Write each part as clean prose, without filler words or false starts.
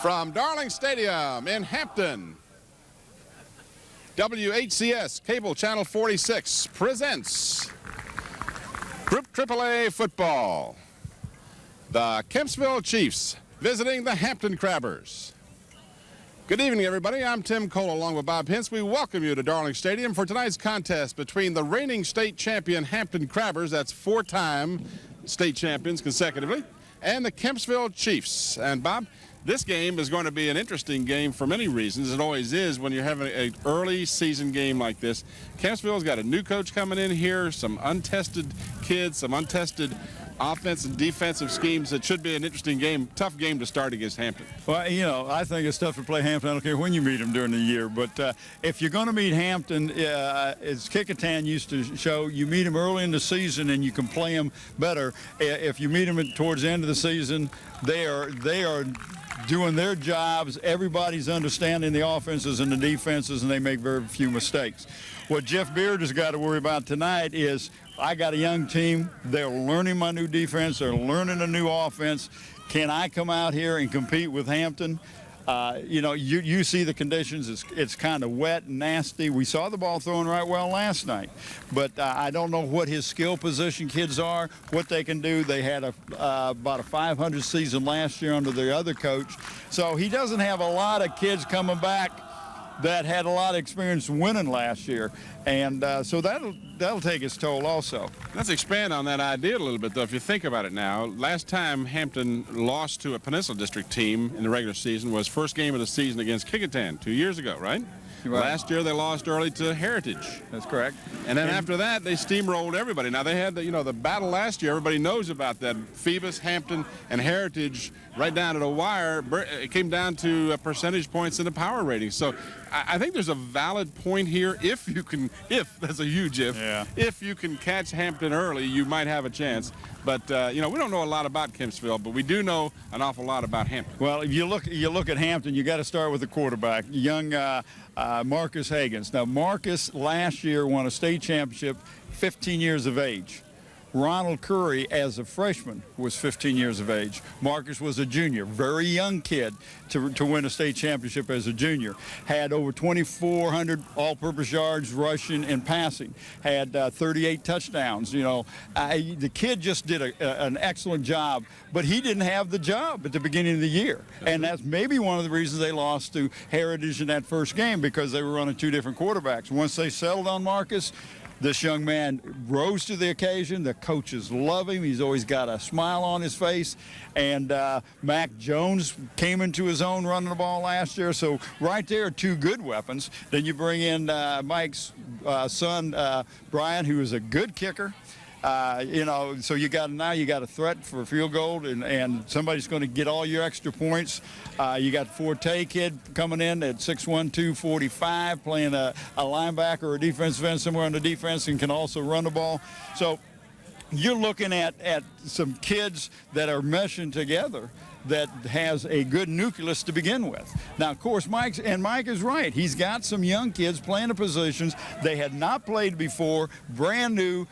From Darling Stadium in Hampton, WHCS Cable Channel 46 presents Group AAA Football. The Kempsville Chiefs visiting the Hampton Crabbers. Good evening, everybody. I'm Tim Cole along with Bob Hintz. We welcome you to Darling Stadium for tonight's contest between the reigning state champion Hampton Crabbers, that's four-time state champions consecutively, and the Kempsville Chiefs. And Bob, this game is going to be an interesting game for many reasons. It always is when you're having an early season game like this. Kempsville's got a new coach coming in here, some untested kids, some untested offense and defensive schemes. It should be an interesting game, tough game to start against Hampton. Well, you know, I think it's tough to play Hampton. I don't care when you meet them during the year. But if you're going to meet Hampton, as Kickingham used to show, you meet them early in the season and you can play them better. If you meet them towards the end of the season, they are doing their jobs. Everybody's understanding the offenses and the defenses, and they make very few mistakes. What Jeff Beard has got to worry about tonight is I got a young team. They're learning my new defense. They're learning a new offense. Can I come out here and compete with Hampton? You know, you see the conditions. It's kind of wet and nasty. We saw the ball throwing right well last night, but I don't know what his skill position kids are, what they can do. They had about a 500 season last year under their other coach, so he doesn't have a lot of kids coming back that had a lot of experience winning last year, and so that'll take its toll also. Let's expand on that idea a little bit, though. If you think about it now, last time Hampton lost to a Peninsula District team in the regular season was first game of the season against Kickingham 2 years ago, right? Right. Last year they lost early to Heritage. That's correct. And then after that they steamrolled everybody. Now they had the battle last year. Everybody knows about that. Phoebus, Hampton, and Heritage right down to the wire. It came down to percentage points in the power rating. So I think there's a valid point here. If that's a huge if. Yeah. If you can catch Hampton early, you might have a chance. But we don't know a lot about Kempsville, but we do know an awful lot about Hampton. Well, if you look at Hampton, you got to start with the quarterback, young Marcus Higgins. Now, Marcus last year won a state championship, 15 years of age. Ronald Curry, as a freshman, was 15 years of age. Marcus was a junior, very young kid to win a state championship as a junior. Had over 2,400 all-purpose yards rushing and passing. Had 38 touchdowns. You know, the kid just did an excellent job, but he didn't have the job at the beginning of the year. And that's maybe one of the reasons they lost to Heritage in that first game, because they were running two different quarterbacks. Once they settled on Marcus, this young man rose to the occasion. The coaches love him. He's always got a smile on his face. And Mac Jones came into his own running the ball last year. So right there, two good weapons. Then you bring in Mike's son, Brian, who is a good kicker. So you got a threat for a field goal, and somebody's going to get all your extra points. You got Forte kid coming in at 6'1", 245, playing a linebacker or a defensive end somewhere on the defense, and can also run the ball. So you're looking at some kids that are meshing together that has a good nucleus to begin with. Now, of course, Mike is right. He's got some young kids playing the positions they had not played before, brand new.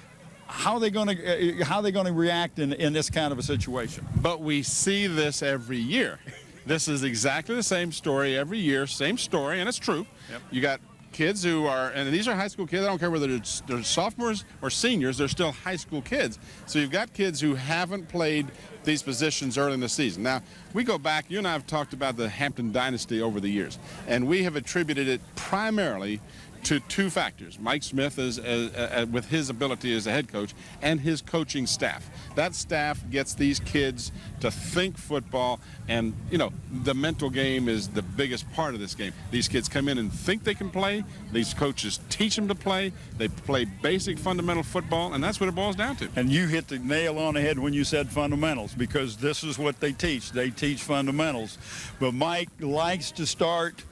How are they going to react in this kind of a situation? But we see this every year. This is exactly the same story every year, same story, and it's true. Yep. You got kids who are, and these are high school kids. I don't care whether they're sophomores or seniors, they're still high school kids. So you've got kids who haven't played these positions early in the season. Now, we go back, you and I have talked about the Hampton dynasty over the years, and we have attributed it primarily to two factors: Mike Smith with his ability as a head coach, and his coaching staff. That staff gets these kids to think football, and the mental game is the biggest part of this game. These kids come in and think they can play. These coaches teach them to play. They play basic fundamental football, and that's what it boils down to. And you hit the nail on the head when you said fundamentals, because this is what they teach. They teach fundamentals. But Mike likes to start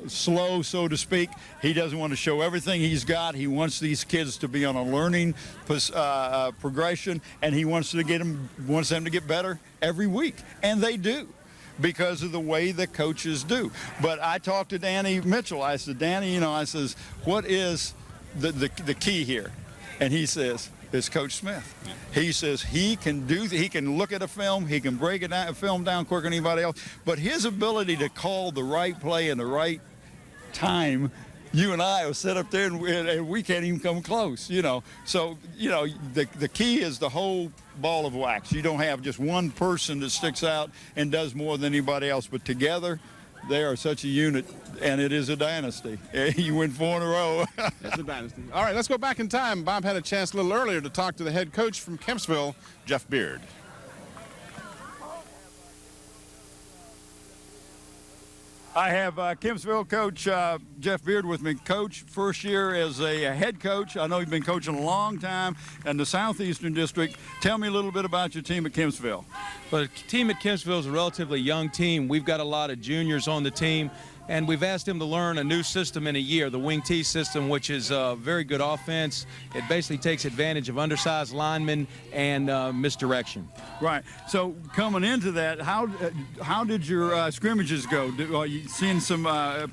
slow, so to speak. He doesn't want to show everything he's got. He wants these kids to be on a learning progression, and he wants them to get better every week, and they do, because of the way the coaches do. But I talked to Danny Mitchell. I said, Danny, I says, what is the key here? And he says, is Coach Smith. He says he can look at a film, he can break it down, film down quicker than anybody else, but his ability to call the right play in the right time, you and I will sit up there and we can't even come close, you know. So, you know, the key is the whole ball of wax. You don't have just one person that sticks out and does more than anybody else, but together they are such a unit, and it is a dynasty. You win 4 in a row. It's a dynasty. All right, let's go back in time. Bob had a chance a little earlier to talk to the head coach from Kempsville, Jeff Beard. I have Kempsville coach Jeff Beard with me. Coach, first year as a head coach. I know you've been coaching a long time in the Southeastern District. Tell me a little bit about your team at Kempsville. Well, the team at Kempsville is a relatively young team. We've got a lot of juniors on the team, and we've asked them to learn a new system in a year, the wing T system, which is a very good offense. It basically takes advantage of undersized linemen and misdirection. Right. So coming into that, how did your scrimmages go? Are you seeing some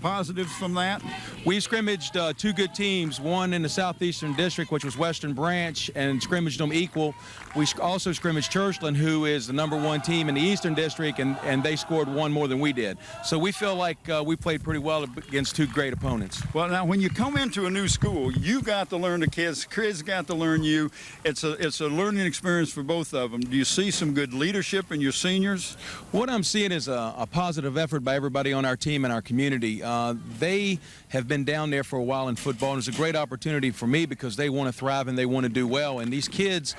positives from that? We scrimmaged 2 good teams, one in the Southeastern District, which was Western Branch, and scrimmaged them equal. We also scrimmaged Churchland, who is the #1 team in the Eastern District, and they scored 1 more than we did. So we feel like we played pretty well against 2 great opponents. Well, now when you come into a new school, you got to learn the kids got to learn you. It's a learning experience for both of them. Do you see some good leadership in your seniors? What I'm seeing is a positive effort by everybody on our team and our community. They have been down there for a while in football, and it's a great opportunity for me because they want to thrive and they want to do well. And these kids,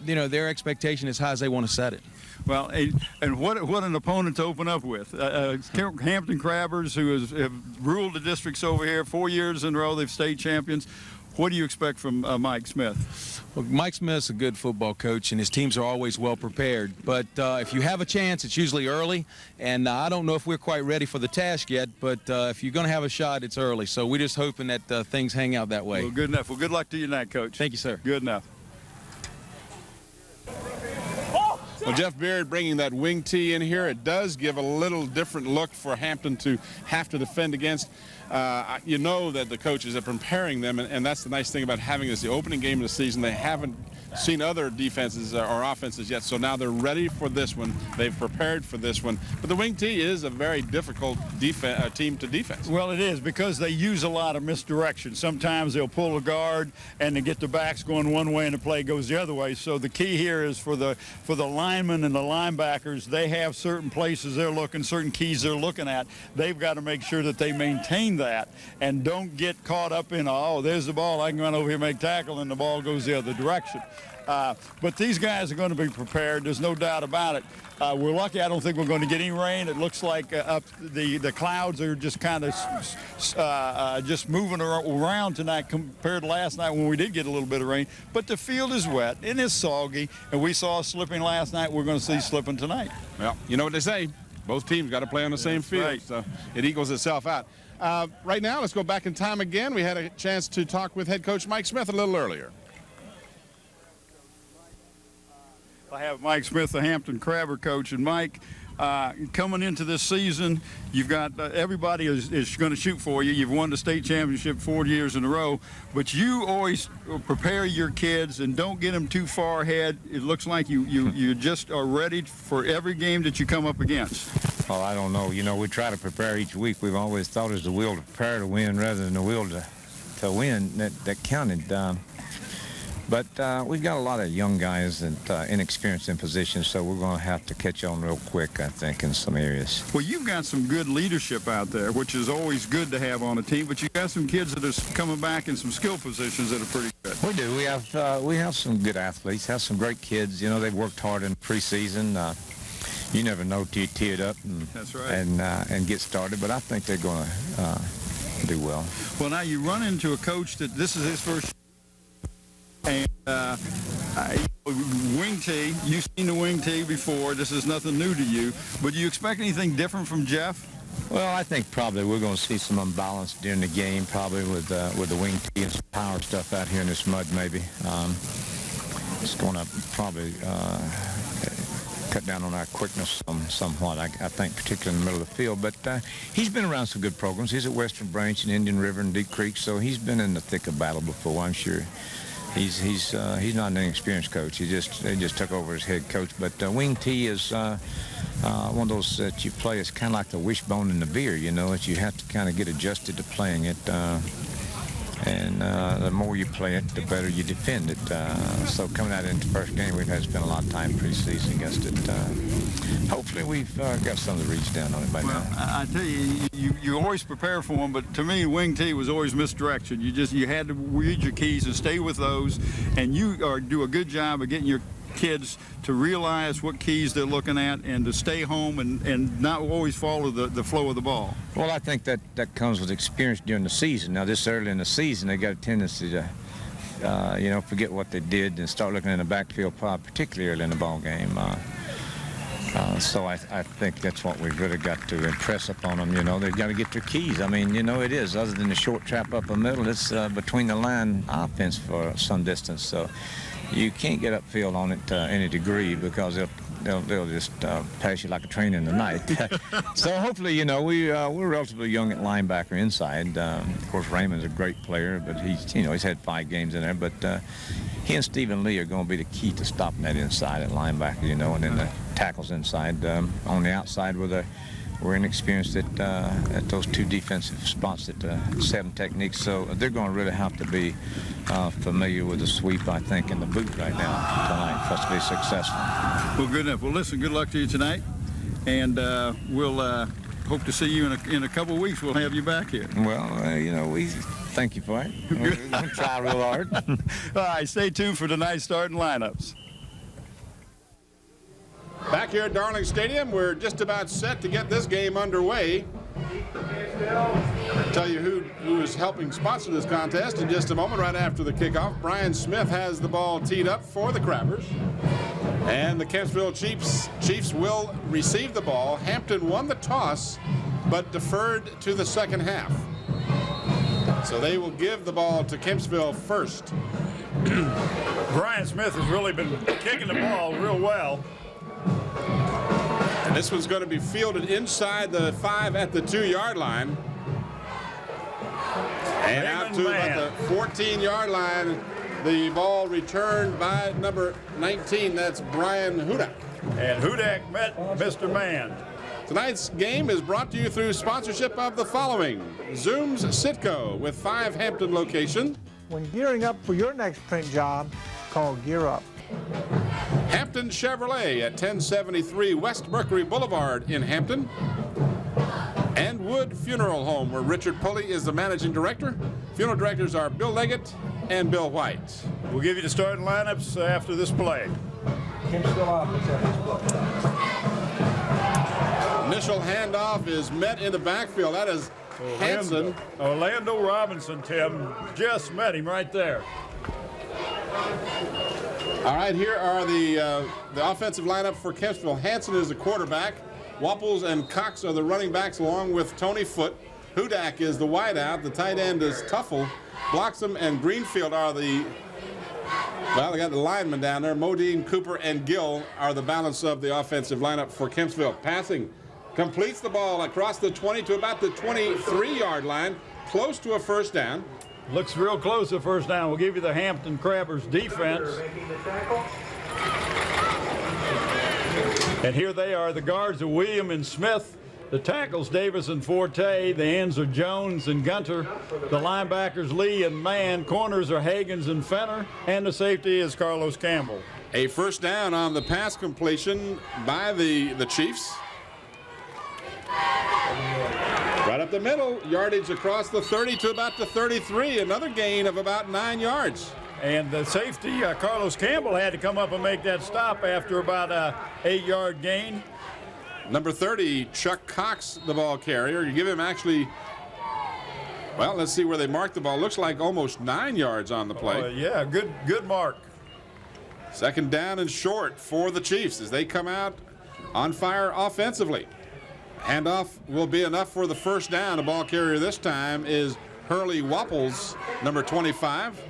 you know, their expectation is high as they want to set it. Well, and what an opponent to open up with. Hampton Crabbers, who have ruled the districts over here 4 years in a row. They've state champions. What do you expect from Mike Smith? Well, Mike Smith's a good football coach, and his teams are always well prepared. But if you have a chance, it's usually early. And I don't know if we're quite ready for the task yet, but if you're going to have a shot, it's early. So we're just hoping that things hang out that way. Well, good enough. Well, good luck to you tonight, Coach. Thank you, sir. Good enough. Well, Jeff Beard bringing that wing tee in here. It does give a little different look for Hampton to have to defend against. You know that the coaches are preparing them, and that's the nice thing about having this, the opening game of the season. They haven't seen other defenses or offenses yet, so now they're ready for this one. They've prepared for this one. But the wing tee is a very difficult team to defense. Well, it is, because they use a lot of misdirection. Sometimes they'll pull a guard and they get the backs going one way and the play goes the other way. So the key here is for the linemen and the linebackers, they have certain places they're looking, certain keys they're looking at. They've got to make sure that they maintain that and don't get caught up in, oh, there's the ball, I can run over here and make tackle, and the ball goes the other direction. But these guys are going to be prepared. There's no doubt about it. We're lucky. I don't think we're going to get any rain. It looks like up the clouds are just kind of just moving around tonight compared to last night when we did get a little bit of rain. But the field is wet and it's soggy, and we saw slipping last night. We're going to see slipping tonight. Well, you know what they say. Both teams got to play on the same field, right. So it equals itself out. Right now, let's go back in time again. We had a chance to talk with head coach Mike Smith a little earlier. I have Mike Smith, the Hampton Crabber coach, and Mike, coming into this season, you've got everybody is going to shoot for you. You've won the state championship 4 years in a row, but you always prepare your kids and don't get them too far ahead. It looks like you just are ready for every game that you come up against. Oh, I don't know. You know, we try to prepare each week. We've always thought it's the will to prepare to win rather than the will to win that counted. But we've got a lot of young guys and inexperienced in positions, so we're going to have to catch on real quick, I think, in some areas. Well, you've got some good leadership out there, which is always good to have on a team, but you've got some kids that are coming back in some skill positions that are pretty good. We do. We have some good athletes, have some great kids. You know, they've worked hard in preseason. You never know till you tee it up That's right. and get started, but I think they're going to do well. Well, now you run into a coach that this is his first and wing tee, you've seen the wing tee before. This is nothing new to you. But do you expect anything different from Jeff? Well, I think probably we're going to see some unbalance during the game, probably with the wing tee and some power stuff out here in this mud, maybe. It's going to probably cut down on our quickness somewhat, I think, particularly in the middle of the field. But he's been around some good programs. He's at Western Branch and Indian River and Deep Creek, so he's been in the thick of battle before, I'm sure. he's not an inexperienced coach. They just took over as head coach. But wing T is one of those that you play. It's kind of like the wishbone in the beer, you know, that you have to kind of get adjusted to playing it. And the more you play it, the better you defend it. So coming out into the first game, we've had to spend a lot of time preseason against it. Hopefully we've got some of the reach down on it by now. I tell you, you always prepare for them, but to me, wing T was always misdirection. You had to read your keys and stay with those, and you do a good job of getting your kids to realize what keys they're looking at and to stay home and not always follow the flow of the ball. Well, I think that comes with experience during the season. Now, this early in the season, they got a tendency to, you know, forget what they did and start looking in the backfield, particularly early in the ball game. So I think that's what we've really got to impress upon them. You know, they've got to get their keys. I mean, you know, it is. Other than the short trap up the middle, it's between the line offense for some distance. So you can't get upfield on it to any degree because they'll just pass you like a train in the night. So hopefully, you know, we're relatively young at linebacker inside. Of course, Raymond's a great player, but he's had 5 games in there. But he and Stephen Lee are going to be the key to stopping that inside at linebacker, you know, and then the tackles inside. On the outside, we're inexperienced at those 2 defensive spots at 7 techniques, so they're going to really have to be familiar with the sweep, I think, in the boot right now tonight for us to be successful. Well, good enough. Well, listen, good luck to you tonight, and we'll hope to see you in a couple of weeks. We'll have you back here. Well, you know, we thank you for it. We're going to try real hard. All right, stay tuned for tonight's starting lineups. Back here at Darling Stadium, we're just about set to get this game underway. I'll tell you who is helping sponsor this contest in just a moment. Right after the kickoff, Brian Smith has the ball teed up for the Crabbers. And the Kempsville Chiefs will receive the ball. Hampton won the toss, but deferred to the second half. So they will give the ball to Kempsville first. Brian Smith has really been kicking the ball real well. And this one's going to be fielded inside the 5 at the 2-yard line. And out to about the 14-yard line. The ball returned by number 19. That's Brian Hudak. And Hudak met Mr. Mann. Tonight's game is brought to you through sponsorship of the following: Zoom's Sitco with 5 Hampton locations. When gearing up for your next print job, call Gear Up. Hampton Chevrolet at 1073 West Mercury Boulevard in Hampton. And Wood Funeral Home, where Richard Pulley is the managing director. Funeral directors are Bill Leggett and Bill White. We'll give you the starting lineups after this play. Initial handoff is met in the backfield. That is Hanson. Orlando Robinson, Tim, just met him right there. All right, here are the offensive lineup for Kempsville. Hanson is the quarterback. Wapples and Cox are the running backs, along with Tony Foote. Hudak is the wideout. The tight end is Tuffle. Bloxham and Greenfield are they got the linemen down there. Modine, Cooper, and Gill are the balance of the offensive lineup for Kempsville. Passing completes the ball across the 20 to about the 23-yard line, close to a first down. Looks real close to first down. We'll give you the Hampton Crabbers defense. And here they are, the guards are William and Smith. The tackles, Davis and Forte. The ends are Jones and Gunter. The linebackers, Lee and Mann. Corners are Hagens and Fenner. And the safety is Carlos Campbell. A first down on the pass completion by the Chiefs. Right up the middle, yardage across the 30 to about the 33. Another gain of about 9 yards. And the safety, Carlos Campbell, had to come up and make that stop after about a 8-yard gain. Number 30, Chuck Cox, the ball carrier. You give him actually, well, let's see where they marked the ball. Looks like almost 9 yards on the play. Yeah, good mark. Second down and short for the Chiefs as they come out on fire offensively. Handoff will be enough for the first down. The ball carrier this time is Hurley Wapples, number 25.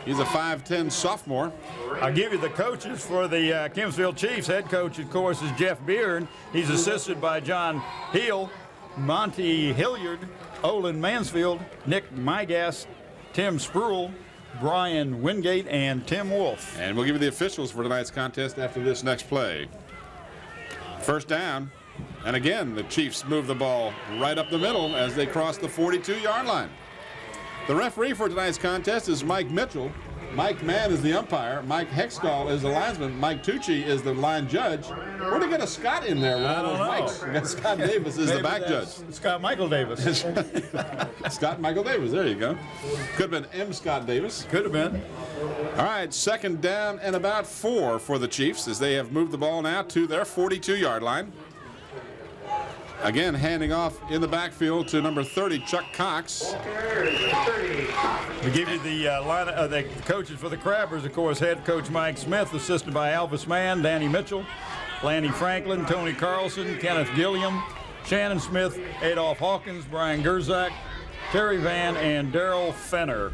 He's a 5'10 sophomore. I'll give you the coaches for the Kempsville Chiefs. Head coach, of course, is Jeff Beard. He's assisted by John Hill, Monty Hilliard, Olin Mansfield, Nick Mygas, Tim Spruill, Brian Wingate, and Tim Wolf. And we'll give you the officials for tonight's contest after this next play. First down, and again, the Chiefs move the ball right up the middle as they cross the 42-yard line. The referee for tonight's contest is Mike Mitchell. Mike Mann is the umpire. Mike Hextall is the linesman. Mike Tucci is the line judge. Where'd he get a Scott in there? I don't know. Mikes? We got Scott Davis is the back judge. Scott Michael Davis. Scott Michael Davis, there you go. Could have been M. Scott Davis. Could have been. All right, second down and about 4 for the Chiefs as they have moved the ball now to their 42-yard line. Again, handing off in the backfield to number 30, Chuck Cox. We give you the the coaches for the Crabbers, of course, head coach Mike Smith, assisted by Alvis Mann, Danny Mitchell, Lanny Franklin, Tony Carlson, Kenneth Gilliam, Shannon Smith, Adolph Hawkins, Brian Gerzak, Terry Van, and Daryl Fenner.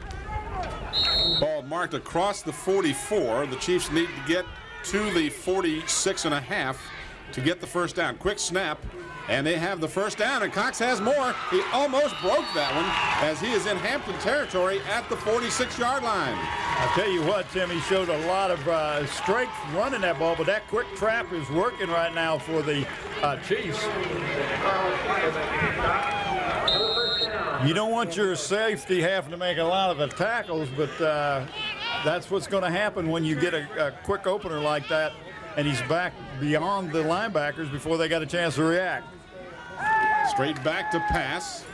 Ball marked across the 44. The Chiefs need to get to the 46.5 to get the first down. Quick snap. And they have the first down, and Cox has more. He almost broke that one as he is in Hampton territory at the 46-yard line. I'll tell you what, Tim, he showed a lot of strength running that ball, but that quick trap is working right now for the Chiefs. You don't want your safety having to make a lot of the tackles, but that's what's going to happen when you get a quick opener like that, and he's back beyond the linebackers before they got a chance to react. Straight back to pass.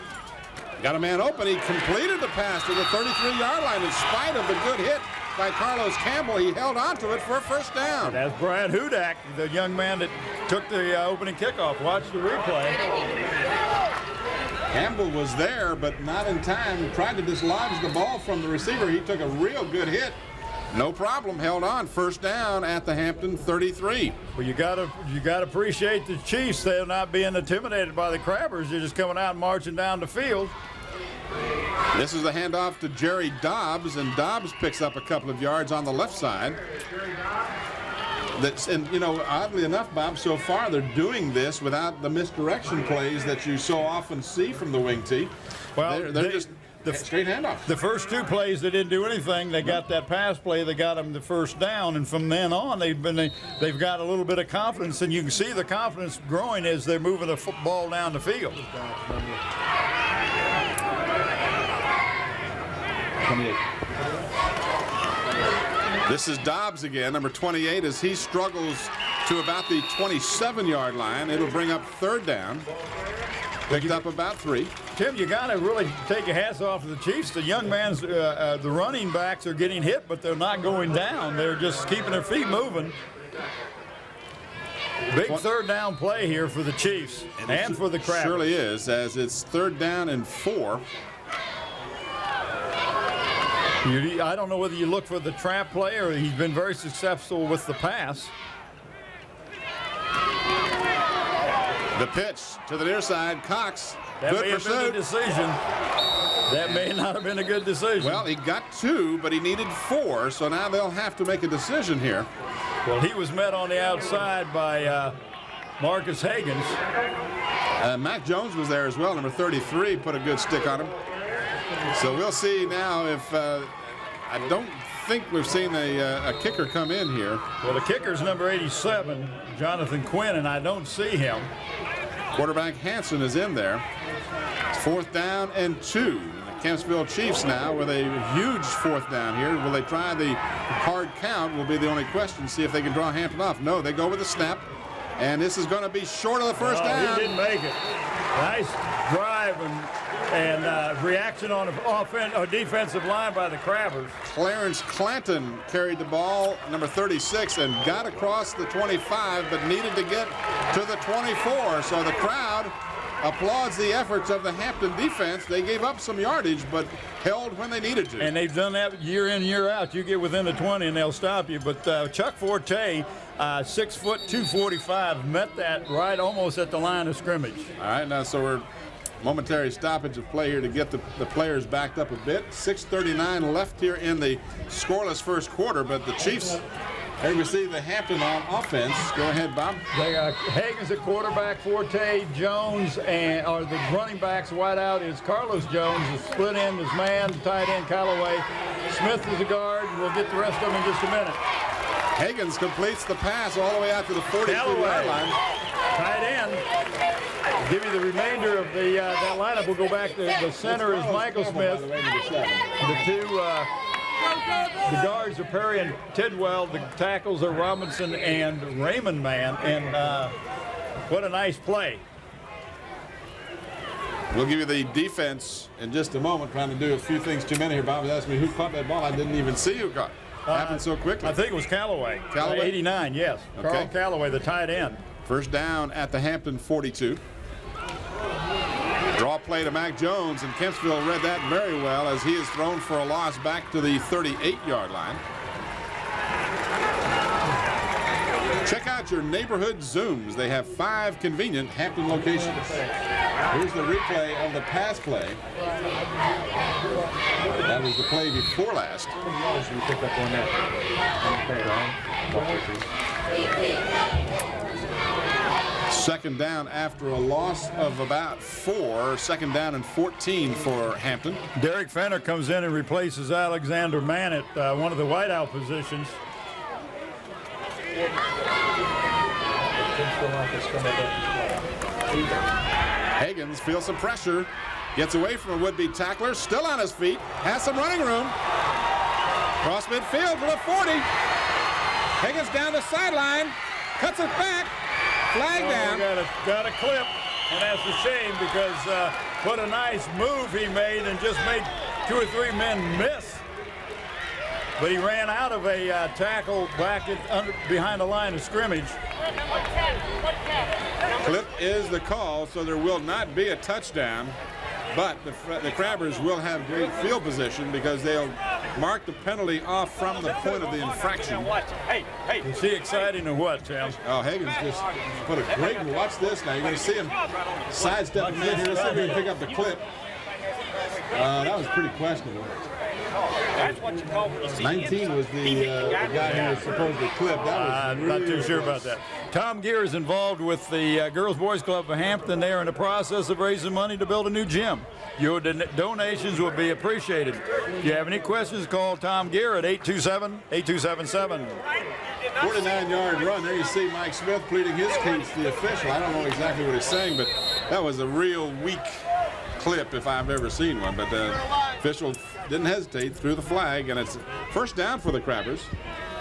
Got a man open. He completed the pass to the 33-yard line in spite of the good hit by Carlos Campbell. He held on to it for a first down. That's Brad Hudak, the young man that took the opening kickoff. Watch the replay. Campbell was there, but not in time. Tried to dislodge the ball from the receiver. He took a real good hit. No problem, held on. First down at the Hampton 33. Well, you gotta appreciate the Chiefs. They're not being intimidated by the Crabbers. They're just coming out and marching down the field. This is the handoff to Jerry Dobbs, and Dobbs picks up a couple of yards on the left side. And you know, oddly enough, Bob, so far they're doing this without the misdirection plays that you so often see from the wing tee. Well, they're just straight handoff. The first two plays, they didn't do anything. They got that pass play, they got them the first down, and from then on, they've got a little bit of confidence, and you can see the confidence growing as they're moving the football down the field. 28. This is Dobbs again, number 28, as he struggles to about the 27-yard line. It'll bring up third down. Picked up about 3. Tim, you got to really take your hats off to the Chiefs. The young man's, the running backs are getting hit, but they're not going down. They're just keeping their feet moving. Big third down play here for the Chiefs and for the Crabbers. Surely is, as it's third down and 4. I don't know whether you look for the trap play or he's been very successful with the pass. The pitch to the near side, Cox. That good may have been a decision. That may not have been a good decision. Well, he got 2, but he needed 4, so now they'll have to make a decision here. Well, he was met on the outside by Marcus Higgins. Mac Jones was there as well, number 33, put a good stick on him. So we'll see now if I don't think we've seen a kicker come in here. Well, the kicker's number 87, Jonathan Quinn, and I don't see him. Quarterback Hanson is in there. It's fourth down and 2. The Kempsville Chiefs now with a huge fourth down here. Will they try the hard count will be the only question. See if they can draw Hampton off. No, they go with the snap. And this is going to be short of the first down. He didn't make it. Nice drive and reaction on a defensive line by the Crabbers. Clarence Clanton carried the ball, number 36, and got across the 25, but needed to get to the 24. So the crowd applauds the efforts of the Hampton defense. They gave up some yardage, but held when they needed to. And they've done that year in, year out. You get within the 20 and they'll stop you. But Chuck Forte, 6 foot 245, met that right almost at the line of scrimmage. All right, now so we're momentary stoppage of play here to get the players backed up a bit. 6:39 left here in the scoreless first quarter, but the Chiefs Here we see the Hampton on offense. Go ahead, Bob. They got Hagens at quarterback, Forte, Jones, and the running backs. Wide out is Carlos Jones. The split end is man. The tight end Callaway. Smith is a guard. We'll get the rest of them in just a minute. Higgins completes the pass all the way out to the 42-yard line. Tight end. Give you the remainder of the that lineup. We'll go back to the center is Michael Smith. The two. The guards are Perry and Tidwell. The tackles are Robinson and Raymond Man. And what a nice play. We'll give you the defense in just a moment. Trying to do a few things too many here. Bob was asking me who caught that ball. I didn't even see who caught. Happened so quickly. I think it was Callaway. Callaway? 89, yes. Okay. Carl Callaway, the tight end. First down at the Hampton 42. Draw play to Mac Jones, and Kempsville read that very well as he is thrown for a loss back to the 38-yard line. Check out your neighborhood Zooms. They have 5 convenient Hampton locations. Here's the replay of the pass play. That was the play before last. Second down after a loss of about 4. Second down and 14 for Hampton. Derek Fenner comes in and replaces Alexander Mann at one of the wideout positions. Higgins feels some pressure, gets away from a would-be tackler, still on his feet, has some running room. Cross midfield to the 40. Higgins down the sideline, cuts it back, flag down. Got a clip, and that's a shame because what a nice move he made and just made 2 or 3 men miss. But he ran out of a tackle back behind the line of scrimmage. Clip is the call, so there will not be a touchdown. But the Crabbers will have great field position because they'll mark the penalty off from the point of the infraction. Is he exciting or what, Tim? Oh, Higgins just put a great, watch this now. You're going to see him sidestep the man here. Let's see if we can pick up the clip. That was pretty questionable. That's what you call 19 was the guy who was supposedly clipped. That was I'm not too sure about that. Tom Gear is involved with the Girls Boys Club of Hampton. They are in the process of raising money to build a new gym. Your donations will be appreciated. If you have any questions, call Tom Gear at 827-8277. 49-yard run. There you see Mike Smith pleading his case to the official. I don't know exactly what he's saying, but that was a real weak clip if I've ever seen one. But the official didn't hesitate, threw the flag, and it's first down for the Crabbers.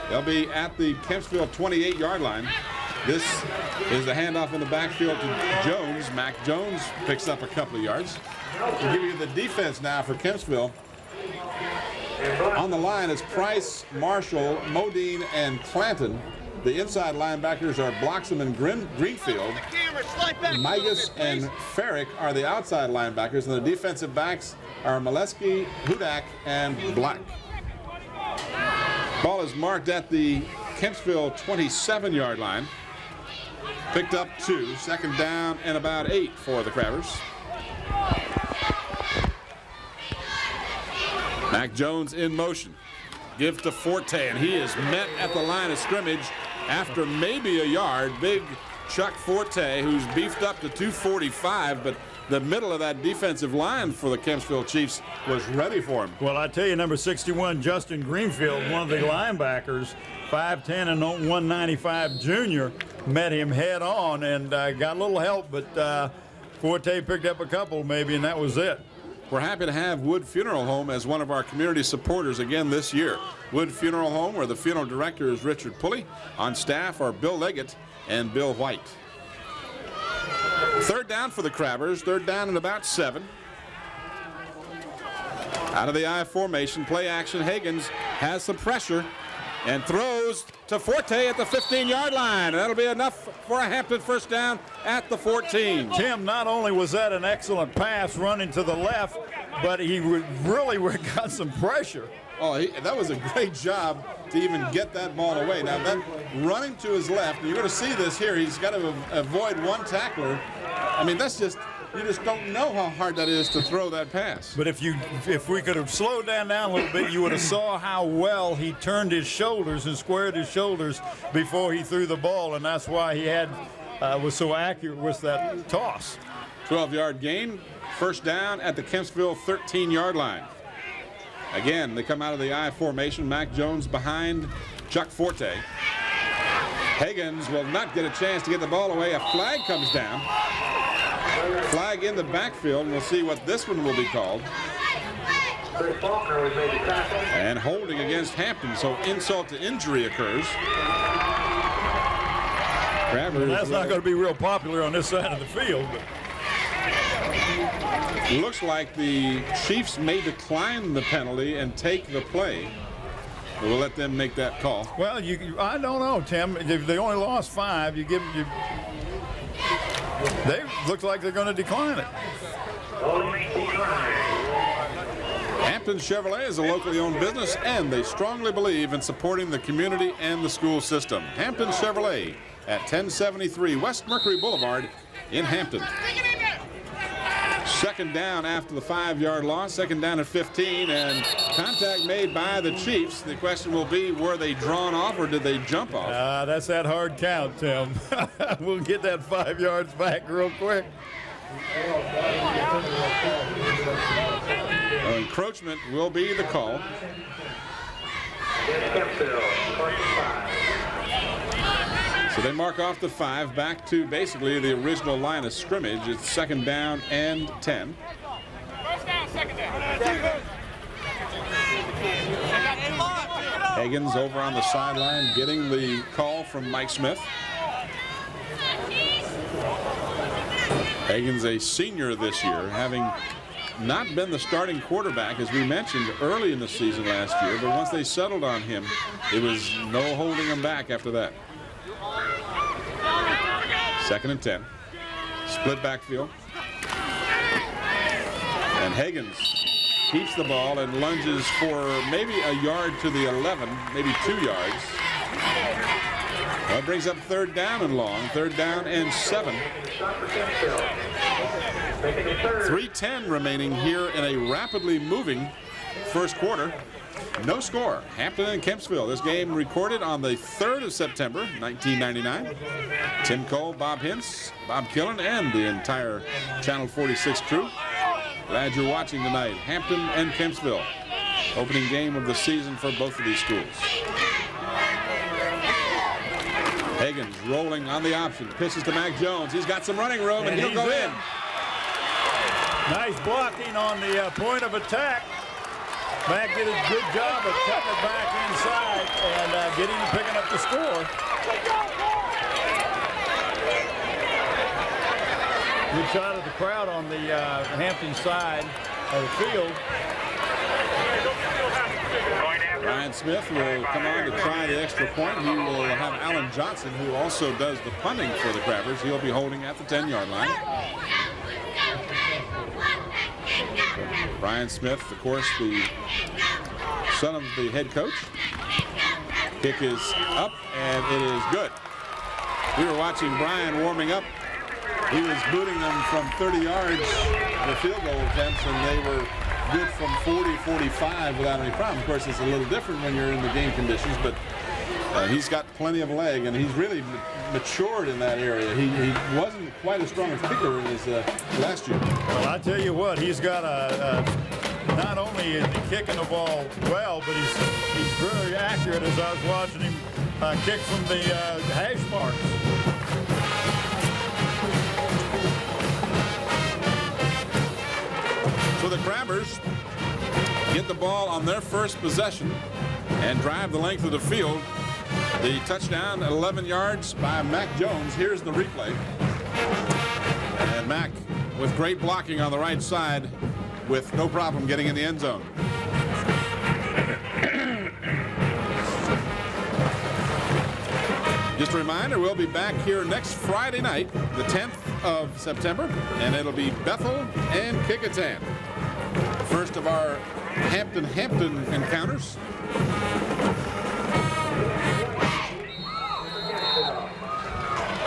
They'll be at the Kempsville 28-yard line. This is the handoff in the backfield to Jones. Mac Jones picks up a couple of yards. We'll give you the defense now for Kempsville. On the line is Price, Marshall, Modine, and Clanton. The inside linebackers are Bloxham and Greenfield. Migas and Farrick are the outside linebackers, and the defensive backs are Molesky, Hudak, and Black. Ball is marked at the Kempsville 27-yard line. Picked up 2, second down and about 8 for the Crabbers. Mac Jones in motion. Gives to Forte, and he is met at the line of scrimmage after maybe a yard. Big Chuck Forte, who's beefed up to 245, but the middle of that defensive line for the Kempsville Chiefs was ready for him. Well, I tell you, number 61, Justin Greenfield, one of the linebackers, 5'10" and 195 junior, met him head on and got a little help, but Forte picked up a couple maybe, and that was it. We're happy to have Wood Funeral Home as one of our community supporters again this year. Wood Funeral Home, where the funeral director is Richard Pulley. On staff are Bill Leggett and Bill White. Third down for the Crabbers. Third down and about 7. Out of the I formation, play action. Higgins has some pressure and throws to Forte at the 15-yard line. That'll be enough for a Hampton first down at the 14. Tim, not only was that an excellent pass running to the left, but he really got some pressure. Oh, that was a great job to even get that ball away. Now, that running to his left, and you're going to see this here, he's got to avoid one tackler. I mean, that's just, you just don't know how hard that is to throw that pass. But if we could have slowed down a little bit, you would have saw how well he turned his shoulders and squared his shoulders before he threw the ball, and that's why he was so accurate with that toss. 12-yard gain, first down at the Kempsville 13-yard line. Again, they come out of the I formation. Mac Jones behind Chuck Forte. Higgins will not get a chance to get the ball away. A flag comes down. Flag in the backfield, and we'll see what this one will be called. And holding against Hampton, so insult to injury occurs. Well, that's not going to be real popular on this side of the field. But looks like the Chiefs may decline the penalty and take the play. We'll let them make that call. Well, I don't know, Tim. If they only lost 5, they look like they're going to decline it. Hampton Chevrolet is a locally owned business, and they strongly believe in supporting the community and the school system. Hampton Chevrolet at 1073 West Mercury Boulevard in Hampton. Second down after the 5-yard loss, second down at 15, and contact made by the Chiefs. The question will be, were they drawn off or did they jump off? That's that hard count, Tim. We'll get that 5 yards back real quick. Encroachment will be the call. So they mark off the 5 back to basically the original line of scrimmage. It's second down and 10. First down, second down. Higgins over on the sideline getting the call from Mike Smith. Higgins, a senior this year, having not been the starting quarterback, as we mentioned early in the season last year, but once they settled on him, it was no holding him back after that. Second and 10. Split backfield. And Higgins keeps the ball and lunges for maybe a yard to the 11, maybe 2 yards. Well, it brings up third down and long, third down and 7. 3:10 remaining here in a rapidly moving first quarter. No score. Hampton and Kempsville. This game recorded on the 3rd of September, 1999. Tim Cole, Bob Hintz, Bob Killen, and the entire Channel 46 crew. Glad you're watching tonight. Hampton and Kempsville. Opening game of the season for both of these schools. Higgins rolling on the option. Pitches to Mac Jones. He's got some running room, and he'll go in. Nice blocking on the point of attack. Mac did a good job of cutting it back inside and picking up the score. Good shot of the crowd on the Hampton side of the field. Ryan Smith will come on to try the extra point. He will have Alan Johnson, who also does the punting for the Crabbers. He'll be holding at the 10-yard line. Brian Smith, of course, the son of the head coach. Kick is up, and it is good. We were watching Brian warming up. He was booting them from 30 yards, the field goal attempts, and they were good from 40, 45 without any problem. Of course, it's a little different when you're in the game conditions, but he's got plenty of leg, and he's really matured in that area. He wasn't quite as strong a kicker as last year. Well, I tell you what, he's got not only is he kicking the ball well, but he's very accurate as I was watching him kick from the hash marks. So the Crabbers get the ball on their first possession and drive the length of the field. The touchdown at 11 yards by Mac Jones. Here's the replay. And Mac with great blocking on the right side with no problem getting in the end zone. Just a reminder, we'll be back here next Friday night, the 10th of September, and it'll be Bethel and Kecoughtan. First of our Hampton encounters.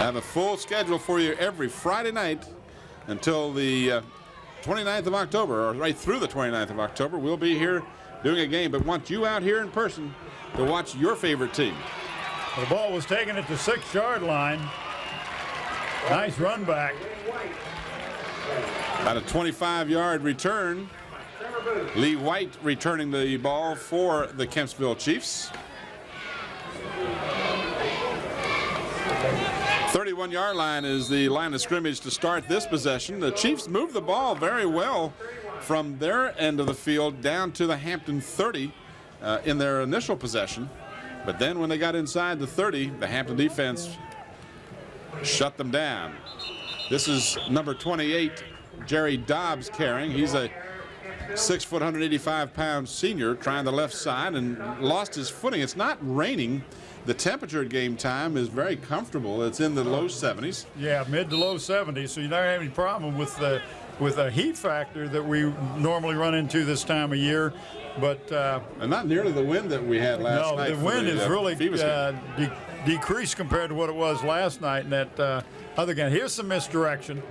have a full schedule for you every Friday night until the 29th of October, or right through the 29th of October. We'll be here doing a game, but want you out here in person to watch your favorite team. The ball was taken at the 6-yard line. Nice run back. About a 25-yard return. Lee White returning the ball for the Kempsville Chiefs. 31-yard line is the line of scrimmage to start this possession. The Chiefs moved the ball very well from their end of the field down to the Hampton 30 in their initial possession. But then when they got inside the 30, the Hampton defense shut them down. This is number 28, Jerry Dobbs carrying. He's a 6 foot, 185-pound senior trying the left side and lost his footing. It's not raining. The temperature at game time is very comfortable. It's in the low 70s. Yeah, mid to low 70s. So you don't have any problem with the heat factor that we normally run into this time of year. But and not nearly the wind that we had last night. No, the wind is really decreased compared to what it was last night in that other game. Here's some misdirection.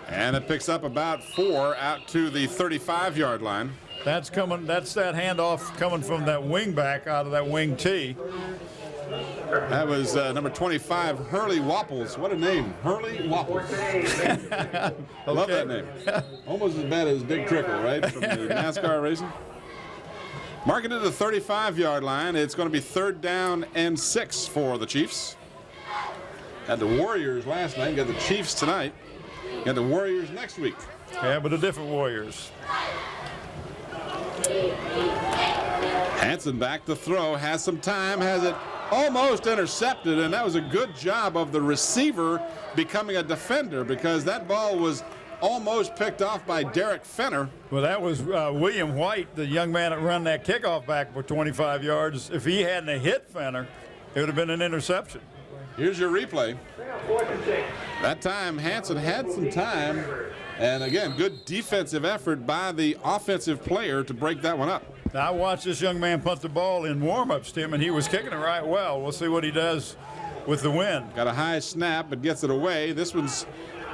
And it picks up about 4 out to the 35-yard line. That's coming. That's that handoff coming from that wing back out of that wing T. That was number 25, Hurley Wapples. What a name, Hurley Wapples. I love that name. Almost as bad as Big Trickle, right, from the NASCAR racing. Marking it to the 35-yard line. It's going to be 3rd down and 6 for the Chiefs. Had the Warriors last night. Got the Chiefs tonight. Got the Warriors next week. Yeah, but a different Warriors. Hanson back to throw. Has some time. Has it almost intercepted, and that was a good job of the receiver becoming a defender, because that ball was almost picked off by Derek Fenner. Well, that was William White, the young man that run that kickoff back for 25 yards. If he hadn't hit Fenner, it would have been an interception. Here's your replay. That time, Hanson had some time, and again, good defensive effort by the offensive player to break that one up. I watched this young man punt the ball in warm-ups, Tim, and he was kicking it right well. We'll see what he does with the wind. Got a high snap, but gets it away. This one's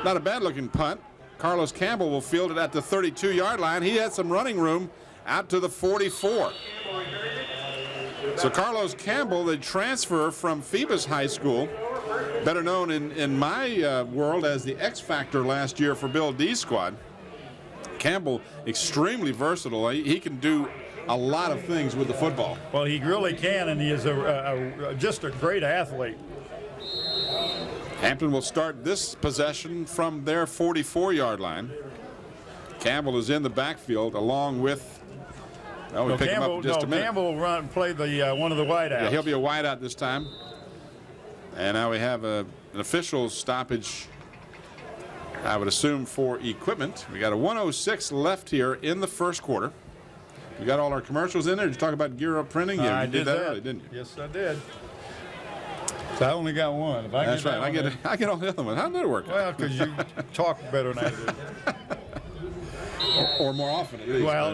not a bad-looking punt. Carlos Campbell will field it at the 32-yard line. He had some running room out to the 44. So Carlos Campbell, the transfer from Phoebus High School, better known in my world as the X Factor last year for Bill D's squad. Campbell, extremely versatile. He can do a lot of things with the football. Well, he really can, and he is just a great athlete. Hampton will start this possession from their 44-yard line. Campbell is in the backfield along with. Oh, we pick him up in just a minute. Campbell will play the one of the wideouts. Yeah, he'll be a wideout this time. And now we have an official stoppage, I would assume, for equipment. We got a 1:06 left here in the first quarter. We got all our commercials in there. Did you talk about Gear Up Printing? Yeah, you did that early, didn't you? Yes, I did. So I only got one. If I That's right. I get all the other ones. How did it work? Well, because you talk better than I do. Or more often, at least. Well,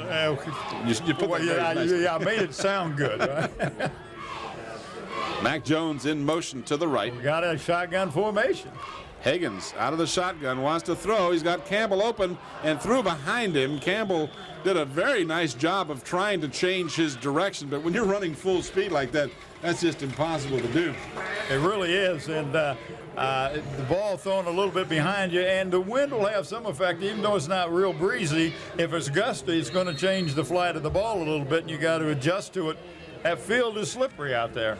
you put I made it sound good, right? Mac Jones in motion to the right. We got a shotgun formation. Higgins out of the shotgun, wants to throw. He's got Campbell open and threw behind him. Campbell did a very nice job of trying to change his direction, but when you're running full speed like that, that's just impossible to do. It really is, and the ball thrown a little bit behind you, and the wind will have some effect, even though it's not real breezy. If it's gusty, it's going to change the flight of the ball a little bit, and you got to adjust to it. That field is slippery out there.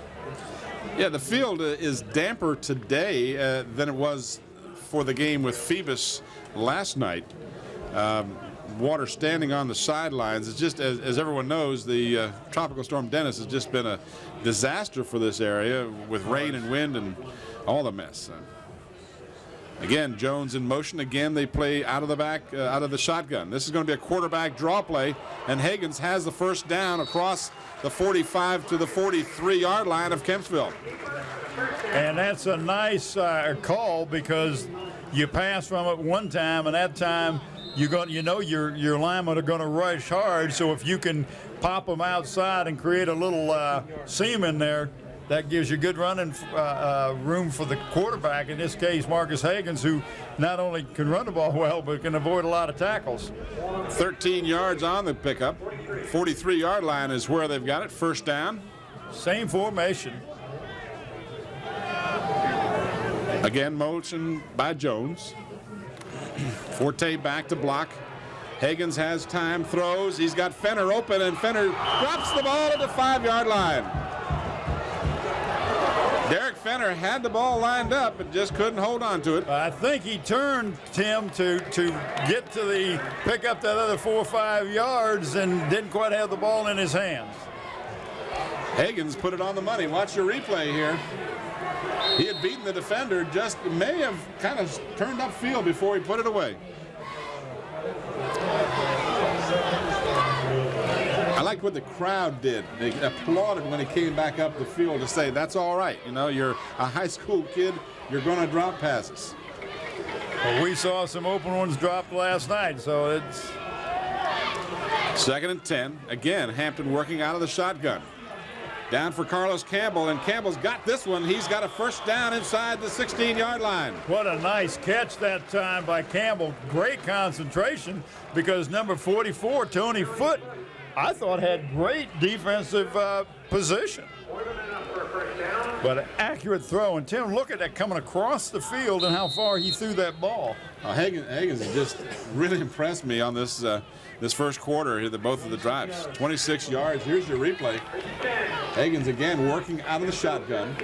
Yeah, the field is damper today than it was for the game with Phoebus last night. Water standing on the sidelines. It's just, as everyone knows, the Tropical Storm Dennis has just been a disaster for this area with rain and wind and all the mess. Again, Jones in motion. Again, they play out of the back, out of the shotgun. This is going to be a quarterback draw play, and Higgins has the first down across the 45 to the 43-yard line of Kempsville. And that's a nice call, because you pass from it one time, and that time your linemen are going to rush hard. So if you can pop them outside and create a little seam in there, that gives you good running room for the quarterback, in this case Marcus Higgins, who not only can run the ball well but can avoid a lot of tackles. 13 yards on the pickup. 43-yard line is where they've got it. First down. Same formation. Again, motion by Jones. Forte back to block. Higgins has time, throws. He's got Fenner open, and Fenner drops the ball at the 5-yard line. Derek Fenner had the ball lined up but just couldn't hold on to it. I think he turned, Tim, to get to the pick up that other 4 or 5 yards and didn't quite have the ball in his hands. Higgins put it on the money. Watch your replay here. He had beaten the defender, just may have kind of turned upfield before he put it away. I liked what the crowd did. They applauded when he came back up the field to say, that's all right. You know, you're a high school kid. You're going to drop passes. Well, we saw some open ones dropped last night, so it's... 2nd and 10. Again, Hampton working out of the shotgun. Down for Carlos Campbell, and Campbell's got this one. He's got a first down inside the 16-yard line. What a nice catch that time by Campbell. Great concentration, because number 44, Tony Foote, I thought had great defensive position. But an accurate throw. And Tim, look at that coming across the field and how far he threw that ball. Higgins has just really impressed me on this this first quarter here, both of the drives. 26 yards. Here's your replay. Higgins again working out of the shotgun.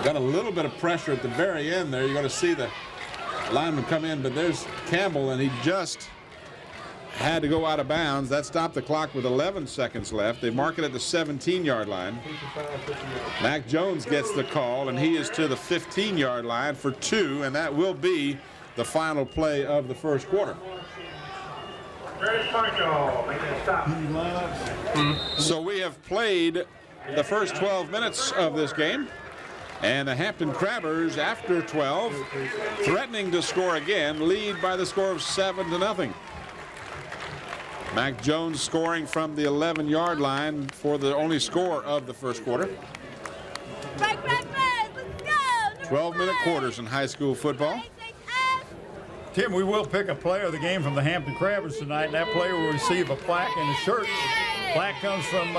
Got a little bit of pressure at the very end there. You're going to see the lineman come in, but there's Campbell, and he just had to go out of bounds. That stopped the clock with 11 seconds left. They mark it at the 17-yard line. Mac Jones gets the call, and he is to the 15-yard line for 2, and that will be the final play of the first quarter. So we have played the first 12 minutes of this game, and the Hampton Crabbers, after 12, threatening to score again, lead by the score of 7-0. Mac Jones scoring from the 11-yard line for the only score of the first quarter. 12-minute quarters in high school football. Tim, we will pick a player of the game from the Hampton Crabbers tonight, and that player will receive a plaque and a shirt. Plaque comes from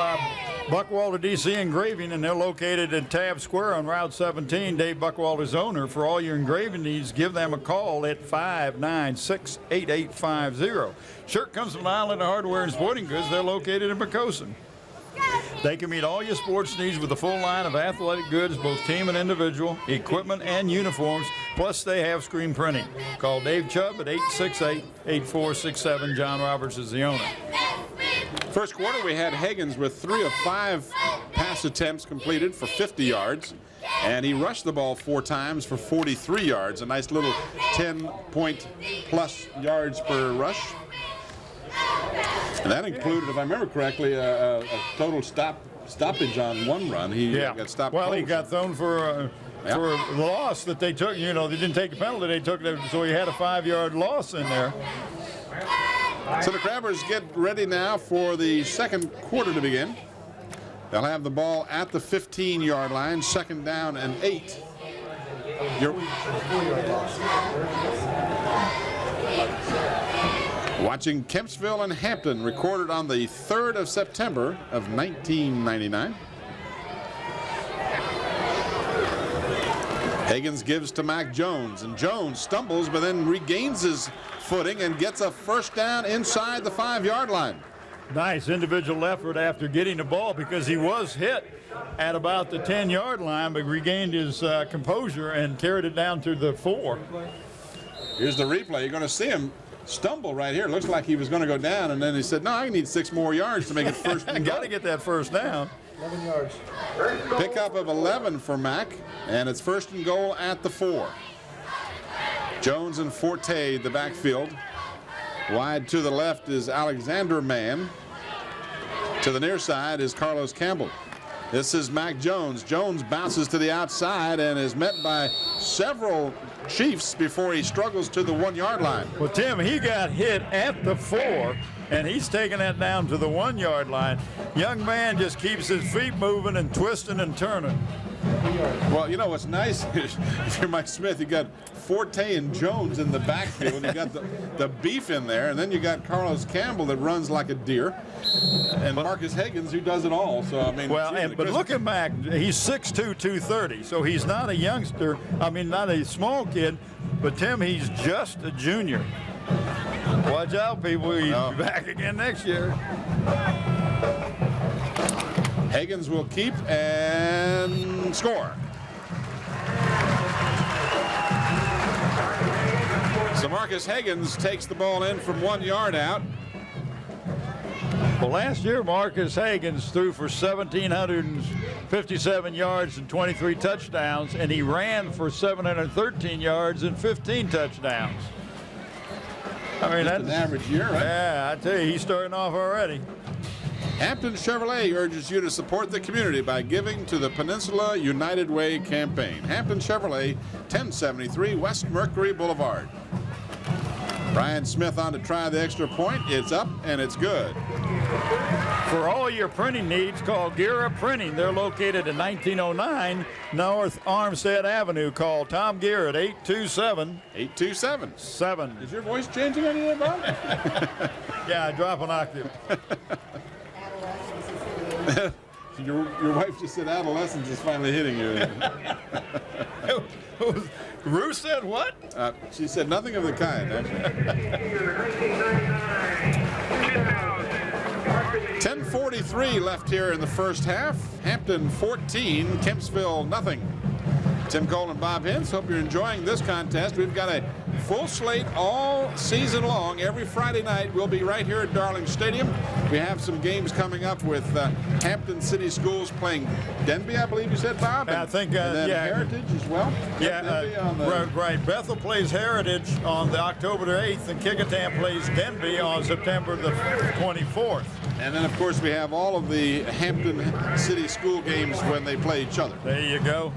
Buckwalter DC Engraving, and they're located in Tabb Square on Route 17. Dave Buckwalter's owner. For all your engraving needs, give them a call at 596-8850. Shirt comes from Island Hardware and Sporting Goods. They're located in Pocosin. They can meet all your sports needs with a full line of athletic goods, both team and individual, equipment and uniforms, plus they have screen printing. Call Dave Chubb at 868-8467. John Roberts is the owner. First quarter, we had Higgins with 3 of 5 pass attempts completed for 50 yards, and he rushed the ball 4 times for 43 yards, a nice little 10-point-plus yards per rush. And that included, if I remember correctly, a total stoppage on one run. He got stopped. Well, he got thrown for a loss that they took. You know, they didn't take a penalty. They took it, so he had a 5-yard loss in there. So the Crabbers get ready now for the second quarter to begin. They'll have the ball at the 15-yard line, 2nd down and 8. Watching Kempsville and Hampton, recorded on the 3rd of September of 1999. Higgins gives to Mac Jones, and Jones stumbles but then regains his footing and gets a first down inside the 5-yard line. Nice individual effort after getting the ball, because he was hit at about the 10-yard line, but regained his composure and carried it down to the 4. Here's the replay. You're going to see him stumble right here. It looks like he was going to go down, and then he said, no, I need 6 more yards to make it first and got to get that first down. 11 yards. Pickup of 11 for Mac, and it's 1st and goal at the 4. Jones and Forte, the backfield. Wide to the left is Alexander Mann. To the near side is Carlos Campbell. This is Mac Jones. Jones bounces to the outside and is met by several Chiefs before he struggles to the 1-yard line. Well, Tim, he got hit at the 4, and he's taking that down to the 1-yard line. Young man just keeps his feet moving and twisting and turning. Well, you know what's nice is if you're Mike Smith, you got Forte and Jones in the backfield. You got the beef in there, and then you got Carlos Campbell that runs like a deer, and Marcus Higgins who does it all. So I mean, well, but look at Mac. He's 6'2", 230, so he's not a youngster. I mean, not a small kid, but Tim, he's just a junior. Watch out, people. He's back again next year. Higgins will keep and score. So Marcus Higgins takes the ball in from 1 yard out. Well, last year Marcus Higgins threw for 1,757 yards and 23 touchdowns, and he ran for 713 yards and 15 touchdowns. I mean, that's an average year, right? Yeah, I tell you, he's starting off already. Hampton Chevrolet urges you to support the community by giving to the Peninsula United Way campaign. Hampton Chevrolet, 1073 West Mercury Boulevard. Brian Smith on to try the extra point. It's up and it's good. For all your printing needs, call Gira Printing. They're located at 1909 North Armstead Avenue. Call Tom Gira at 827-7. Is your voice changing any of Bob? Yeah, drop an octave. Your wife just said adolescence is finally hitting you. Rue said what? She said nothing of the kind, actually. 10:43 left here in the first half. Hampton 14, Kempsville nothing. Tim Cole and Bob Hintz, hope you're enjoying this contest. We've got a full slate all season long. Every Friday night we'll be right here at Darling Stadium. We have some games coming up with Hampton City Schools playing Denby, I believe you said, Bob? I think, and then yeah. Heritage as well? Yeah, right. Bethel plays Heritage on the October the 8th, and Kickingham plays Denby on September the 24th. And then, of course, we have all of the Hampton City School games when they play each other. There you go.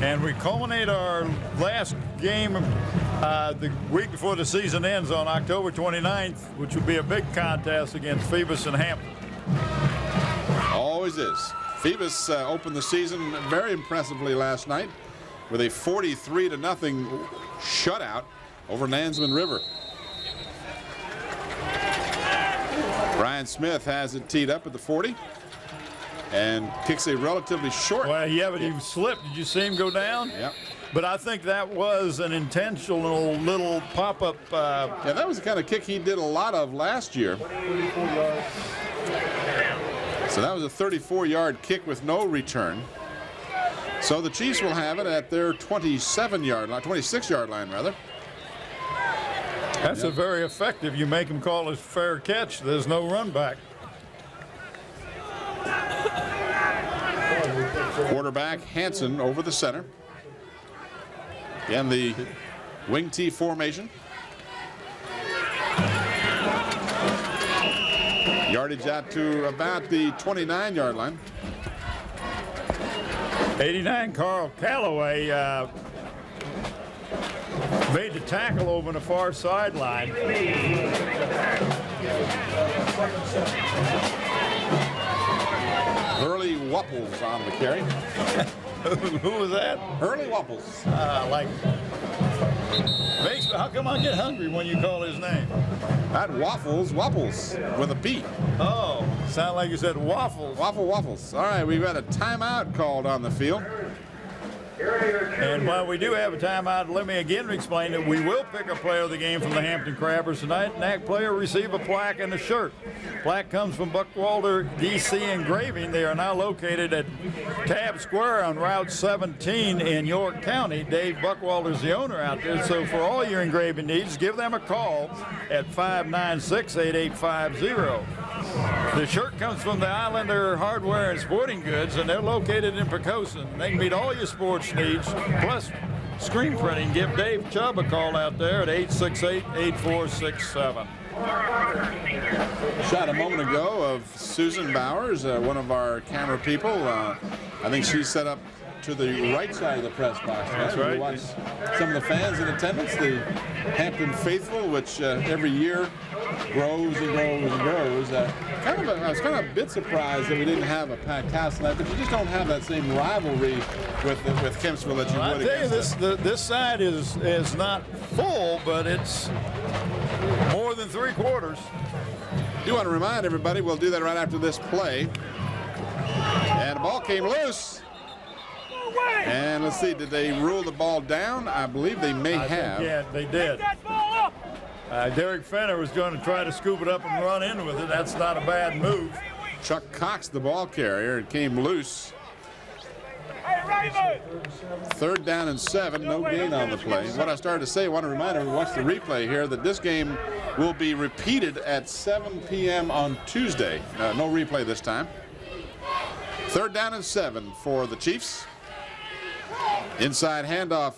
And we culminate our last game the week before the season ends on October 29th, which will be a big contest against Phoebus and Hampton. Always is. Phoebus opened the season very impressively last night with a 43-0 shutout over Nansemond River. Brian Smith has it teed up at the 40. And kicks a relatively short. Well, yeah, but he slipped. Did you see him go down? Yep. But I think that was an intentional little pop-up. Yeah, that was the kind of kick he did a lot of last year. So that was a 34-yard kick with no return. So the Chiefs will have it at their 26-yard line, rather. That's a very effective. You make him call a fair catch. There's no run back. Quarterback Hanson over the center. Again, the wing T formation. Yardage out to about the 29-yard line. 89, Carl Calloway made the tackle over on the far sideline. Hurley Wapples on the carry. Who was that? Hurley Wapples. How come I get hungry when you call his name? That Waffles with a P. Oh, sound like you said waffles. Waffles. All right, we've got a timeout called on the field. And while we do have a timeout, let me again explain that we will pick a player of the game from the Hampton Crabbers tonight, and that player will receive a plaque and a shirt. Plaque comes from Buckwalter DC Engraving. They are now located at Tab Square on Route 17 in York County. Dave Buckwalter is the owner out there, so for all your engraving needs, give them a call at 596-8850. The shirt comes from the Islander Hardware and Sporting Goods, and they're located in Pocosin. They can meet all your sports needs, plus screen printing. Give Dave Chubb a call out there at 868-8467. Shot a moment ago of Susan Bowers, one of our camera people. I think she's set up to the right side of the press box. That's right. You watch some of the fans in attendance, the Hampton faithful, which every year grows and grows and grows. I was kind of a bit surprised that we didn't have a packed house tonight, but you just don't have that same rivalry with Kempsville that you would. I tell you, this side is not full, but it's more than 3/4. I do want to remind everybody, we'll do that right after this play. And the ball came loose. And let's see, did they rule the ball down? I believe they may have. Yeah, they did. Derek Fenner was going to try to scoop it up and run in with it. That's not a bad move. Chuck Cox, the ball carrier, it came loose. 3rd down and 7, no gain on the play. What I started to say, I want to remind everyone, watch the replay here, that this game will be repeated at 7 p.m. on Tuesday. No replay this time. 3rd down and 7 for the Chiefs. Inside handoff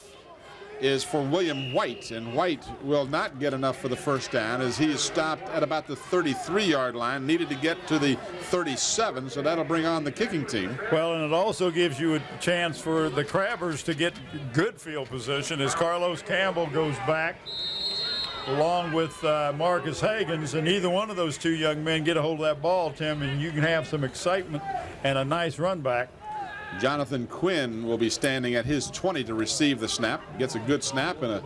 is for William White, and White will not get enough for the first down as he is stopped at about the 33-yard line, needed to get to the 37, so that'll bring on the kicking team. Well, and it also gives you a chance for the Crabbers to get good field position as Carlos Campbell goes back along with Marcus Higgins, and either one of those two young men get a hold of that ball, Tim, and you can have some excitement and a nice run back. Jonathan Quinn will be standing at his 20 to receive the snap. Gets a good snap and a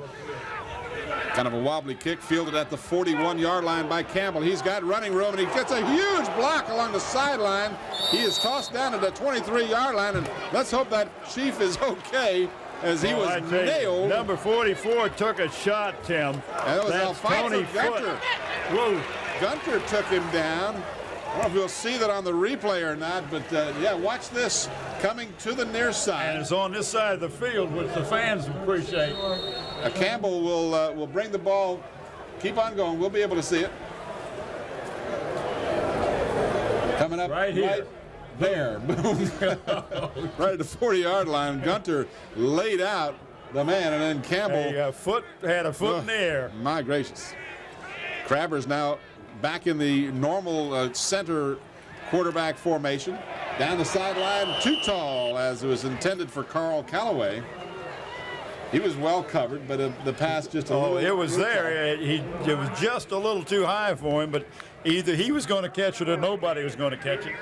kind of a wobbly kick, fielded at the 41-yard line by Campbell. He's got running room, and he gets a huge block along the sideline. He is tossed down at the 23-yard line, and let's hope that Chief is okay as he was nailed. Number 44 took a shot, Tim. And it was That's Alfonso Tony Gunter. Whoa. Gunter took him down. I don't know if you'll see that on the replay or not, but yeah, watch this coming to the near side. And it's on this side of the field, which the fans appreciate. Campbell will bring the ball. Keep on going. We'll be able to see it. Coming up right here. Right there. Boom. Right at the 40-yard line. Gunter laid out the man, and then Campbell had a foot in the air. My gracious. Crabbers now back in the normal center quarterback formation. Down the sideline, too tall, as it was intended for Carl Callaway. He was well covered, but the pass just a little. It was there. It was just a little too high for him, but either he was going to catch it or nobody was going to catch it.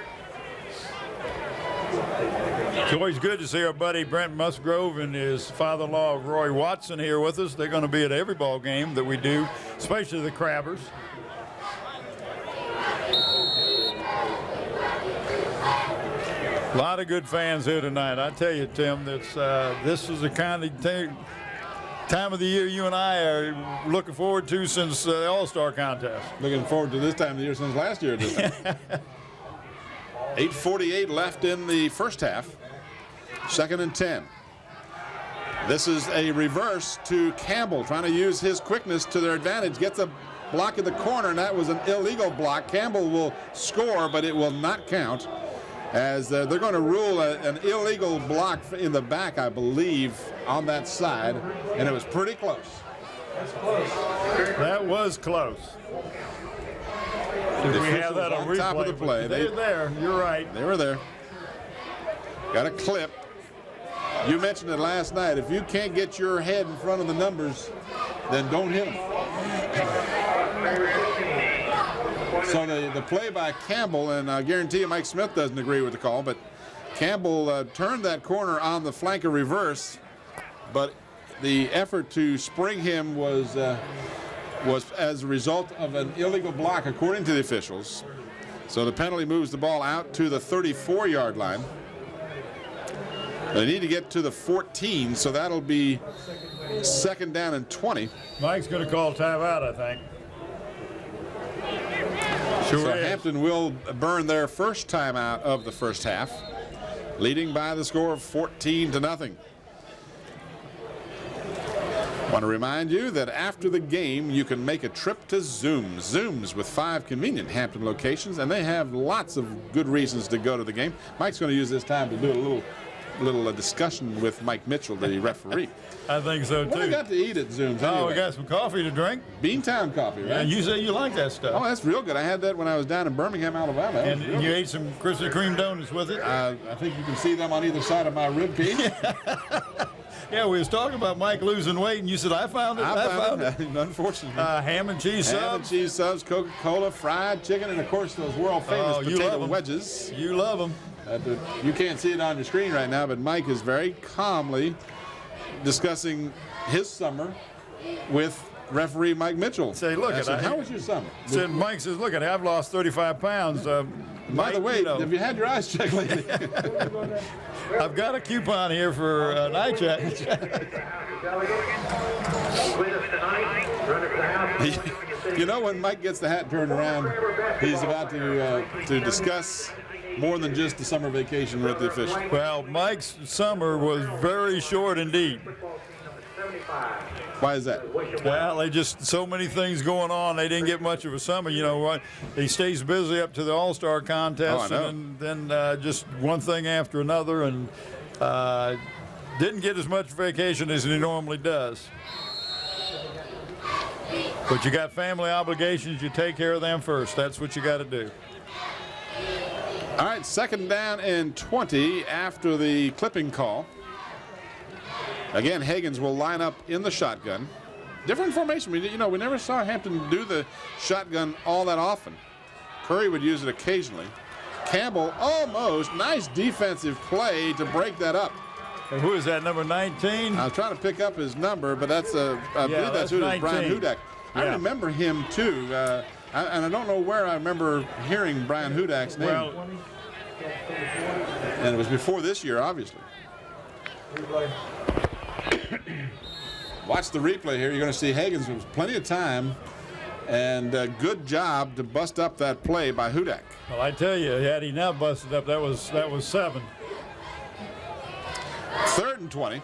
It's always good to see our buddy Brent Musgrove and his father-in-law Roy Watson here with us. They're going to be at every ball game that we do, especially the Crabbers. A lot of good fans here tonight. I tell you, Tim, this is the kind of time of the year you and I are looking forward to since the All-Star contest. Looking forward to this time of the year since last year. 8:48 left in the first half. 2nd and 10. This is a reverse to Campbell, trying to use his quickness to their advantage. Gets a block in the corner, and that was an illegal block. Campbell will score, but it will not count, as they're going to rule an illegal block in the back, I believe, on that side, and it was pretty close. That was close. Did we have that on replay? Top of the play. They're there. You're right. They were there. Got a clip. You mentioned it last night. If you can't get your head in front of the numbers, then don't hit them. So the play by Campbell, and I guarantee you Mike Smith doesn't agree with the call, but Campbell turned that corner on the flanker reverse, but the effort to spring him was as a result of an illegal block, according to the officials. So the penalty moves the ball out to the 34-yard line. They need to get to the 14, so that'll be 2nd down and 20. Mike's going to call timeout, I think. Sure So is. Hampton will burn their first timeout of the first half, leading by the score of 14-0. Want to remind you that after the game, you can make a trip to Zoom's with 5 convenient Hampton locations, and they have lots of good reasons to go to the game. Mike's going to use this time to do a little little discussion with Mike Mitchell, the referee. I think so, What do we too. got to eat at Zoom's Oh, anyway? we got some coffee to drink. Beantown coffee, right? Yeah, you say you like that stuff. Oh, that's real good. I had that when I was down in Birmingham, Alabama. That And was real you good. ate some Krispy Kreme donuts with it? I think you can see them on either side of my rib piece. Yeah, we was talking about Mike losing weight, and you said, I found it. I found it. it. Unfortunately. Ham and cheese Ham and subs. cheese subs, Coca-Cola, fried chicken, and of course those world famous Oh, you love potato 'em. wedges. You love them. You can't see it on your screen right now, but Mike is very calmly discussing his summer with referee Mike Mitchell. Say, look, I said, I- how was your summer? Said Mike says, look, I've lost 35 pounds. By Mike, the way, you know, have you had your eyes checked lately? I've got a coupon here for night check. You know, when Mike gets the hat turned around, he's about to discuss more than just the summer vacation with the official. Well, Mike's summer was very short indeed. Why is that? Well, they just so many things going on. They didn't get much of a summer. You know what? He stays busy up to the All-Star contest, Oh, I know. and then just one thing after another, and didn't get as much vacation as he normally does. But you got family obligations. You take care of them first. That's what you got to do. All right, 2nd down and 20 after the clipping call. Again, Higgins will line up in the shotgun. Different formation. We never saw Hampton do the shotgun all that often. Curry would use it occasionally. Campbell almost nice defensive play to break that up. And who is that, number 19? I was trying to pick up his number, but I believe that's who it is, Brian 19. Hudak. I Yeah. remember him too, and I don't know where I remember hearing Brian Hudak's name. Well, And it was before this year, obviously. Watch the replay here. You're going to see Higgins with plenty of time, and a good job to bust up that play by Hudak. well, I tell you, had he not busted up, that was 7. 3rd and 20.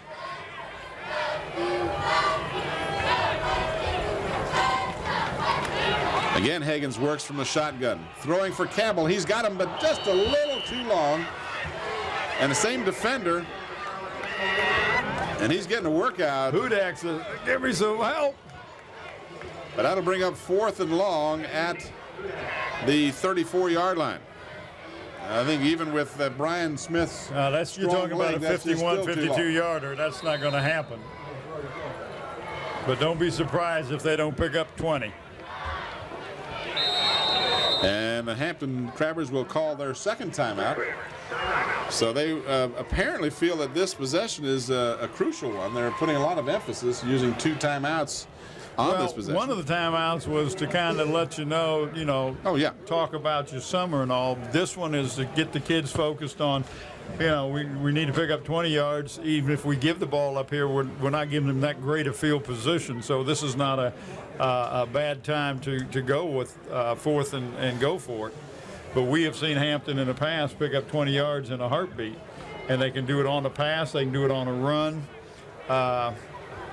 Again, Higgins works from the shotgun. Throwing for Campbell. He's got him, but just a little too long. And the same defender. And he's getting a workout. Hudak says, give me some help. But that'll bring up 4th and long at the 34-yard line. I think even with Brian Smith's You're strong talking about leg, a that's just 51, still too long. 52-yarder. That's not going to happen. But don't be surprised if they don't pick up 20. And the Hampton Crabbers will call their 2nd timeout. So they apparently feel that this possession is a crucial one. They're putting a lot of emphasis using 2 timeouts on this possession. One of the timeouts was to kind of let you know, Oh, yeah. talk about your summer and all. This one is to get the kids focused on, we need to pick up 20 yards. Even if we give the ball up here, we're not giving them that great a field position. So this is not a bad time to go with 4th and go for it. But we have seen Hampton in the past pick up 20 yards in a heartbeat. And they can do it on the pass. They can do it on a run.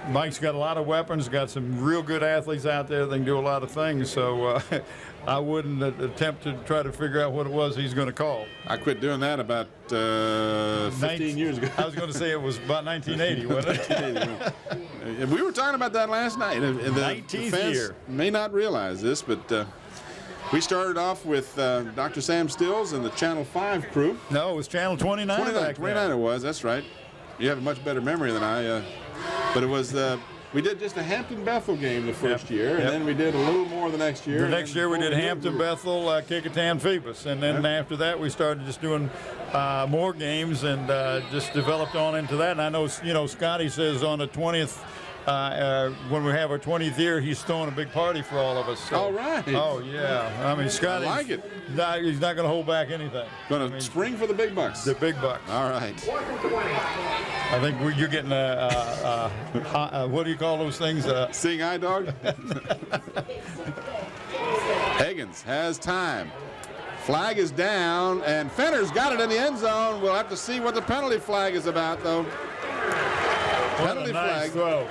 Mike's got a lot of weapons, got some real good athletes out there that can do a lot of things. So I wouldn't attempt to try to figure out what it was he's going to call. I quit doing that about 15 years ago. I was going to say it was about 1980, wasn't it? And we were talking about that last night. And the 19th fans year. may not realize this, but we started off with Dr. Sam Stills and the Channel 5 crew. No, it was Channel 29 back 29 then. it was, that's right. You have a much better memory than I. But it was, we did just a Hampton-Bethel game the first year, and then we did a little more the next year. The next year we did Hampton, Bethel, Kickingham, Phoebus. And then after that we started just doing more games and just developed on into that. And I know, Scotty says on the 20th, when we have our 20th year, he's throwing a big party for all of us. So. All right. Oh, yeah. I mean, Scotty. I like it. He's not going to hold back anything. Going to spring for the big bucks. The big bucks. All right. I think you're getting what do you call those things? Seeing eye dog. Higgins has time. Flag is down, and Fenner's got it in the end zone. We'll have to see what the penalty flag is about, though. Penalty nice flag. throw.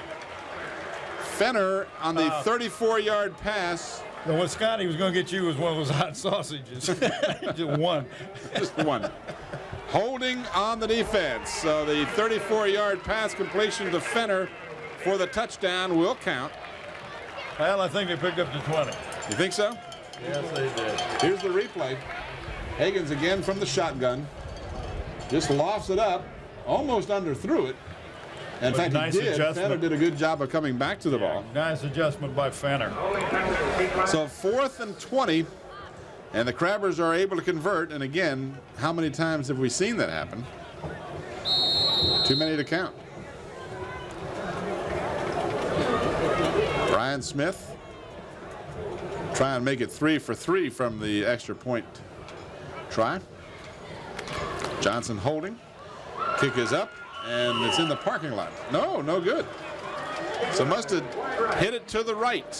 Fenner on the 34-yard pass. And what Scotty was going to get you was one of those hot sausages. Just one. Just one. holding on the defense. So the 34-yard pass completion to Fenner for the touchdown will count. Well, I think they picked up to 20. You think so? Yes, they did. Here's the replay. Higgins again from the shotgun. Just lofts it up, almost underthrew it. In fact, nice he did. adjustment. Fenner did a good job of coming back to the ball. Nice adjustment by Fenner. So 4th and 20, and the Crabbers are able to convert. And again, how many times have we seen that happen? Too many to count. Brian Smith try and make it 3 for 3 from the extra point try. Johnson holding. Kick is up, and it's in the parking lot. No, no good. So must have hit it to the right.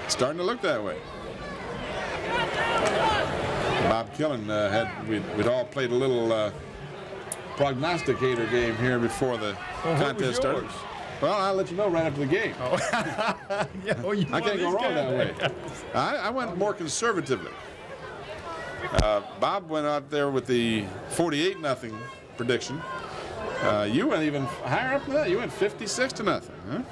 Starting to look that way. Bob Killen we'd all played a little prognosticator game here before the contest started. Well, I'll let you know right after the game. Oh. Yeah, well, I can't go wrong that way. I went more conservatively. Bob went out there with the 48-0 prediction. You went even higher up than that. You went 56-0. Huh?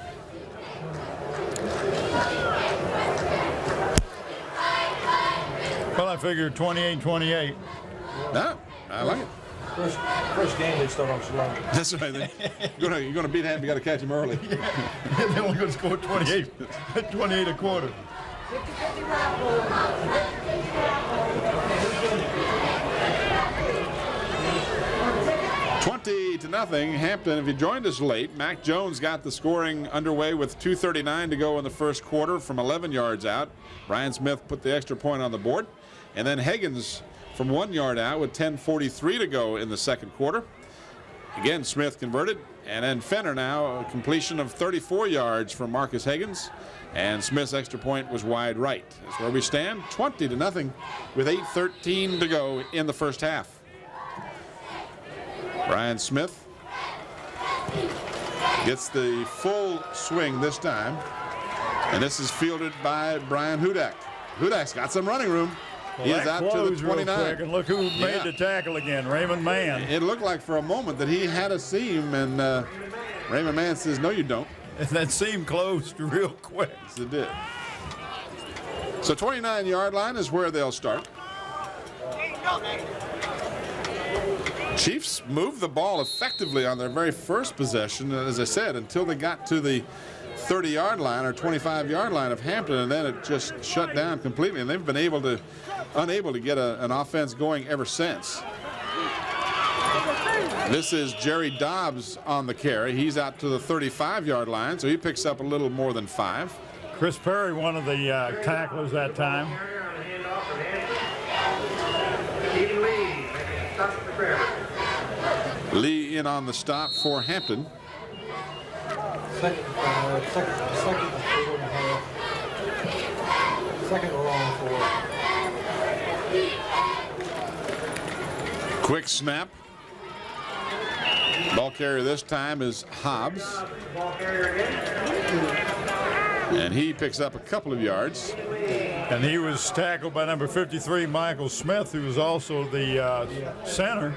Well, I figured 28-28. No, I like it. First game they start off slow. That's right. You're gonna beat him. You got to catch him early. They're only going to score 28 a quarter. 20-0 Hampton. If you joined us late, Mac Jones got the scoring underway with 2:39 to go in the first quarter from 11 yards out. Brian Smith put the extra point on the board, and then Higgins from 1 yard out with 10:43 to go in the second quarter. Again, Smith converted, and then Fenner now a completion of 34 yards from Marcus Higgins, and Smith's extra point was wide right. That's where we stand, 20-0 with 8:13 to go in the first half. Brian Smith gets the full swing this time, and this is fielded by Brian Hudak. Hudak's got some running room. Well, he is out to the 29. Quick, and look who made the tackle again, Raymond Mann. It looked like for a moment that he had a seam, and Raymond Mann says, no, you don't. And that seam closed real quick. Yes, it did. So 29-yard line is where they'll start. Chiefs moved the ball effectively on their very first possession, as I said, until they got to the 30-yard line or 25-yard line of Hampton, and then it just shut down completely, and they've been unable to get an offense going ever since. This is Jerry Dobbs on the carry. He's out to the 35-yard line, so he picks up a little more than 5. Chris Perry, one of the tacklers that time. Lee in on the stop for Hampton. Second long for. Quick snap. Ball carrier this time is Hobbs. And he picks up a couple of yards. And he was tackled by number 53, Michael Smith, who was also the center.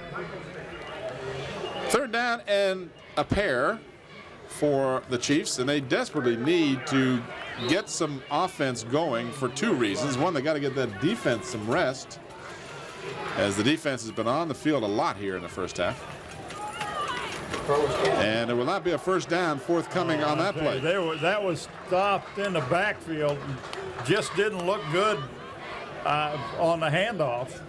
Third down and a pair for the Chiefs, and they desperately need to get some offense going for 2 reasons. One, they got to get that defense some rest, as the defense has been on the field a lot here in the first half. And there will not be a first down forthcoming on that play. That was stopped in the backfield. Just didn't look good on the handoff.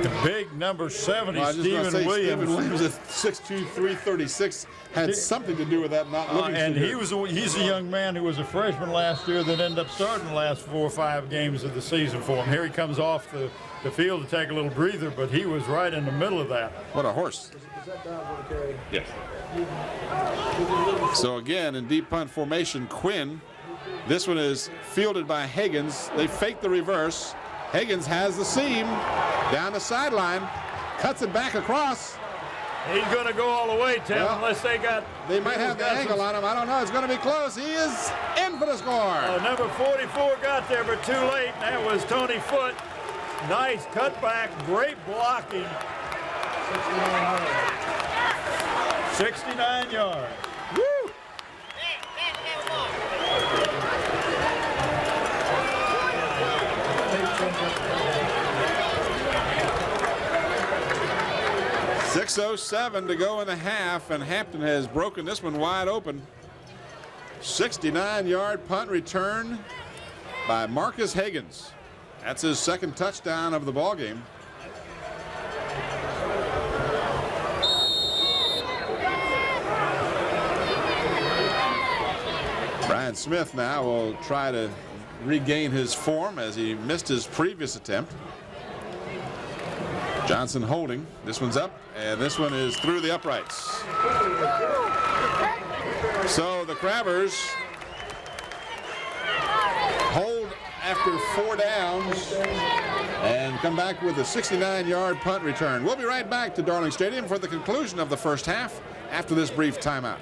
The big number 70, Stephen Williams. Stephen Williams at 6'2", 336 had something to do with that not looking and so he's a young man who was a freshman last year that ended up starting the last 4 or 5 games of the season for him. Here he comes off the field to take a little breather, but he was right in the middle of that. What a horse. Yes. So again, in deep punt formation, Quinn. This one is fielded by Higgins. They fake the reverse. Higgins has the seam down the sideline, cuts it back across, He's going to go all the way, Tim, Well, unless they got... They might have the angle on him. I don't know. It's going to be close. He is in for the score. Number 44 got there, but too late. That was Tony Foote. Nice cutback, great blocking. 69 yards. Woo! .607 to go in the half, and Hampton has broken this one wide open. 69-yard punt return by Marcus Higgins. That's his second touchdown of the ball game. Brian Smith now will try to regain his form as he missed his previous attempt. Johnson holding. This one's up, and this one is through the uprights. So the Crabbers hold after 4 downs and come back with a 69-yard punt return. We'll be right back to Darling Stadium for the conclusion of the first half after this brief timeout.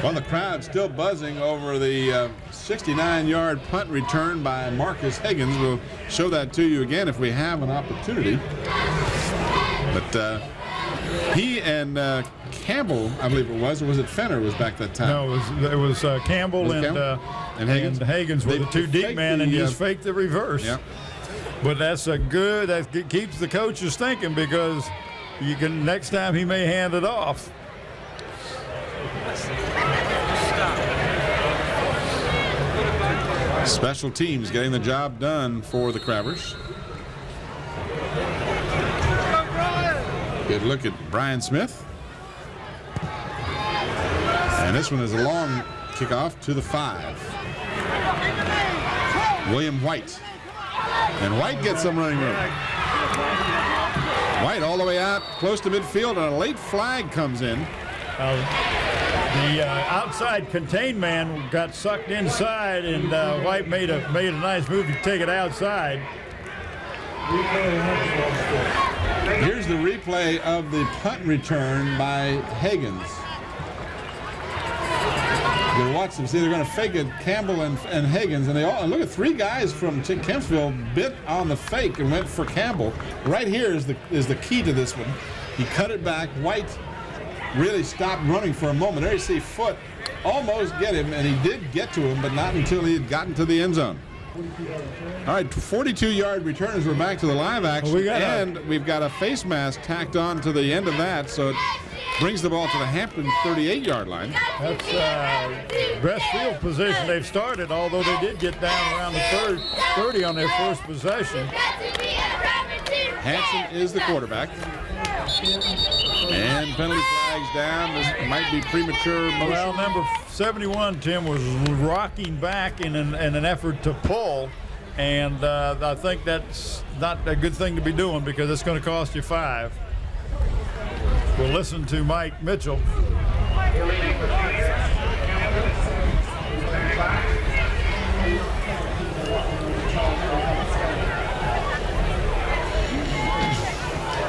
Well, the crowd still buzzing over the 69-yard punt return by Marcus Higgins. We'll show that to you again if we have an opportunity. But he and Campbell, I believe it was, or was it Fenner was back that time? No, it was Campbell and Higgins. And Higgins were the two deep men, and he just faked the reverse. Yeah. But that's a good, that keeps the coaches thinking, because you can, next time he may hand it off. Special teams getting the job done for the Crabbers. Good look at Brian Smith. And this one is a long kickoff to the 5. William White. And White gets some running room. White all the way out close to midfield, and a late flag comes in. The outside contained man got sucked inside, and White made a nice move to take it outside. Here's the replay of the punt return by Higgins. You're going to watch them. See, they're going to fake it, Campbell and Higgins, and they all, and look at 3 guys from Kempsville bit on the fake and went for Campbell. Right here is the key to this one. He cut it back. White really stopped running for a moment. There you see Foote almost get him, and he did get to him, but not until he had gotten to the end zone. All right, 42-yard returns. We're back to the live action, we've got a face mask tacked on to the end of that, so it brings the ball to the Hampton 38-yard line. That's best field position they've started, although they did get down around the 30 on their first possession. Hanson is the quarterback. And penalty flags down. This might be premature motion. Well, number 71, Tim, was rocking back in an effort to pull, and I think that's not a good thing to be doing, because it's going to cost you 5. We'll listen to Mike Mitchell.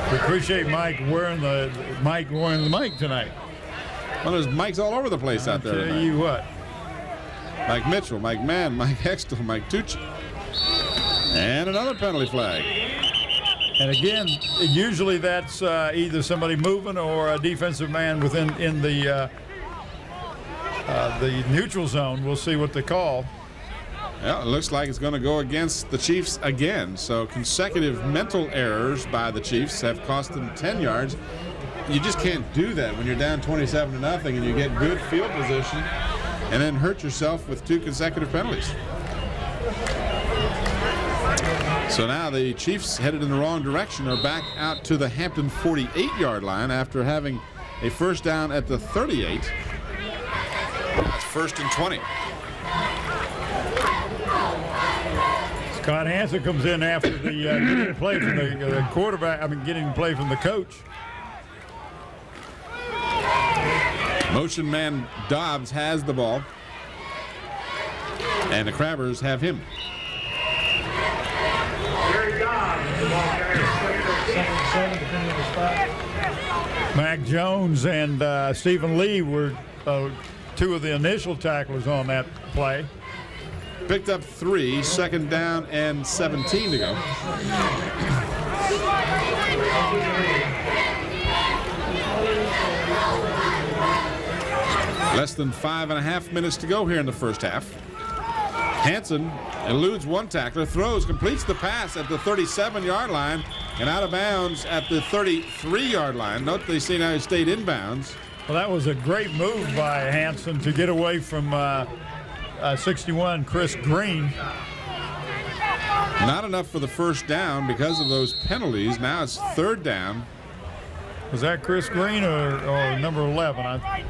We appreciate Mike wearing the mic tonight. Well, there's mics all over the place out there Tell tonight. you what. Mike Mitchell, Mike Mann, Mike Hextall, Mike Tucci. And another penalty flag. And again, usually that's either somebody moving or a defensive man in the neutral zone. We'll see what they call. Well, it looks like it's going to go against the Chiefs again. So consecutive mental errors by the Chiefs have cost them 10 yards. You just can't do that when you're down 27-0 and you get good field position and then hurt yourself with 2 consecutive penalties. So now the Chiefs, headed in the wrong direction, are back out to the Hampton 48-yard line after having a first down at the 38. That's 1st and 20. Scott Hansen comes in after the getting play from the quarterback. Getting play from the coach. Motion man Dobbs has the ball, and the Crabbers have him. Mac Jones and Stephen Lee were two of the initial tacklers on that play. Picked up 3, 2nd down and 17 to go. Less than 5.5 minutes to go here in the first half. Hanson eludes one tackler, throws, completes the pass at the 37-yard line and out of bounds at the 33-yard line. Note they see now he stayed inbounds. Well, that was a great move by Hanson to get away from 61 Chris Green. Not enough for the first down because of those penalties. Now it's 3rd down. Was that Chris Green or number 11? I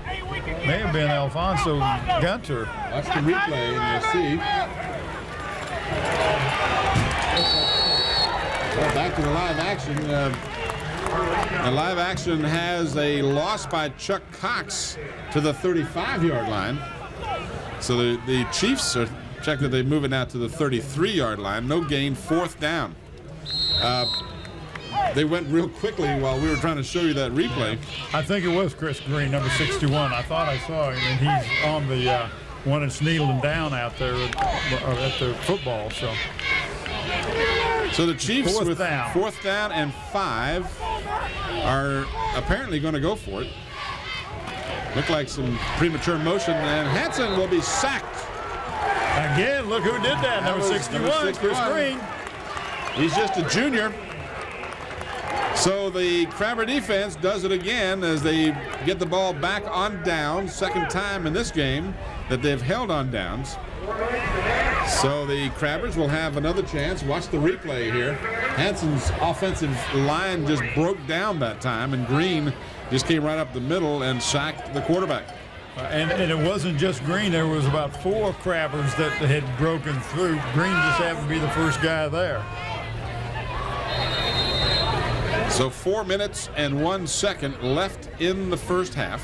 may have been Alfonso Gunter. Watch the replay and you'll see. Well, back to the live action. The live action has a loss by Chuck Cox to the 35-yard line. So the Chiefs are check that they move it now to the 33-yard line. No gain, 4th down. They went real quickly while we were trying to show you that replay. I think it was Chris Green, number 61. I thought I saw him, and he's on the one that's kneeling down out there at the football. So the Chiefs Fourth with down. 4th down and 5 are apparently going to go for it. Look like some premature motion, and Hanson will be sacked. Again, look who did that. Number 61, Chris Green. He's just a junior. So the Crabber defense does it again as they get the ball back on downs. 2nd time in this game that they've held on downs. So the Crabbers will have another chance. Watch the replay here. Hanson's offensive line just broke down that time, and Green just came right up the middle and sacked the quarterback. And it wasn't just Green. There was about 4 Crabbers that had broken through. Green just happened to be the first guy there. So 4 minutes and 1 second left in the first half.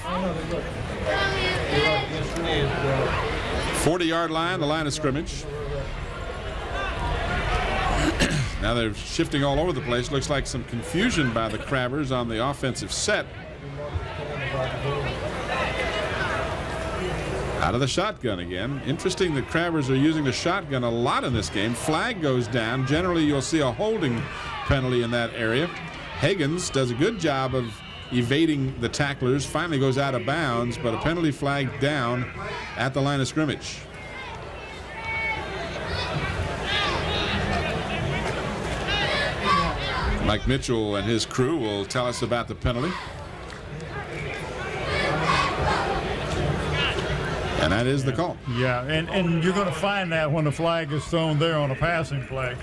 40-yard line, the line of scrimmage. Now they're shifting all over the place. Looks like some confusion by the Crabbers on the offensive set. Out of the shotgun again. Interesting that Crabbers are using the shotgun a lot in this game. Flag goes down. Generally, you'll see a holding penalty in that area. Higgins does a good job of evading the tacklers. Finally goes out of bounds, but a penalty flag down at the line of scrimmage. Mike Mitchell and his crew will tell us about the penalty. And that is the call. Yeah, and you're going to find that when the flag is thrown there on a passing play.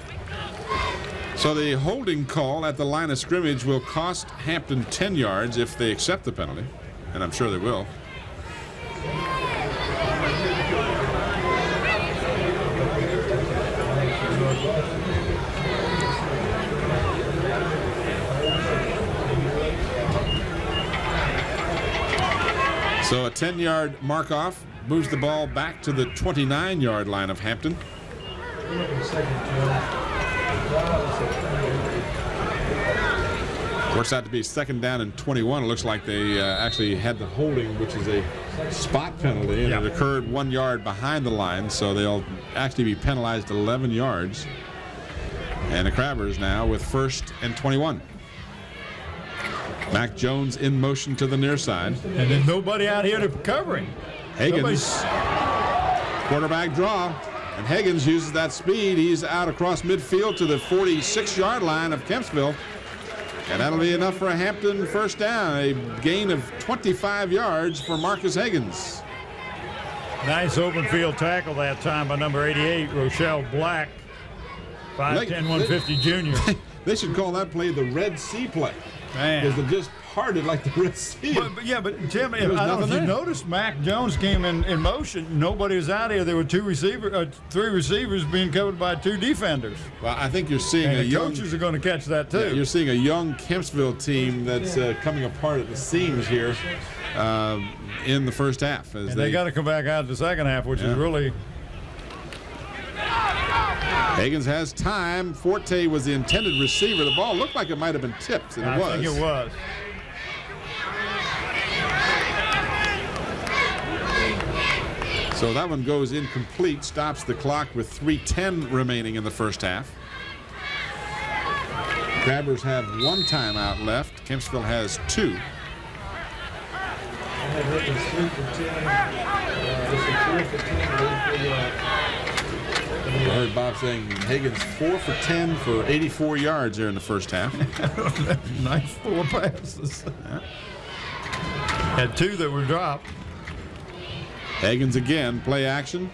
So the holding call at the line of scrimmage will cost Hampton 10 yards if they accept the penalty, and I'm sure they will. So a 10-yard mark-off moves the ball back to the 29-yard line of Hampton. Works out to be 2nd down and 21. It looks like they actually had the holding, which is a spot penalty, and it occurred 1 yard behind the line, so they'll actually be penalized 11 yards. And the Crabbers now with 1st and 21. Mac Jones in motion to the near side. And there's nobody out here to cover him. Higgins, quarterback draw, and Higgins uses that speed. He's out across midfield to the 46-yard line of Kempsville. And that'll be enough for a Hampton first down, a gain of 25 yards for Marcus Higgins. Nice open field tackle that time by number 88, Rochelle Black, 5'10", 150 junior. They should call that play the Red Sea play. Man. Because it just parted like the Red Sea. But Tim, I don't know if you noticed, Mac Jones came in motion. Nobody was out here. There were three receivers being covered by 2 defenders. Well, I think you're seeing and a the young coaches are going to catch that too. Yeah, you're seeing a young Kempsville team that's coming apart at the seams here in the first half. As they got to come back out of the second half, which is really. Higgins has time. Forte was the intended receiver. The ball looked like it might have been tipped, and it was. I think it was. So that one goes incomplete, stops the clock with 3:10 remaining in the first half. Crabbers have 1 timeout left. Kempsville has 2. I heard Bob saying Higgins 4 for 10 for 84 yards there in the first half. Nice 4 passes. Yeah. Had 2 that were dropped. Higgins again, play action.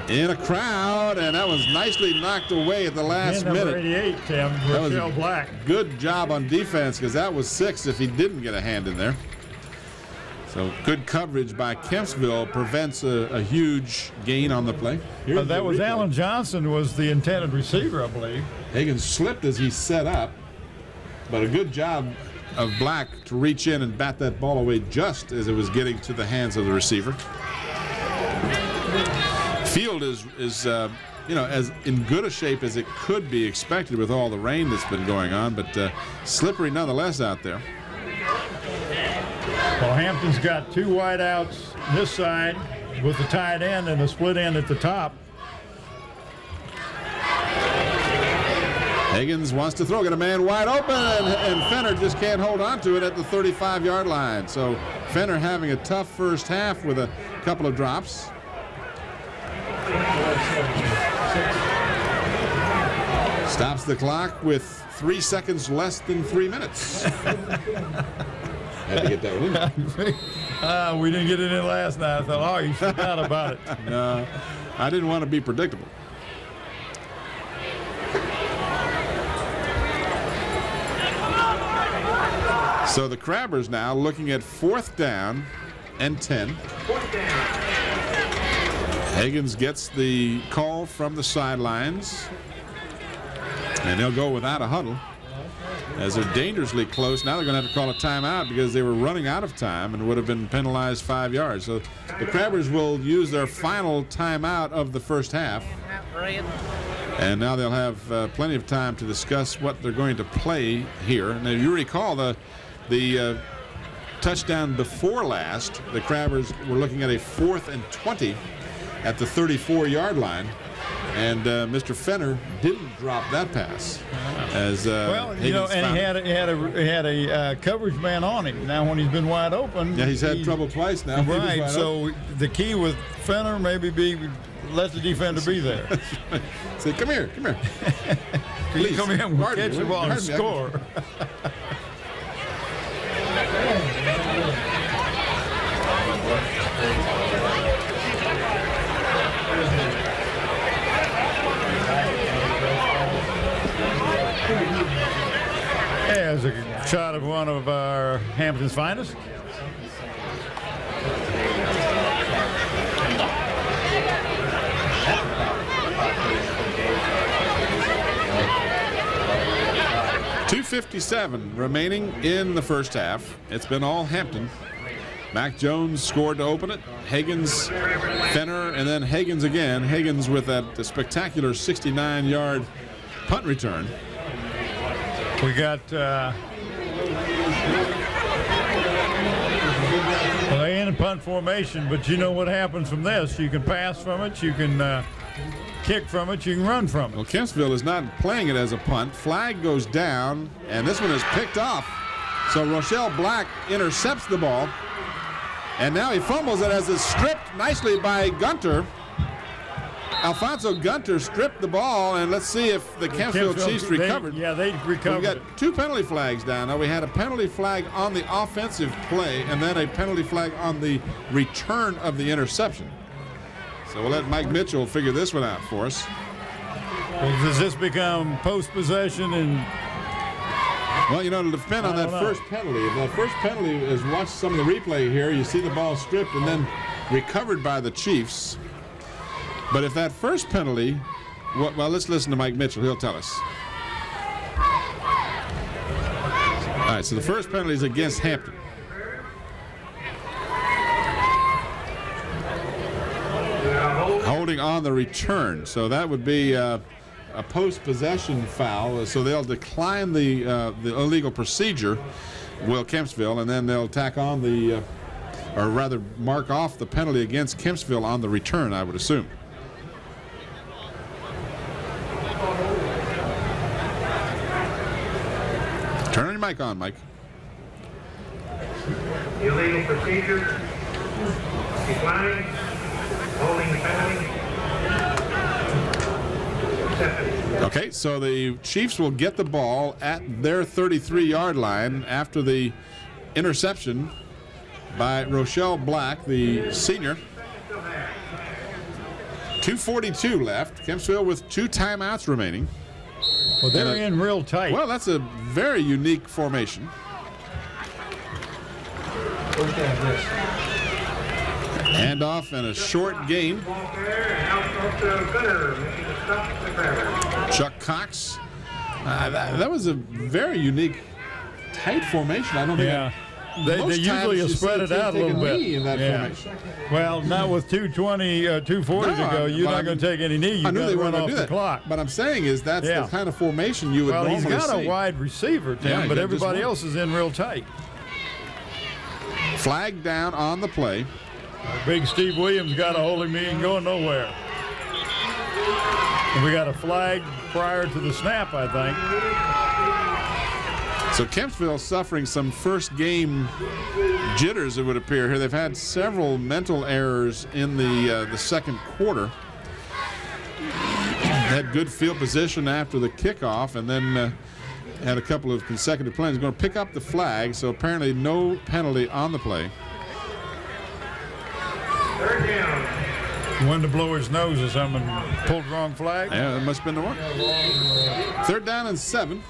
In a crowd, and that was nicely knocked away at the last Number minute. 88, Tim, Rochelle Black. Good job on defense, because that was 6 if he didn't get a hand in there. So good coverage by Kempsville prevents a huge gain on the play. That was Alan Johnson was the intended receiver, I believe. Higgins slipped as he set up, but a good job of Black to reach in and bat that ball away just as it was getting to the hands of the receiver. Field is you know, as in good a shape as it could be expected with all the rain that's been going on, but slippery nonetheless out there. Well, Hampton's got 2 wideouts this side with the tight end and a split end at the top. Higgins wants to throw, got a man wide open, and Fenner just can't hold on to it at the 35-yard line. So Fenner having a tough first half with a couple of drops. Stops the clock with 3 seconds less than 3 minutes. Had to get that one in. We didn't get it in last night. I thought, oh, you forgot about it. No, I didn't want to be predictable. So the Crabbers now looking at 4th down and 10. Higgins gets the call from the sidelines, and they'll go without a huddle as they're dangerously close. Now they're going to have to call a timeout because they were running out of time and would have been penalized 5 yards. So the Crabbers will use their final timeout of the first half. And now they'll have plenty of time to discuss what they're going to play here. Now, you recall the touchdown before last, the Crabbers were looking at a 4th and 20 at the 34-yard line. And Mr. Fenner didn't drop that pass. As well, you know, and he had a coverage man on him. Now, when he's been wide open, yeah, he's had trouble twice now. Right. So the key with Fenner maybe be let the defender be there. Say, come here, come here. Please come here and catch the ball and score. There's a shot of one of our Hampton's finest. .257 remaining in the first half. It's been all Hampton. Mac Jones scored to open it. Higgins, Fenner, and then Higgins again. Higgins with that spectacular 69-yard punt return. We got well, they in punt formation, but you know what happens from this. You can pass from it, you can kick from it, you can run from it. Well, Kempsville is not playing it as a punt. Flag goes down, and this one is picked off. So Rochelle Black intercepts the ball, and now he fumbles it as it's stripped nicely by Gunter. Alfonso Gunter stripped the ball, and let's see if the Kempsville Chiefs recovered. They recovered. We got 2 penalty flags down. Now we had a penalty flag on the offensive play, and then a penalty flag on the return of the interception. So we'll let Mike Mitchell figure this one out for us. Well, does this become post-possession? And well, you know, it'll depend on that first penalty. If that first penalty is, watch some of the replay here, you see the ball stripped and then recovered by the Chiefs. But if that first penalty, well, let's listen to Mike Mitchell. He'll tell us. All right, so the first penalty is against Hampton. holding on the return. So that would be a post-possession foul. So they'll decline the illegal procedure, Will Kempsville, and then they'll tack on or rather mark off the penalty against Kempsville on the return, I would assume. Turn your mic on, Mike. Illegal procedure, declining, holding the penalty, accepted. Okay, so the Chiefs will get the ball at their 33-yard line after the interception by Rochelle Black, the senior. 2:42 left. Kempsville with 2 timeouts remaining. Well, they're in real tight. Well, that's a very unique formation. Handoff and a short gain. Chuck Cox. That was a very unique, tight formation. I don't think. Yeah. They usually have spread it out a little bit. In that formation. Well, not with 2:40 to go. You're not going to take any knee. You've got to run off the clock. But I'm saying is that's the kind of formation you would normally see. Well, he's got a wide receiver, Tim, but everybody else is in real tight. Flag down on the play. Big Steve Williams got a hold of me and going nowhere. And we got a flag prior to the snap, I think. So Kempsville suffering some first game jitters, it would appear here. They've had several mental errors in the second quarter. Had good field position after the kickoff, and then had a couple of consecutive plays. Going to pick up the flag, so apparently no penalty on the play. Third down. He wanted to blow his nose or something and pulled the wrong flag. Yeah, that must have been the one. 3rd down and 7.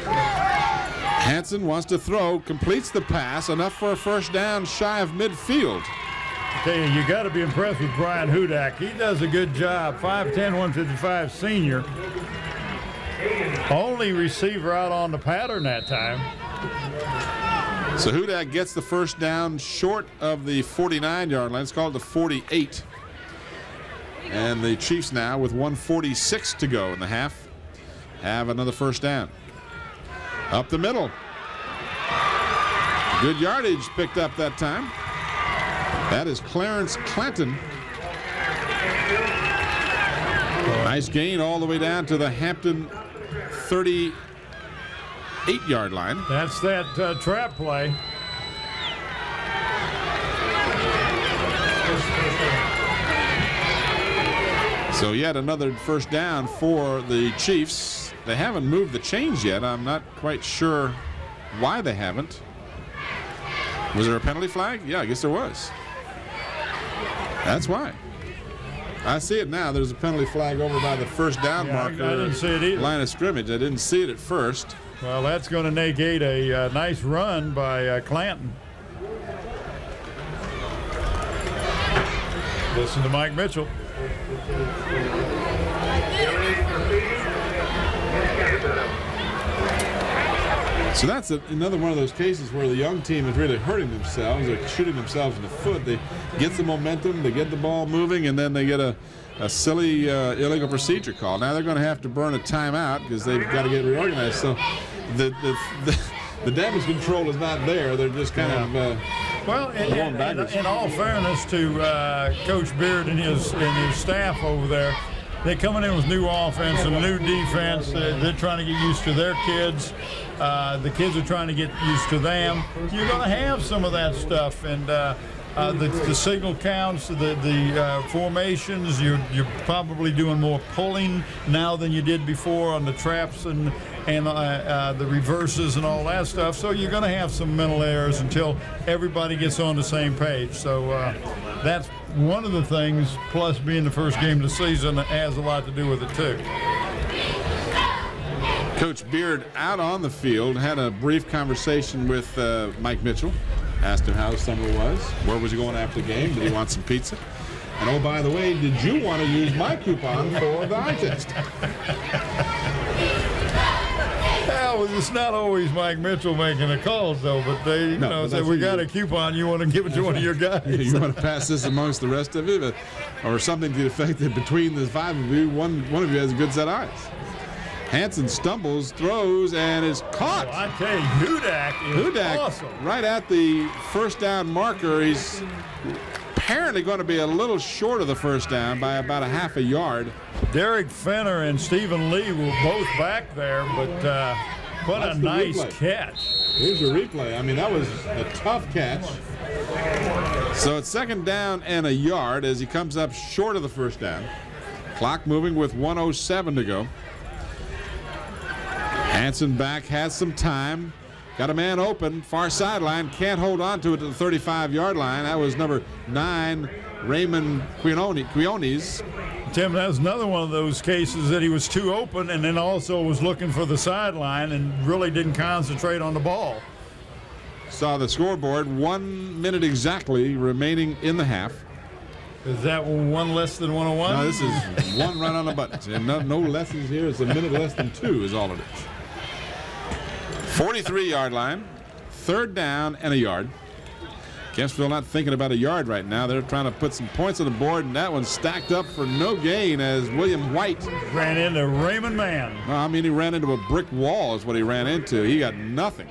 Hanson wants to throw, completes the pass, enough for a first down shy of midfield. I tell you got to be impressed with Brian Hudak. He does a good job. 5'10", 155 senior. Only receiver out on the pattern that time. So Hudak gets the first down short of the 49-yard line. It's called the 48. And the Chiefs now, with 1:46 to go in the half, have another first down. Up the middle. Good yardage picked up that time. That is Clarence Clanton. Nice gain all the way down to the Hampton 38-yard line. That's that trap play. So yet another first down for the Chiefs. They haven't moved the chains yet. I'm not quite sure why they haven't. Was there a penalty flag? Yeah, I guess there was. That's why. I see it now. There's a penalty flag over by the first down marker. I didn't see it either. Line of scrimmage. I didn't see it at first. Well, that's going to negate a nice run by Clanton. Listen to Mike Mitchell. So that's another one of those cases where the young team is really hurting themselves or shooting themselves in the foot. They get the momentum, they get the ball moving, and then they get a silly illegal procedure call. Now they're going to have to burn a timeout because they've got to get reorganized. So the damage control is not there. They're just kind of well, in all fairness to Coach Beard and his staff over there, they're coming in with new offense and new defense. They're trying to get used to their kids. The kids are trying to get used to them. You're going to have some of that stuff, and the signal counts, the formations. You're probably doing more pulling now than you did before on the traps and the reverses and all that stuff. So you're going to have some mental errors until everybody gets on the same page. So that's one of the things, plus being the first game of the season, has a lot to do with it too. Coach Beard out on the field, had a brief conversation with Mike Mitchell, asked him how his summer was, where was he going after the game, did he want some pizza, and oh, by the way, did you want to use my coupon for the eye test? Well, it's not always Mike Mitchell making the calls, though, but they, you know, say, we got a coupon, you want to give it to one of your guys. You want to pass this amongst the rest of you, or something to the effect that between the 5 of you, one of you has a good set of eyes. Hanson stumbles, throws, and is caught. Well, I tell you, Hudak is awesome. Right at the first down marker. He's apparently going to be a little short of the first down by about a half a yard. Derek Fenner and Stephen Lee were both back there, but what a nice catch. Here's your replay. I mean, that was a tough catch. So it's second down and a yard as he comes up short of the first down. Clock moving with 1:07 to go. Hanson back, has some time. Got a man open, far sideline, can't hold on to it to the 35-yard line. That was number 9, Raymond Quiones. Tim, that was another one of those cases that he was too open and then also was looking for the sideline and really didn't concentrate on the ball. Saw the scoreboard, 1 minute exactly remaining in the half. Is that one less than 101? No, this is one run on the button. And no lessons here. It's a minute less than 2 is all it is. 43-yard line, third down and a yard. Kempsville not thinking about a yard right now. They're trying to put some points on the board, and that one's stacked up for no gain as William White ran into Raymond Mann. No, I mean, he ran into a brick wall is what he ran into. He got nothing.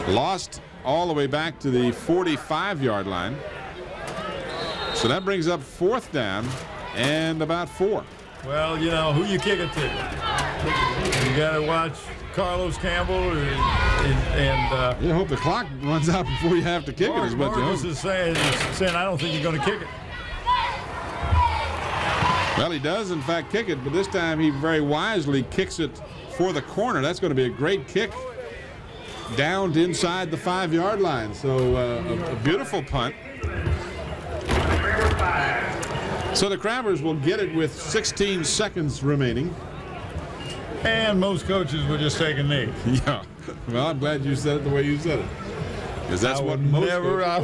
Lost all the way back to the 45-yard line. So that brings up fourth down and about 4. Well, you know, who you kick it to? You got to watch Carlos Campbell and you hope the clock runs out before you have to kick it is what you hope. Marcus is saying, I don't think you're going to kick it. Well, he does, in fact, kick it, but this time he very wisely kicks it for the corner. That's going to be a great kick down to inside the 5-yard line. So a beautiful punt. So the Crabbers will get it with 16 seconds remaining. And most coaches would just take a knee. Yeah. Well, I'm glad you said it the way you said it. Because that's what most I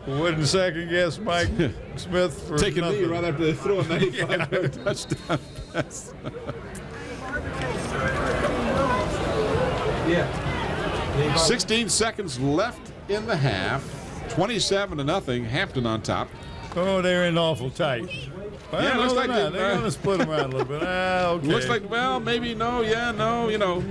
wouldn't second guess Mike Smith for take a nothing. knee right after they throw a 95-yard touchdown pass. 16 seconds left in the half. 27-0. Hampton on top. Oh, they're in awful tight. Well, yeah, looks like they're going to split them out a little bit. Okay. Looks like, well, maybe no, yeah, no, you know.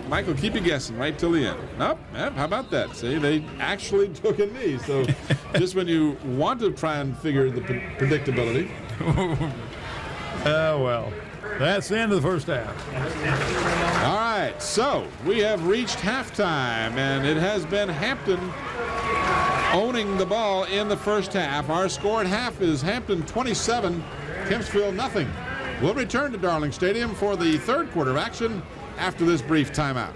Michael, keep you guessing right till the end. Nope, how about that? See, they actually took a knee. So just when you want to try and figure the predictability. Well, that's the end of the first half. All right, so we have reached halftime, and it has been Hampton owning the ball in the first half. Our score at half is Hampton 27, Kempsville nothing. We'll return to Darling Stadium for the third quarter of action after this brief timeout.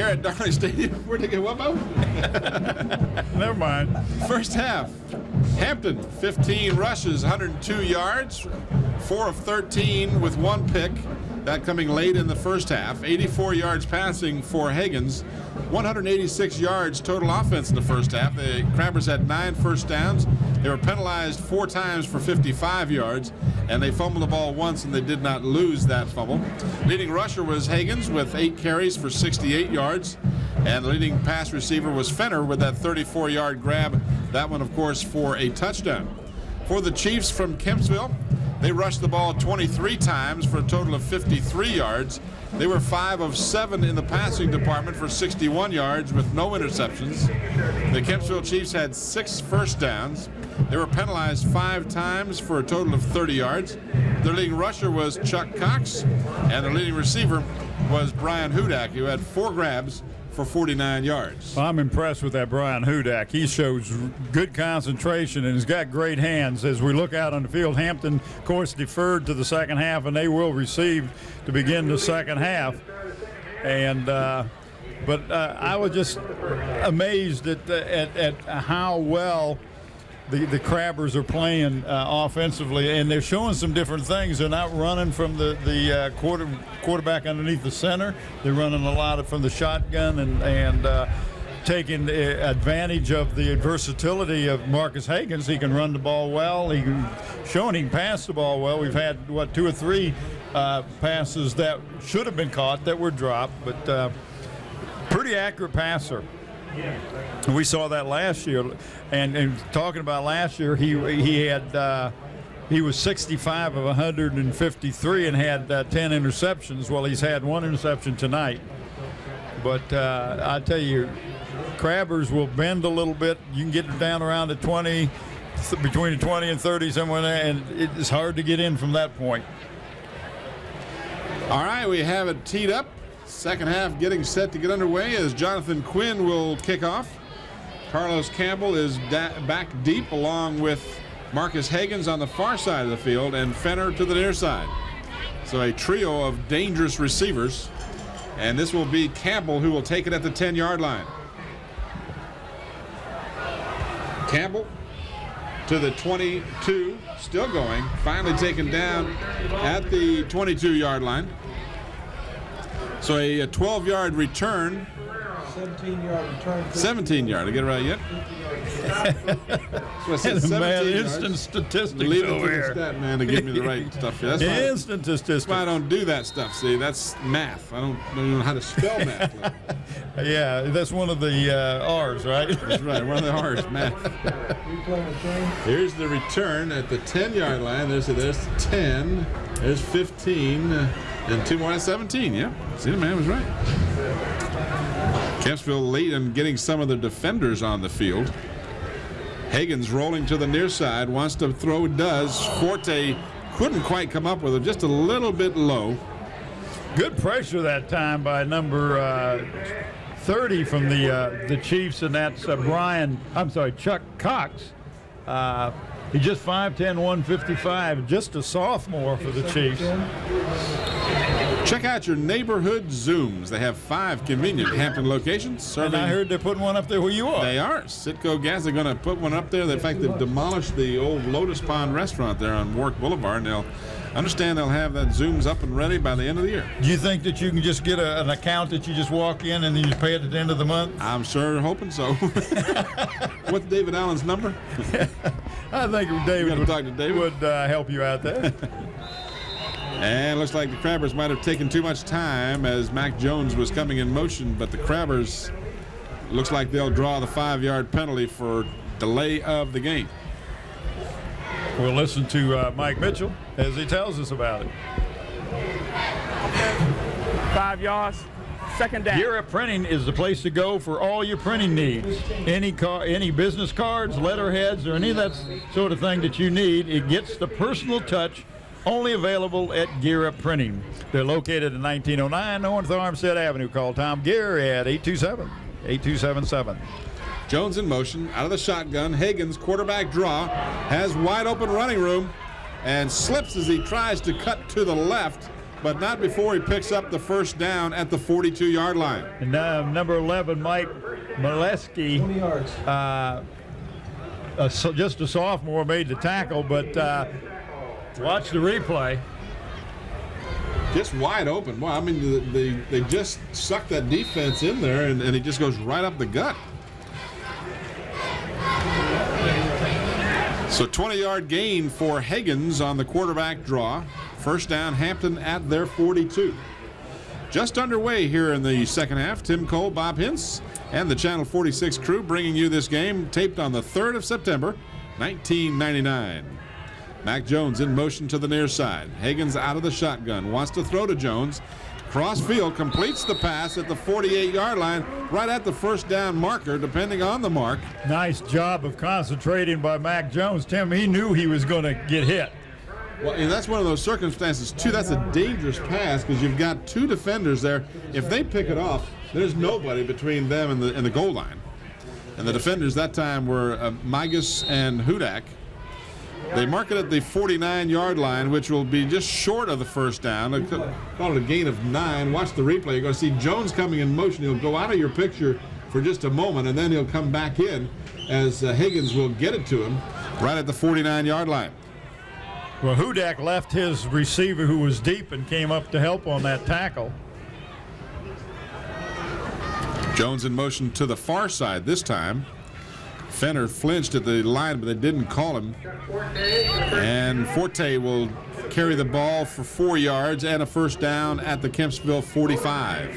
At Darling Stadium. Where'd they get what about? Never mind. First half. Hampton, 15 rushes, 102 yards, 4 of 13 with 1 pick. That coming late in the first half. 84 yards passing for Higgins. 186 yards total offense in the first half. The Crabbers had 9 first downs. They were penalized 4 times for 55 yards, and they fumbled the ball once, and they did not lose that fumble. Leading rusher was Higgins with 8 carries for 68 yards, and the leading pass receiver was Fenner with that 34-yard grab. That one, of course, for a touchdown. For the Chiefs from Kempsville, they rushed the ball 23 times for a total of 53 yards. They were 5 of 7 in the passing department for 61 yards with no interceptions. The Kempsville Chiefs had 6 first downs. They were penalized 5 times for a total of 30 yards. Their leading rusher was Chuck Cox, and their leading receiver was Brian Hudak, who had 4 grabs for 49 yards. I'm impressed with that Brian Hudak. He shows good concentration and has got great hands. As we look out on the field, Hampton, of course, deferred to the second half, and they will receive to begin the second half. And but I was just amazed at how well the Crabbers are playing offensively, and they're showing some different things. They're not running from the quarterback underneath the center. They're running a lot from the shotgun and taking advantage of the versatility of Marcus Higgins. He can run the ball well. He can pass the ball well. We've had, 2 or 3 passes that should have been caught that were dropped, but pretty accurate passer. We saw that last year, and talking about last year, he was 65 of 153 and had 10 interceptions. Well, he's had 1 interception tonight. But I tell you, Crabbers will bend a little bit. You can get them down around the 20, between the 20 and 30 somewhere there, and it's hard to get in from that point. All right, we have it teed up. Second half getting set to get underway as Jonathan Quinn will kick off. Carlos Campbell is back deep along with Marcus Higgins on the far side of the field and Fenner to the near side. So a trio of dangerous receivers. And this will be Campbell who will take it at the 10-yard line. Campbell to the 22, still going, finally taken down at the 22-yard line. So a 12-yard return. 17-yard return. 17-yard. Did I get it right yet? So I said 17 yards. Instant statistics Leave it over to here. the stat man to give me the right stuff. That's why, Instant statistics. that's why I don't do that stuff. See, that's math. I don't know how to spell math. Yeah, that's one of the R's, right? That's right. One of the R's, math. Here's the return at the 10-yard line. There's 10. There's 15. And 2 more. 17. Yeah. See, the man was right. Kempsville late in getting some of the defenders on the field. Higgins rolling to the near side, wants to throw, does. Forte couldn't quite come up with it, just a little bit low. Good pressure that time by number 30 from the Chiefs, and that's Chuck Cox. He's just 5'10", 155, just a sophomore for the Chiefs. Check out your neighborhood Zooms. They have 5 convenient Hampton locations serving. And I heard they're putting one up there where you are. They are. Citgo Gas, they're going to put one up there. In fact, they've demolished the old Lotus Pond restaurant there on Warwick Boulevard, and they'll have that Zooms up and ready by the end of the year. Do you think that you can just get an account that you just walk in and then you pay it at the end of the month? I'm sure hoping so. What's David Allen's number? I think David would help you out there. And it looks like the Crabbers might have taken too much time as Mac Jones was coming in motion, but the Crabbers looks like they'll draw the 5-yard penalty for delay of the game. We'll listen to Mike Mitchell as he tells us about it. 5 yards, second down. Gear Up Printing is the place to go for all your printing needs. Any business cards, letterheads, or any of that sort of thing that you need, it gets the personal touch. Only available at Gear Up Printing. They're located in 1909 North Armstead Avenue. Call Tom Gear at 827-8277. Jones in motion, out of the shotgun. Higgins, quarterback draw, has wide open running room and slips as he tries to cut to the left, but not before he picks up the first down at the 42-yard line. And number 11, Mike Molesky, 20 yards. just a sophomore, made the tackle, but watch the replay. Just wide open. Well, I mean, they just sucked that defense in there, and he just goes right up the gut. So 20-yard gain for Higgins on the quarterback draw. First down, Hampton at their 42. Just underway here in the second half. Tim Cole, Bob Hintz, and the Channel 46 crew bringing you this game, taped on the 3rd of September, 1999. Mac Jones in motion to the near side. Higgins out of the shotgun, wants to throw to Jones. Crossfield completes the pass at the 48-yard line, right at the first down marker, depending on the mark. Nice job of concentrating by Mac Jones. Tim, he knew he was going to get hit. Well, and that's one of those circumstances, too. That's a dangerous pass because you've got 2 defenders there. If they pick it off, There's nobody between them and the goal line. And the defenders that time were Migas and Hudak. They mark it at the 49-yard line, which will be just short of the first down. They call it a gain of 9. Watch the replay. You're going to see Jones coming in motion. He'll go out of your picture for just a moment, and then he'll come back in as Higgins will get it to him right at the 49-yard line. Well, Hudak left his receiver who was deep and came up to help on that tackle. Jones in motion to the far side this time. Fenner flinched at the line, but they didn't call him. And Forte will carry the ball for 4 yards and a first down at the Kempsville 45.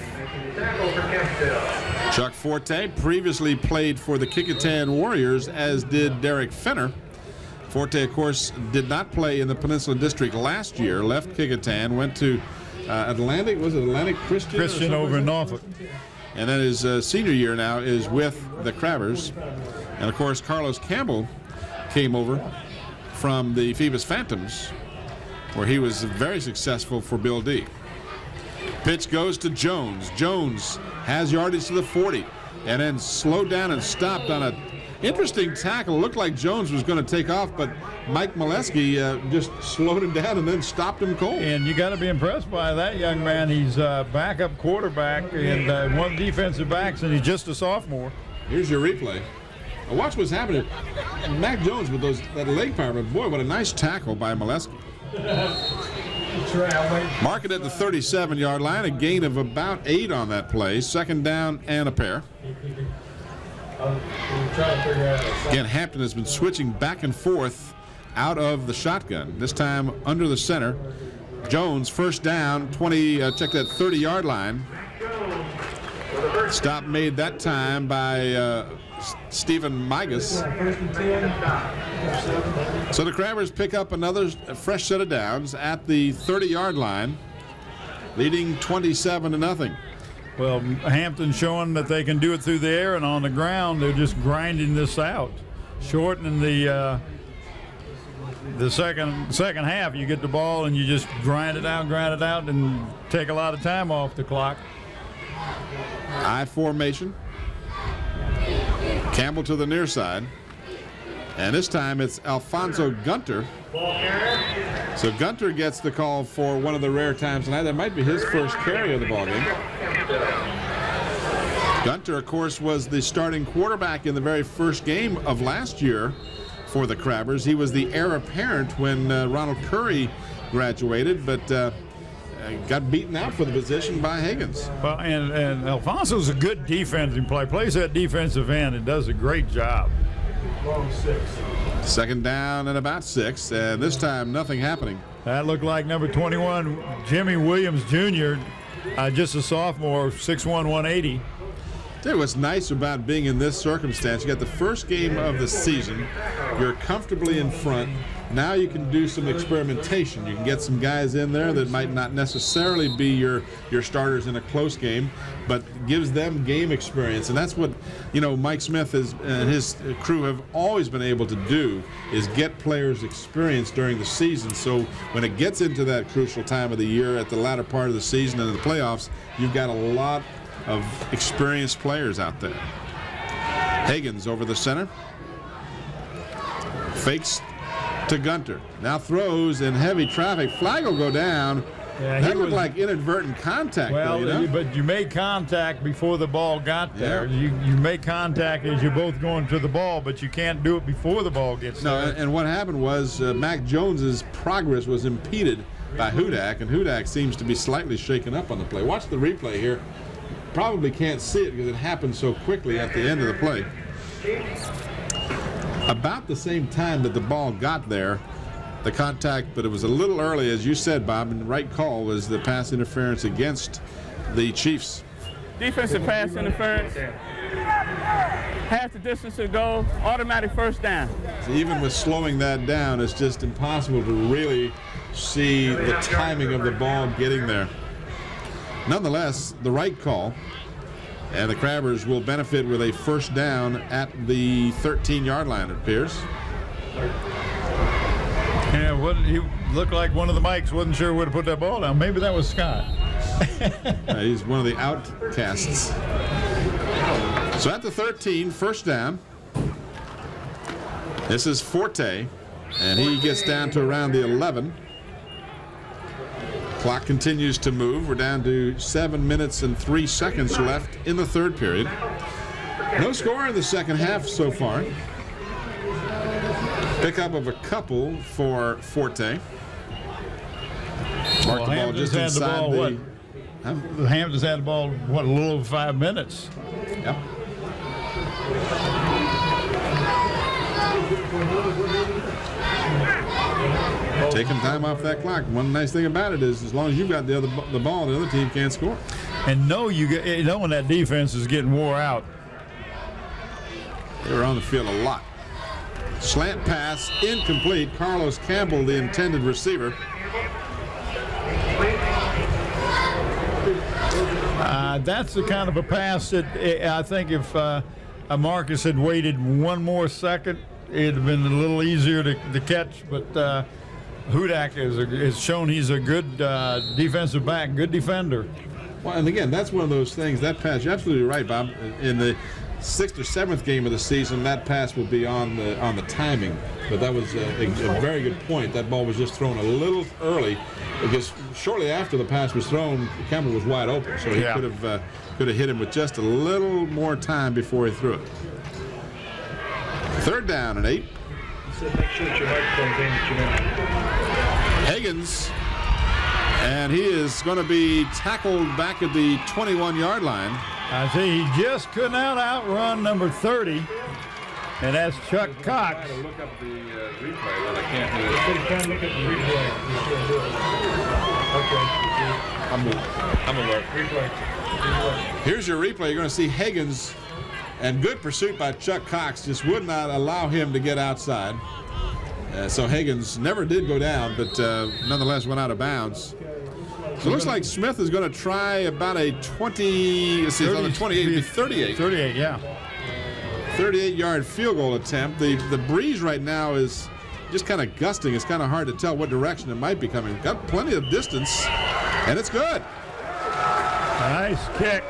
Chuck Forte previously played for the Kecoughtan Warriors, as did Derek Fenner. Forte, of course, did not play in the Peninsula District last year, left Kecoughtan, went to Atlantic, was it Atlantic Christian? Christian over in Norfolk. And then his senior year now is with the Crabbers. And, of course, Carlos Campbell came over from the Phoebus Phantoms, where he was very successful for Bill D. Pitch goes to Jones. Jones has yardage to the 40 and then slowed down and stopped on an interesting tackle. Looked like Jones was going to take off, but Mike Molesky just slowed him down and then stopped him cold. And you got to be impressed by that young man. He's a backup quarterback and one defensive backs, and he's just a sophomore. Here's your replay. Now watch what's happening. Mac Jones with that leg power, but boy, what a nice tackle by Molesky. Mark it at the 37-yard line, a gain of about 8 on that play. Second down and a pair. Again, Hampton has been switching back and forth out of the shotgun, this time under the center. Jones, first down, 20, check that 30-yard line. Stop made that time by Stephen Migas. So the Crabbers pick up another fresh set of downs at the 30-yard line, leading 27-0. Well, Hampton showing that they can do it through the air, and on the ground they're just grinding this out, shortening the second half. You get the ball and you just grind it out, and take a lot of time off the clock. I formation. Campbell to the near side. And this time it's Alfonso Gunter. So Gunter gets the call for one of the rare times tonight. That might be his first carry of the ballgame. Gunter, of course, was the starting quarterback in the very first game of last year for the Crabbers. He was the heir apparent when Ronald Curry graduated, but got beaten out for the position by Higgins. Well, and Alfonso's a good defensive player. Plays that defensive end and does a great job. Second down and about 6, and this time nothing happening. That looked like number 21, Jimmy Williams Jr., just a sophomore, 6'1", 180. Tell you what's nice about being in this circumstance. You got the first game of the season. You're comfortably in front. Now you can do some experimentation. You can get some guys in there that might not necessarily be your starters in a close game, but gives them game experience. And that's what, Mike Smith and his crew have always been able to do, is get players experience during the season. So when it gets into that crucial time of the year at the latter part of the season and the playoffs, you've got a lot of experienced players out there. Higgins over the center. Fakes to Gunter. Now throws in heavy traffic. Flag will go down. Yeah, that looked like inadvertent contact. Well, though, but you made contact before the ball got there. Yeah. You make contact as you're both going to the ball, but you can't do it before the ball gets there. No, and what happened was Mac Jones's progress was impeded by Hudak, and Hudak seems to be slightly shaken up on the play. Watch the replay here. Probably can't see it because it happened so quickly at the end of the play. About the same time that the ball got there, the contact, but it was a little early, as you said, Bob, and the right call was the pass interference against the Chiefs. Defensive pass interference, half the distance to go, automatic first down. So even with slowing that down, it's just impossible to really see the timing of the ball getting there. Nonetheless, the right call, and the Crabbers will benefit with a first down at the 13-yard line, it appears. Yeah, he looked like one of the Mikes wasn't sure where to put that ball down. Maybe that was Scott. He's one of the outcasts. So at the 13, first down. This is Forte, and he gets down to around the 11. Clock continues to move. We're down to 7 minutes and 3 seconds left in the third period. No score in the second half so far. Pickup of a couple for Forte. Marked the ball just inside the... The Hamptons had the ball, what, a little over 5 minutes. Yep. Taking time off that clock. One nice thing about it is, as long as you've got the ball, the other team can't score. And you know when that defense is getting wore out. They were on the field a lot. Slant pass, incomplete. Carlos Campbell, the intended receiver. That's the kind of a pass that I think if Marcus had waited one more second, it'd have been a little easier to catch. But Hudak has shown he's a good defensive back, good defender. Well, and again, that's one of those things. That pass, you're absolutely right, Bob. In the 6th or 7th game of the season, that pass would be on the timing. But that was a very good point. That ball was just thrown a little early, because shortly after the pass was thrown, Campbell was wide open, so he could have hit him with just a little more time before he threw it. Third down and 8. Make sure that your microphone's in, Higgins, and he is going to be tackled back at the 21-yard line. I see he just could not outrun number 30, and that's Chuck Cox. I look up the replay, but I can't do it. Try and look at the replay. Okay. I'm alert. Replay. Here's your replay. You're going to see Higgins, and good pursuit by Chuck Cox, just would not allow him to get outside. So Higgins never did go down, but nonetheless went out of bounds. So it looks like Smith is going to try about a 20, let's see, it's on the 28, it'd be 38. 38, yeah. 38-yard field goal attempt. The breeze right now is just kind of gusting. It's kind of hard to tell what direction it might be coming. Got plenty of distance, and it's good. Nice kick.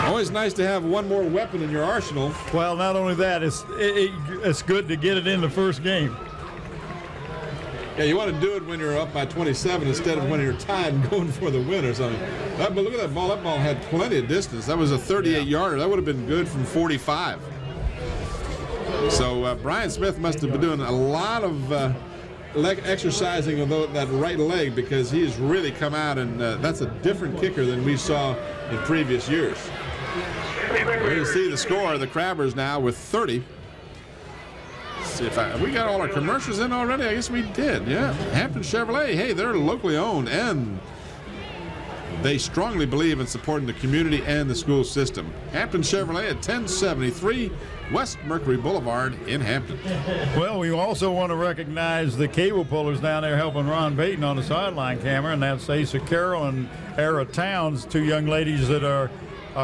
Always nice to have one more weapon in your arsenal. Well, not only that, it's good to get it in the first game. Yeah, you want to do it when you're up by 27 instead of when you're tied and going for the win or something. But look at that ball. That ball had plenty of distance. That was a 38-yarder. That would have been good from 45. So Brian Smith must have been doing a lot of exercising of that right leg, because he has really come out, and that's a different kicker than we saw in previous years. We're going to see the score. The Crabbers now with 30. Let's see if we got all our commercials in already. I guess we did. Yeah, Hampton Chevrolet. Hey, they're locally owned, and they strongly believe in supporting the community and the school system. Hampton Chevrolet at 1073 West Mercury Boulevard in Hampton. Well, we also want to recognize the cable pullers down there helping Ron Baton on the sideline camera, and that's Asa Carroll and Era Towns, two young ladies that are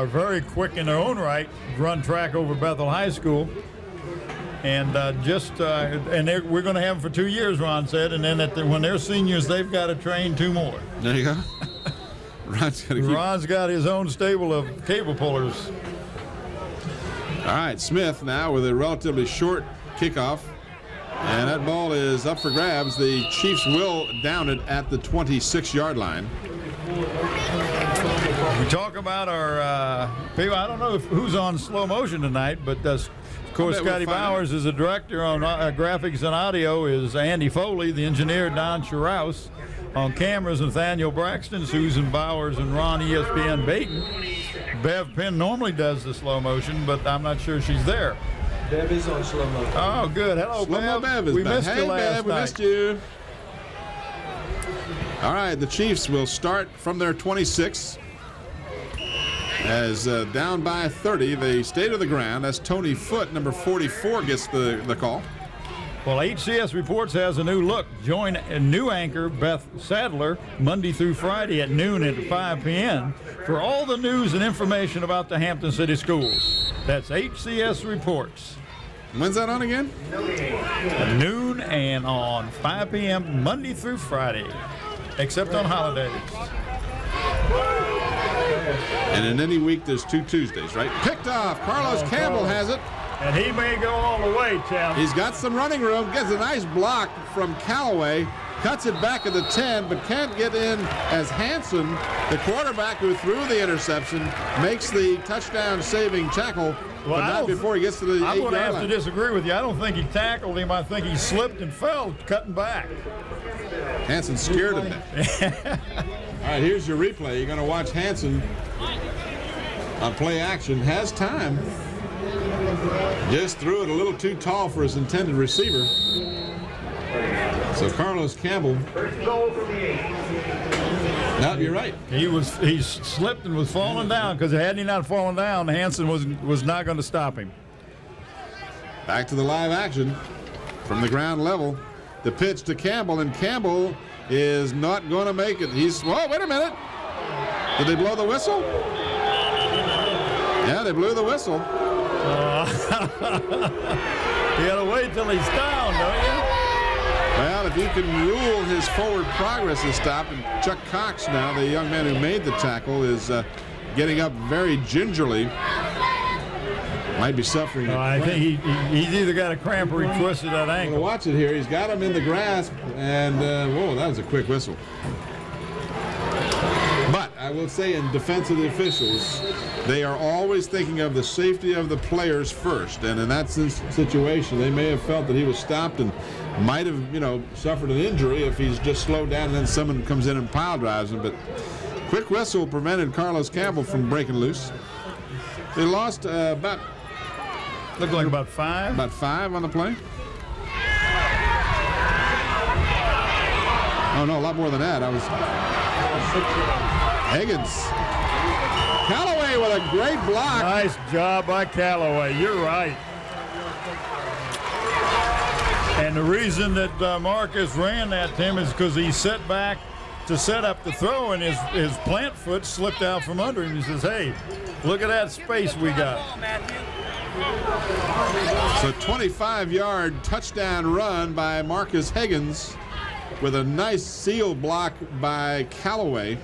very quick in their own right, run track over Bethel High School. And we're going to have them for 2 years, Ron said, and then when they're seniors, they've got to train 2 more. There you go. Ron's got his own stable of cable pullers. All right, Smith now with a relatively short kickoff, and that ball is up for grabs. The Chiefs will down it at the 26-yard line. We talk about our people. I don't know who's on slow motion tonight, but of course, Scotty Bowers is the director on graphics and audio. Is Andy Foley, the engineer, Don Scharouse. On cameras, Nathaniel Braxton, Susan Bowers, and Ron ESPN Baton. Bev Penn normally does the slow motion, but I'm not sure she's there. Bev is on slow motion. Oh, good. Hello, Bev. We missed you last night. We missed you. All right, the Chiefs will start from their 26. As down by 30, they stay to the ground. That's Tony Foote, number 44, gets the call. Well, HCS Reports has a new look. Join a new anchor, Beth Sadler, Monday through Friday at noon at 5 p.m. for all the news and information about the Hampton City Schools. That's HCS Reports. When's that on again? At noon and on 5 p.m. Monday through Friday, except on holidays. And in any week, there's 2 Tuesdays, right? Picked off. Carlos Campbell has it. And he may go all the way, Tim. He's got some running room. Gets a nice block from Callaway. Cuts it back at the 10, but can't get in as Hanson, the quarterback who threw the interception, makes the touchdown-saving tackle, but not before he gets to the 8-yard line. I'm going to have to disagree with you. I don't think he tackled him. I think he slipped and fell cutting back. Hanson scared him. All right, here's your replay. You're going to watch Hanson on play action. Has time. Just threw it a little too tall for his intended receiver. So Carlos Campbell. No, you're right. He slipped and was falling down, because had he not fallen down, Hanson was not going to stop him. Back to the live action from the ground level. The pitch to Campbell, and Campbell is not going to make it. Whoa, wait a minute. Did they blow the whistle? Yeah, they blew the whistle. You got to wait till he's down, don't you? Well, if you can rule his forward progress is stopped, and Chuck Cox now, the young man who made the tackle, is getting up very gingerly. Might be suffering. I think he's either got a cramp or he twisted that ankle. Watch it here. He's got him in the grasp, and whoa, that was a quick whistle. But I will say, in defense of the officials, they are always thinking of the safety of the players first. And in that situation, they may have felt that he was stopped and might have, suffered an injury if he's just slowed down and then someone comes in and pile drives him. But quick whistle prevented Carlos Campbell from breaking loose. They lost looked like about 5. About 5 on the play. Oh no, a lot more than that. Higgins. Callaway with a great block. Nice job by Callaway. You're right. And the reason that Marcus ran that, Tim, is because he set back to set up the throw, and his plant foot slipped out from under him. He says, hey, look at that space we got. So 25-yard touchdown run by Marcus Higgins with a nice seal block by Callaway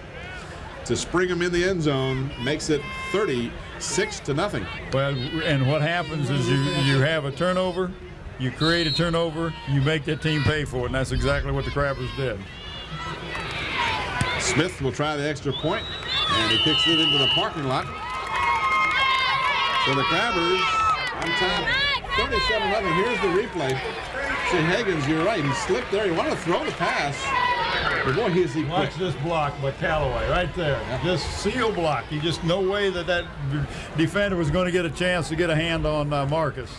to spring him in the end zone, makes it 36-0. Well, and what happens is you have a turnover, you create a turnover, you make that team pay for it, and that's exactly what the Crabbers did. Smith will try the extra point, and he kicks it into the parking lot. So the Crabbers on top, 37-0. Here's the replay. See, Higgins, you're right. He slipped there. He wanted to throw the pass. But boy, is he quick. Watch this block by Callaway right there. Just seal block. You just no way that defender was going to get a chance to get a hand on Marcus.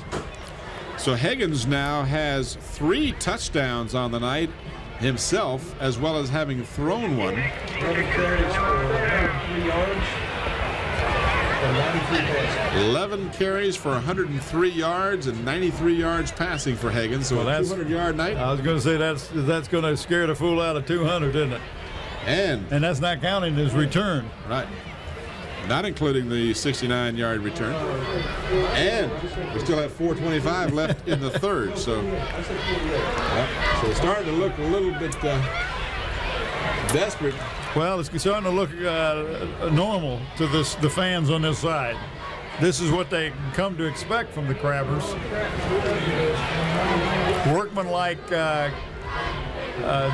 So Higgins now has 3 touchdowns on the night himself, as well as having thrown one. 11 carries for 103 yards. 11 carries for 103 yards and 93 yards passing for Higgins. So that's a 200-yard night. I was going to say that's going to scare the fool out of 200, isn't it? And that's not counting his return. Right. Not including the 69-yard return. And we still have 4:25 left in the third. So it's starting to look a little bit desperate. Well, it's starting to look normal to the fans on this side. This is what they come to expect from the Crabbers. Workmanlike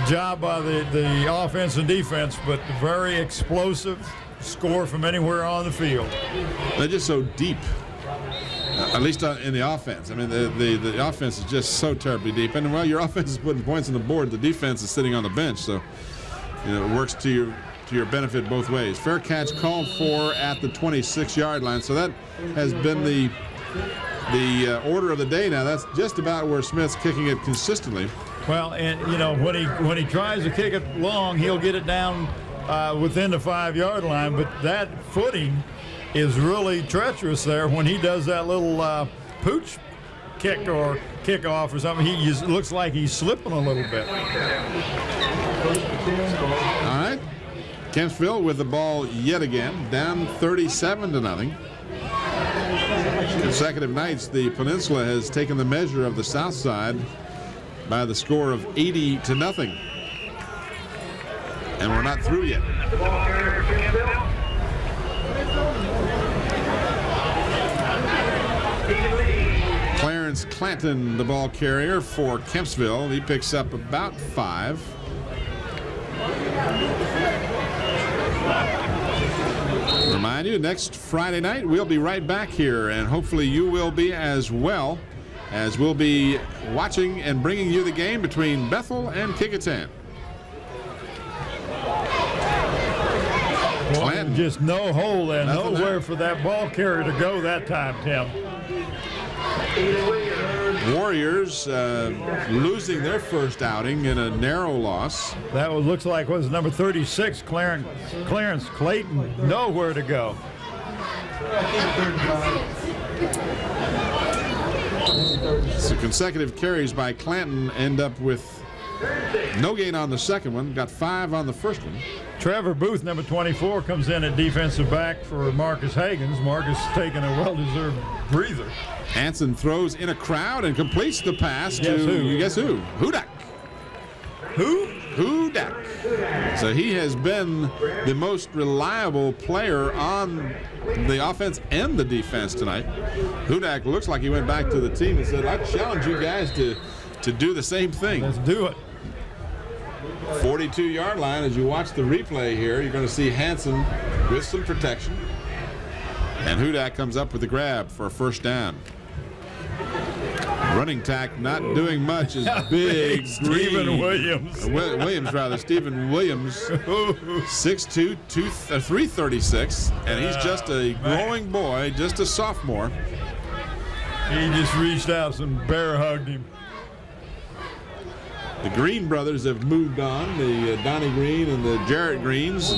job by the offense and defense, but very explosive. Score from anywhere on the field. They're just so deep, at least in the offense. I mean, the offense is just so terribly deep. And, well, your offense is putting points on the board. The defense is sitting on the bench. So, it works to your benefit both ways. Fair catch called for at the 26-yard line. So that has been the order of the day now. That's just about where Smith's kicking it consistently. Well, and, when he tries to kick it long, he'll get it down within the 5-yard line, but that footing is really treacherous there when he does that little pooch kick or kickoff or something. He just looks like he's slipping a little bit. All right. Kempsville with the ball yet again, down 37-0. Consecutive nights, the Peninsula has taken the measure of the South Side by the score of 80-0. And we're not through yet. Clarence Clanton, the ball carrier for Kempsville. He picks up about 5. Remind you, next Friday night we'll be right back here, and hopefully you will be as well, as we'll be watching and bringing you the game between Bethel and Kecoughtan. Well, just no hole there, nowhere for that ball carrier to go that time, Tim. Warriors losing their first outing in a narrow loss. That looks like was number 36, Clarence Clayton. Nowhere to go. So consecutive carries by Clanton end up with no gain on the second one. Got 5 on the first one. Trevor Booth, number 24, comes in at defensive back for Marcus Higgins. Marcus taking a well-deserved breather. Hanson throws in a crowd and completes the pass to, guess who? Hudak. Who? Hudak. So he has been the most reliable player on the offense and the defense tonight. Hudak looks like he went back to the team and said, I challenge you guys to do the same thing. Let's do it. 42-yard line. As you watch the replay here, you're going to see Hanson with some protection. And Hudak comes up with the grab for a first down. Running tack not doing much is big Stephen Williams. Stephen Williams, 6'2", 336, and he's just a growing boy, just a sophomore. He just reached out and bear hugged him. The Green brothers have moved on, the Donnie Green and the Jarrett Greens.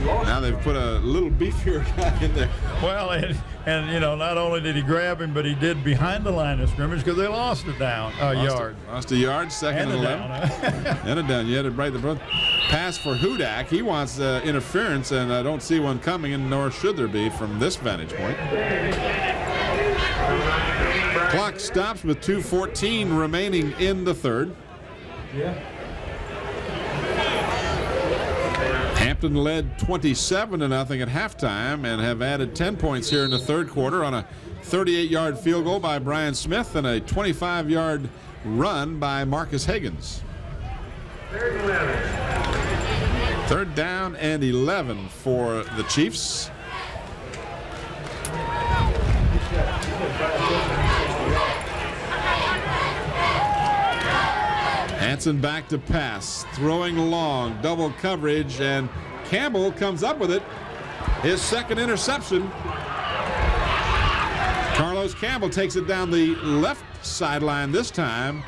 Now they've put a little beefier guy in there. Well, and you know, not only did he grab him, but he did behind the line of scrimmage because they lost a yard. Lost a yard, second and 11. And a down. You had to break the pass for Hudak. He wants interference, and I don't see one coming, and nor should there be from this vantage point. Clock stops with 2:14 remaining in the third. Hampton led 27-0 at halftime and have added 10 points here in the third quarter on a 38-yard field goal by Brian Smith and a 25-yard run by Marcus Higgins. Third down and 11 for the Chiefs. Hanson back to pass, throwing long, double coverage, and Campbell comes up with it. His second interception. Carlos Campbell takes it down the left sideline this time,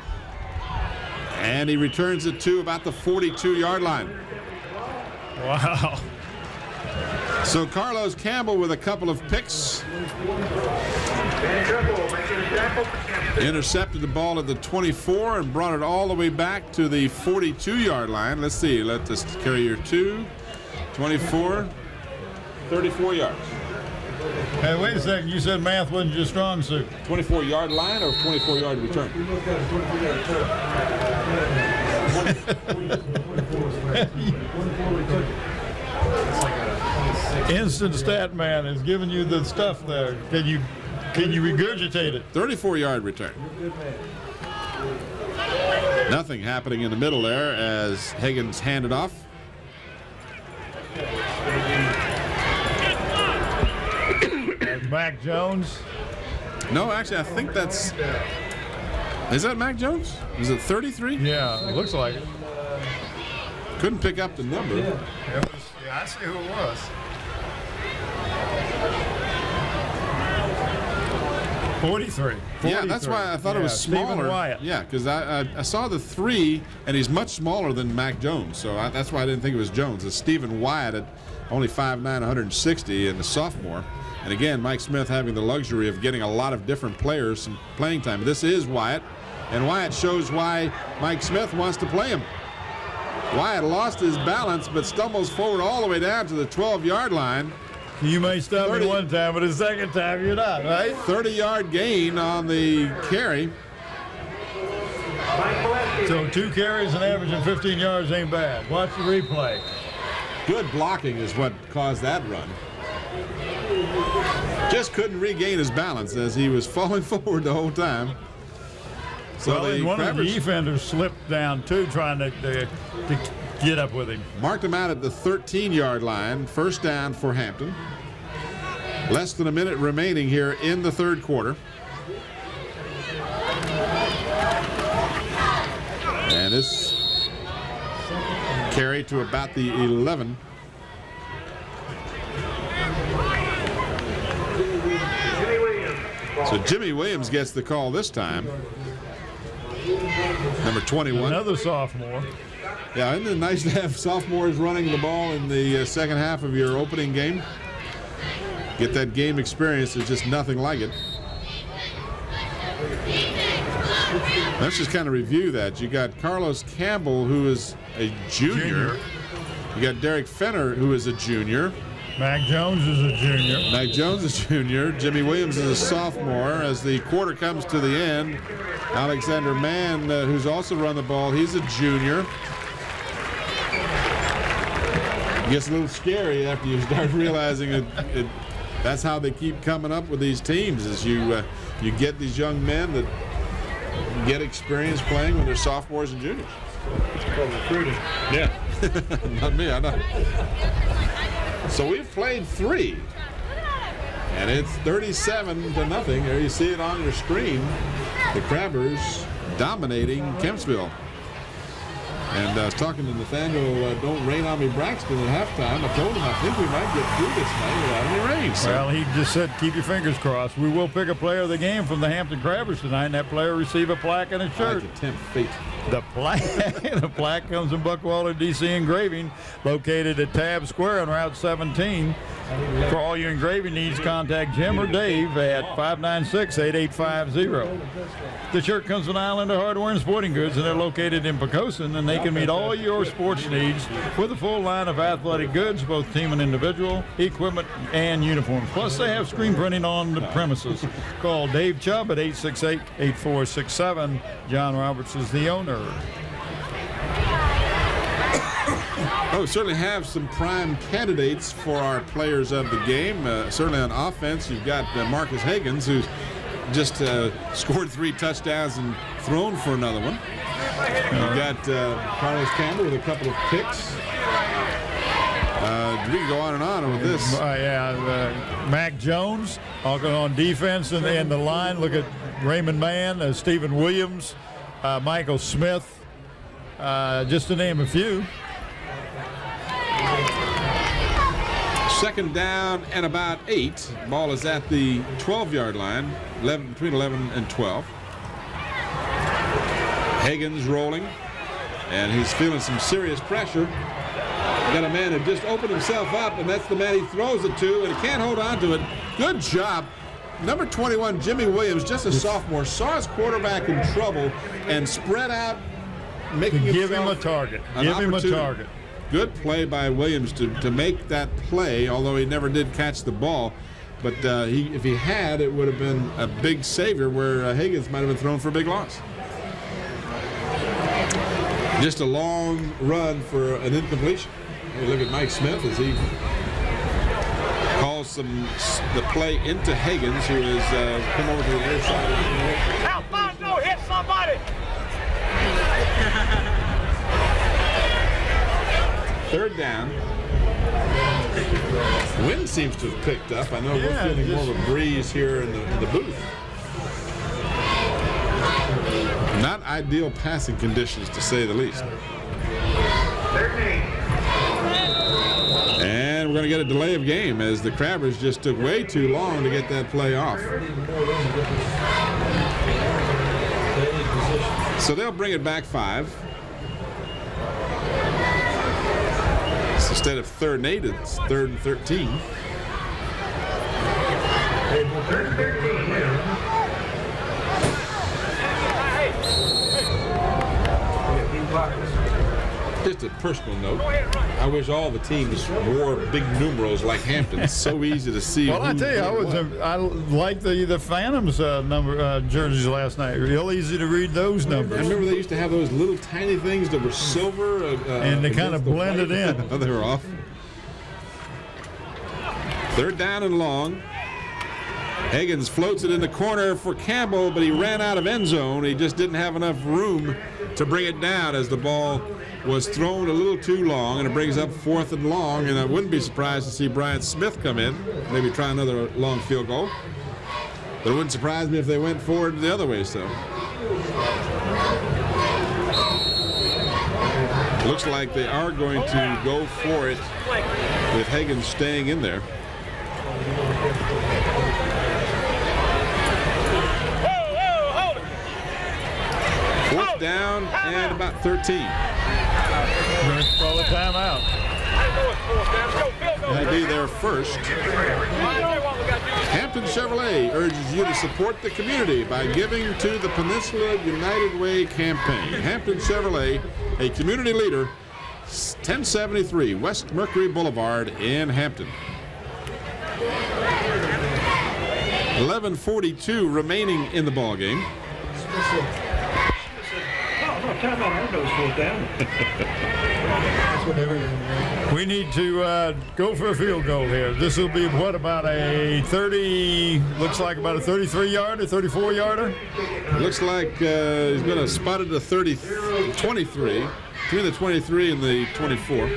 and he returns it to about the 42-yard line. Wow. So Carlos Campbell with a couple of picks. Intercepted the ball at the 24 and brought it all the way back to the 42-yard line. Let's see. Let this carrier 2, 24, 34 yards. Hey, wait a second. You said math wasn't your strong suit. 24-yard line or 24-yard return? Instant Stat Man is giving you the stuff there. Can you regurgitate it? 34-yard return. Nothing happening in the middle there as Higgins handed off. Mac Jones. No, actually, I think that's. Is that Mac Jones? Is it 33? Yeah, it looks like it. Couldn't pick up the number. Yeah, I see who it was. 43. Yeah, that's why I thought it was smaller. Stephen Wyatt. Yeah, because I saw the 3, and he's much smaller than Mac Jones, so that's why I didn't think it was Jones. It's Stephen Wyatt at only 5'9", 160, and a sophomore. And again, Mike Smith having the luxury of getting a lot of different players some playing time. This is Wyatt, and Wyatt shows why Mike Smith wants to play him. Wyatt lost his balance, but stumbles forward all the way down to the 12-yard line You may stop me one time, but the second time you're not, right? 30-yard gain on the carry. So 2 carries and averaging 15 yards ain't bad. Watch the replay. Good blocking is what caused that run. Just couldn't regain his balance as he was falling forward the whole time. So well, one of the defenders slipped down too, trying to get up with him. Marked him out at the 13-yard line. First down for Hampton. Less than a minute remaining here in the third quarter. And this carry to about the 11. So Jimmy Williams gets the call this time. Number 21. Another sophomore. Yeah, isn't it nice to have sophomores running the ball in the second half of your opening game? Get that game experience. There's just nothing like it. Let's just kind of review that. You got Carlos Campbell, who is a junior. You got Derek Fenner, who is a junior. Mac Jones is a junior. Mac Jones is a junior. Jimmy Williams is a sophomore. As the quarter comes to the end, Alexander Mann, who's also run the ball, he's a junior. It gets a little scary after you start realizing that's how they keep coming up with these teams, is you get these young men that get experience playing when they're sophomores and juniors. It's called recruiting. Yeah. Not me, I know. So we've played 3, and it's 37-0. There you see it on your screen. The Crabbers dominating Kempsville. And I was talking to Nathaniel, don't rain on me Braxton at halftime. I told him I think we might get through this night without any rain. So. Well, he just said keep your fingers crossed. We will pick a player of the game from the Hampton Crabbers tonight, and that player receive a plaque and a shirt. I like to tempt fate. The plaque comes from Buckwalter DC Engraving, located at Tab Square on Route 17. For all your engraving needs, contact Jim or Dave at 596-8850. The shirt comes from Islander Hardware and Sporting Goods, and they're located in Pocosin, and they can meet all your sports needs with a full line of athletic goods, both team and individual, equipment, and uniforms. Plus, they have screen printing on the premises. Call Dave Chubb at 868-8467. John Roberts is the owner. Oh, certainly have some prime candidates for our players of the game. Certainly on offense, you've got Marcus Higgins, who's just scored 3 touchdowns and thrown for another one. You've got Carlos Campbell with a couple of picks. We can go on and on with this. Mac Jones on defense and the line. Look at Raymond Mann, Stephen Williams, Michael Smith, just to name a few. Second down and about 8. Ball is at the 12-yard line, between 11 and 12. Higgins rolling, and he's feeling some serious pressure. Got a man who just opened himself up, and that's the man he throws it to, and he can't hold on to it. Good job. Number 21, Jimmy Williams, just a sophomore, saw his quarterback in trouble and spread out, making give him a target. Give him a target. Good play by Williams to make that play, although he never did catch the ball. But if he had, it would have been a big savior where Higgins might have been thrown for a big loss. Just a long run for an incompletion. Hey, look at Mike Smith as he calls the play into Higgins, who has come over to the near side. Help, no, hit somebody! Third down. Wind seems to have picked up. I know we're feeling more of a breeze here in the booth. Not ideal passing conditions, to say the least. And we're going to get a delay of game as the Crabbers just took way too long to get that play off. So they'll bring it back 5. Instead of 3rd and 8, it's 3rd and 13. Just a personal note, I wish all the teams wore big numerals like Hampton. It's so easy to see. Well, I tell you, I liked the Phantoms number jerseys last night. Real easy to read those numbers. I remember they used to have those little tiny things that were silver. And they kind of blended in. Oh, they were off. 3rd down and long. Higgins floats it in the corner for Campbell, but he ran out of end zone. He just didn't have enough room to bring it down as the ball was thrown a little too long, and it brings up 4th and long, and I wouldn't be surprised to see Brian Smith come in, maybe try another long field goal. But it wouldn't surprise me if they went forward the other way, so. Looks like they are going to go for it with Higgins staying in there. Fourth down and about 13. Going to call a timeout. That'll be their first. Hampton Chevrolet urges you to support the community by giving to the Peninsula United Way campaign. Hampton Chevrolet, a community leader, 1073 West Mercury Boulevard in Hampton. 11:42 remaining in the ball game. We need to go for a field goal here. This will be what, about a 30, looks like about a 33-yarder, 34-yarder? Looks like he's going to spot it at 23, between the 23 and the 24.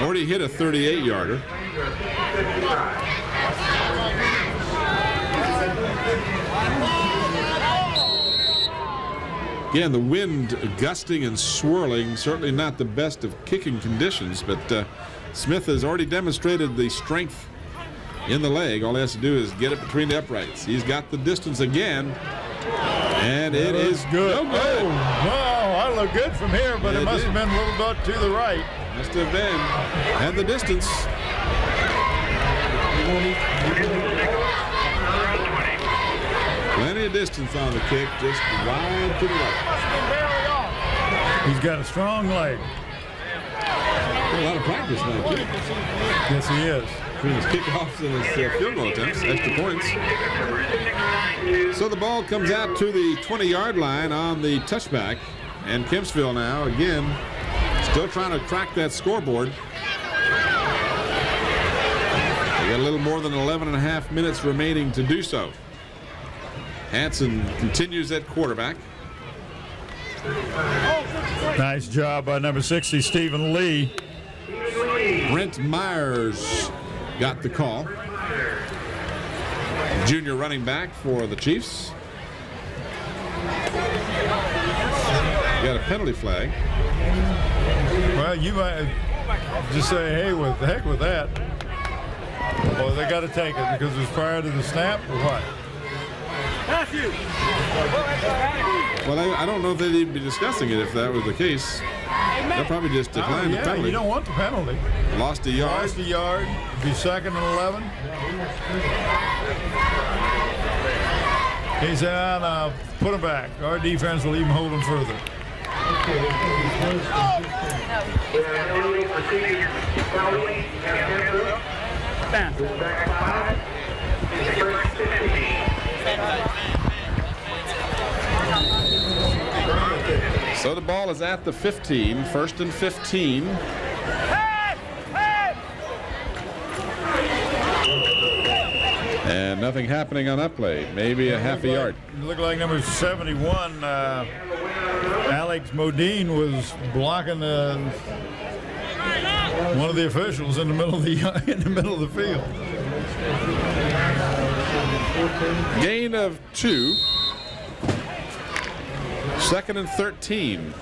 Already hit a 38-yarder. Again, the wind gusting and swirling, certainly not the best of kicking conditions, but Smith has already demonstrated the strength in the leg. All he has to do is get it between the uprights. He's got the distance again, and it is good. No good. Oh, wow, I look good from here, but it must have been a little bit to the right. Must have been. Had the distance. Plenty of distance on the kick, just wide to the right. He's got a strong leg. A lot of practice now, too. Yes, he is. Between his kickoffs and his field goal attempts, extra points. So the ball comes out to the 20-yard line on the touchback. And Kempsville now, again, still trying to crack that scoreboard. They got a little more than 11 and a half minutes remaining to do so. Hanson continues at quarterback. Nice job by number 60, Stephen Lee. Brent Myers got the call. Junior running back for the Chiefs. Got a penalty flag. Well, you might just say, hey, what the heck with that? Well, they got to take it because it was prior to the snap or what? Well, I don't know if they'd even be discussing it if that was the case. They'll probably just decline the penalty. You don't want the penalty. Lost a yard. Lost a yard. Be 2nd and 11. He said, put him back. Our defense will even hold him further. So the ball is at the 15, 1st and 15. And nothing happening on that play. Maybe a half a yard. It looked like number 71, Alex Modine, was blocking one of the officials in the middle of the field. Gain of 2. 2nd and 13.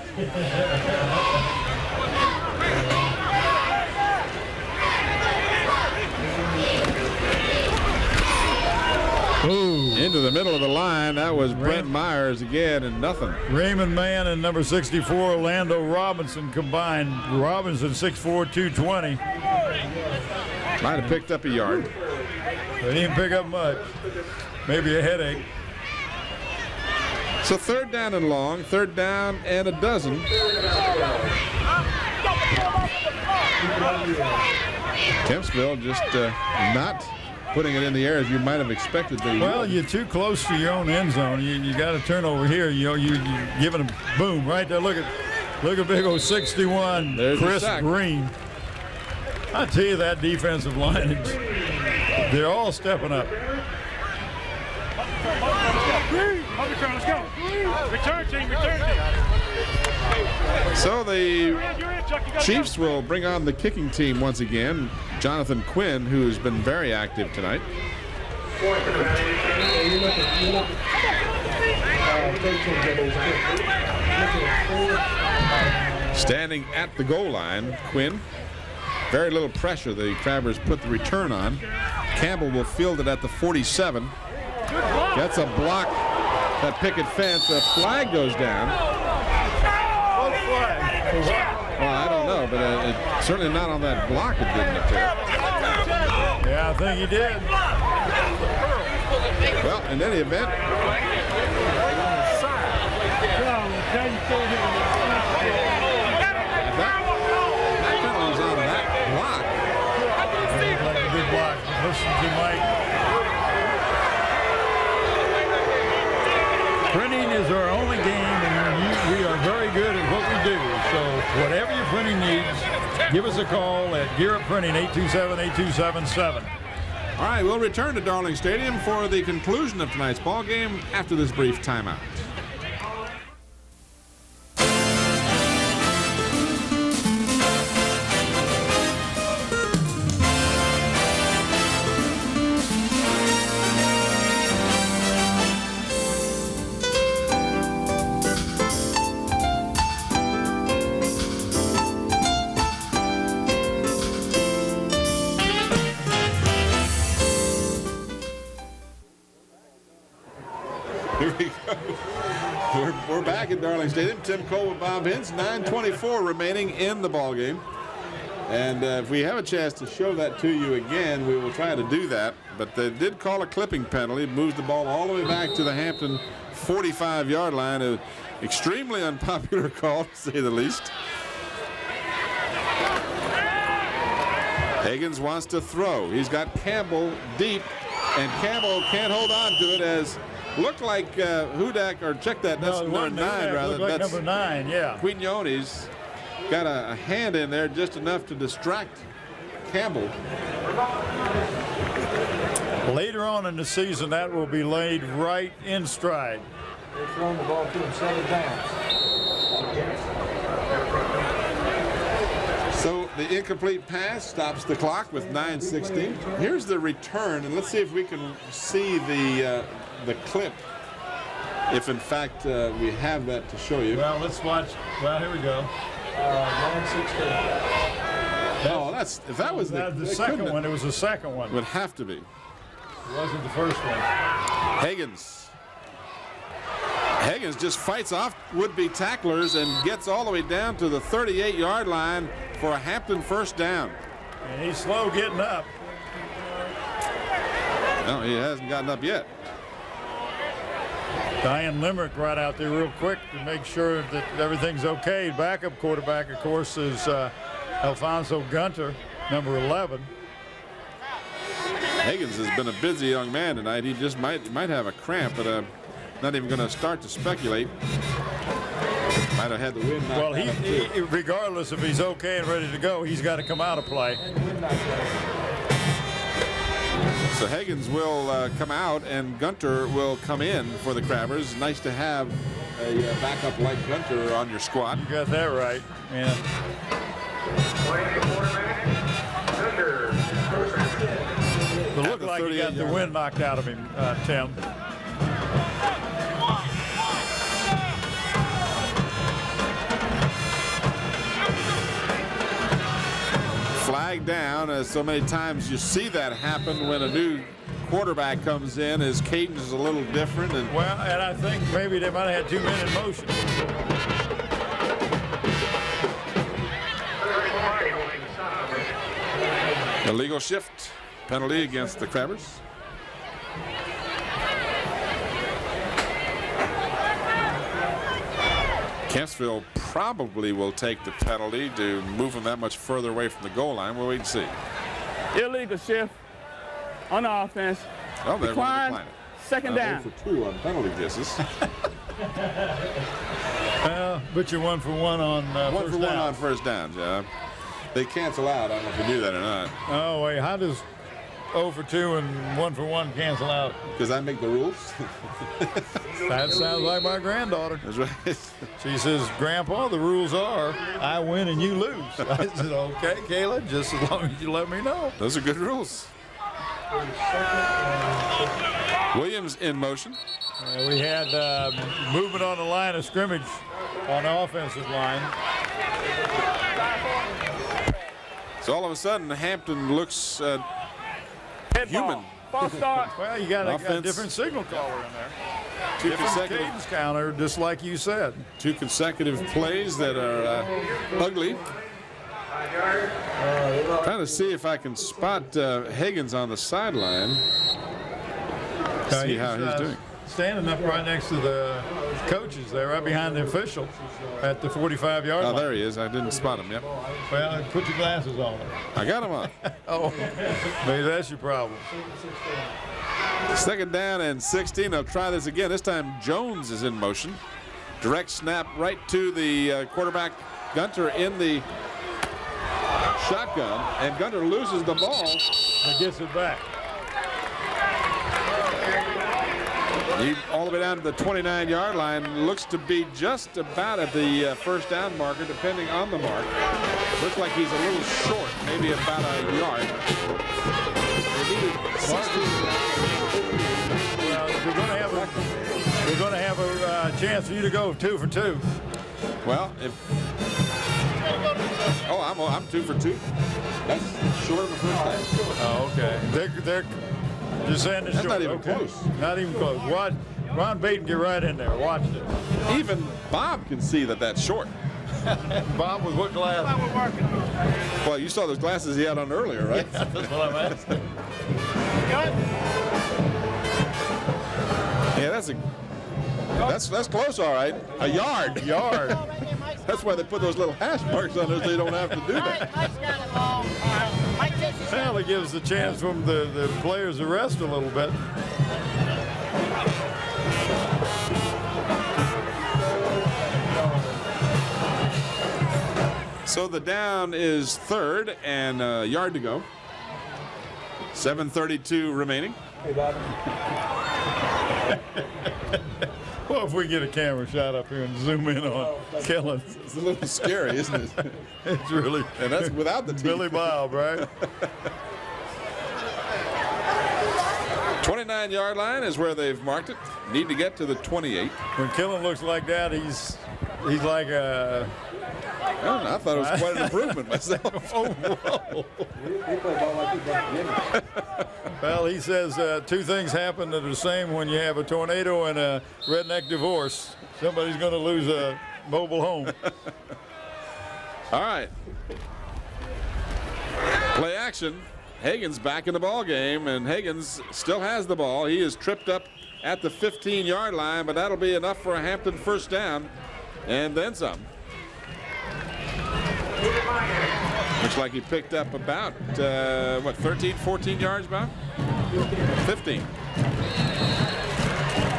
Ooh. Into the middle of the line. That was Brent Myers again, and nothing. Raymond Mann and number 64, Orlando Robinson combined. Robinson 6'4", 220. Might have picked up a yard. They didn't pick up much. Maybe a headache. So 3rd down and long, 3rd down and a dozen. Kempsville just not putting it in the air as you might have expected. Well, you're too close to your own end zone. You got to turn over here. You're giving a boom right there. Look at big old 61. There's Chris Green. I tell you, that defensive line, they're all stepping up. Let's go. Return team. So the Chiefs will bring on the kicking team once again. Jonathan Quinn, who has been very active tonight. Standing at the goal line, Quinn. Very little pressure the Crabbers put the return on. Campbell will field it at the 47. Gets a block, that picket fence. A flag goes down. Well, I don't know, but it's certainly not on that block. It didn't appear. Yeah, I think he did. Well, in any event, that penalty's on that block. Like a good block. Listen to Mike. Printing is our only game, and we are very good at what we do. So whatever your printing needs, give us a call at Gear Up Printing, 827-8277. All right, we'll return to Darling Stadium for the conclusion of tonight's ball game after this brief timeout. Here we go. We're back at Darling Stadium. Tim Cole with Bob Hintz. 9:24 remaining in the ball game. And if we have a chance to show that to you again, we will try to do that. But they did call a clipping penalty. It moves the ball all the way back to the Hampton 45-yard line. An extremely unpopular call, to say the least. Higgins wants to throw. He's got Campbell deep, and Campbell can't hold on to it as looked like Hudak, or check that, that's number 9 rather. Like that's number 9, yeah. Quignone's got a hand in there just enough to distract Campbell. Later on in the season, that will be laid right in stride. They're throwing the ball to him 7 downs. So the incomplete pass stops the clock with 9:16. Here's the return, and let's see if we can see the clip, if in fact we have that to show you. Well, let's watch. Well, here we go. 9:16. No, that's, if that was the second one, it was the second one. Would have to be. It wasn't the first one. Higgins just fights off would-be tacklers and gets all the way down to the 38-yard line for a Hampton first down. And he's slow getting up. No, he hasn't gotten up yet. Diane Limerick right out there real quick to make sure that everything's okay. Backup quarterback, of course, is Alfonso Gunter, number 11. Higgins has been a busy young man tonight. He just might have a cramp, but not even going to start to speculate. Might have had the wind. Well, he regardless if he's okay and ready to go, he's got to come out of play. So Higgins will come out, and Gunter will come in for the Crabbers. Nice to have a backup like Gunter on your squad. You got that right, man. It looked like he got the wind knocked out of him, Tim. Flag down, as so many times you see that happen when a new quarterback comes in. His cadence is a little different. And well, and I think maybe they might have had 2 men in motion. illegal shift penalty against the Crabbers. Kempsville probably will take the penalty to move him that much further away from the goal line. We'll wait and see. Illegal shift on the offense. Oh, they're going to decline it. Second down. 0 for 2 on penalty kisses. But you're 1 for 1 on One first for down. one on first down, John. They cancel out. I don't know if they do that or not. Oh, wait, how does 0 for 2 and 1 for 1 cancel out? Because I make the rules. That sounds like my granddaughter. That's right. She says, Grandpa, the rules are I win and you lose. I said, okay, Kayla, just as long as you let me know. Those are good rules. Williams in motion. We had movement on the line of scrimmage on the offensive line. So all of a sudden, Hampton looks human. False start. Well, you got a Offense. different signal caller in there. Two Different consecutive, cadence counter, just like you said. 2 consecutive plays that are ugly. Trying to see if I can spot Higgins on the sideline. See how he's doing. Standing up right next to the coaches there, right behind the official at the 45-yard line. Oh, there he is. I didn't spot him yet. Well, put your glasses on. I got him on. Oh, maybe that's your problem. Second down and 16. They'll try this again. This time Jones is in motion. Direct snap right to the quarterback, Gunter, in the shotgun. And Gunter loses the ball. But gets it back. He, all the way down to the 29-yard line. Looks to be just about at the first down marker, depending on the mark. Looks like he's a little short, maybe about a yard. They needed 16. Well, we're going to have a chance for you to go 2 for 2. Well, if I'm 2 for 2. That's short of a first down. Oh, okay. They're just saying it's That's short. not even Okay. close. Not even close. Watch Ron Baton get right in there. Watch it. Even Bob can see that that's short. Bob, with what glass? Well, you saw those glasses he had on earlier, right? Yeah, that's what I'm asking. Yeah, that's close, all right. A yard. Yard. That's why they put those little hash marks on there so they don't have to do that. Well, it gives the chance for the players to rest a little bit. So the down is third and a yard to go. 7:32 remaining. Hey, Bob. Well, if we get a camera shot up here and zoom in on Kellen. It's a little scary, isn't it? It's really. And that's without the teeth. Billy Bob, right? 29-yard line is where they've marked it. Need to get to the 28. When Kellen looks like that, he's like a. I don't know, I thought it was quite an improvement myself. Oh, whoa. Well, he says 2 things happen that are the same when you have a tornado and a redneck divorce. Somebody's going to lose a mobile home. All right. Play action. Higgins back in the ball game, and Higgins still has the ball. He is tripped up at the 15-yard line, but that'll be enough for a Hampton first down, and then some. Looks like he picked up about, 13, 14 yards, Bob? 15.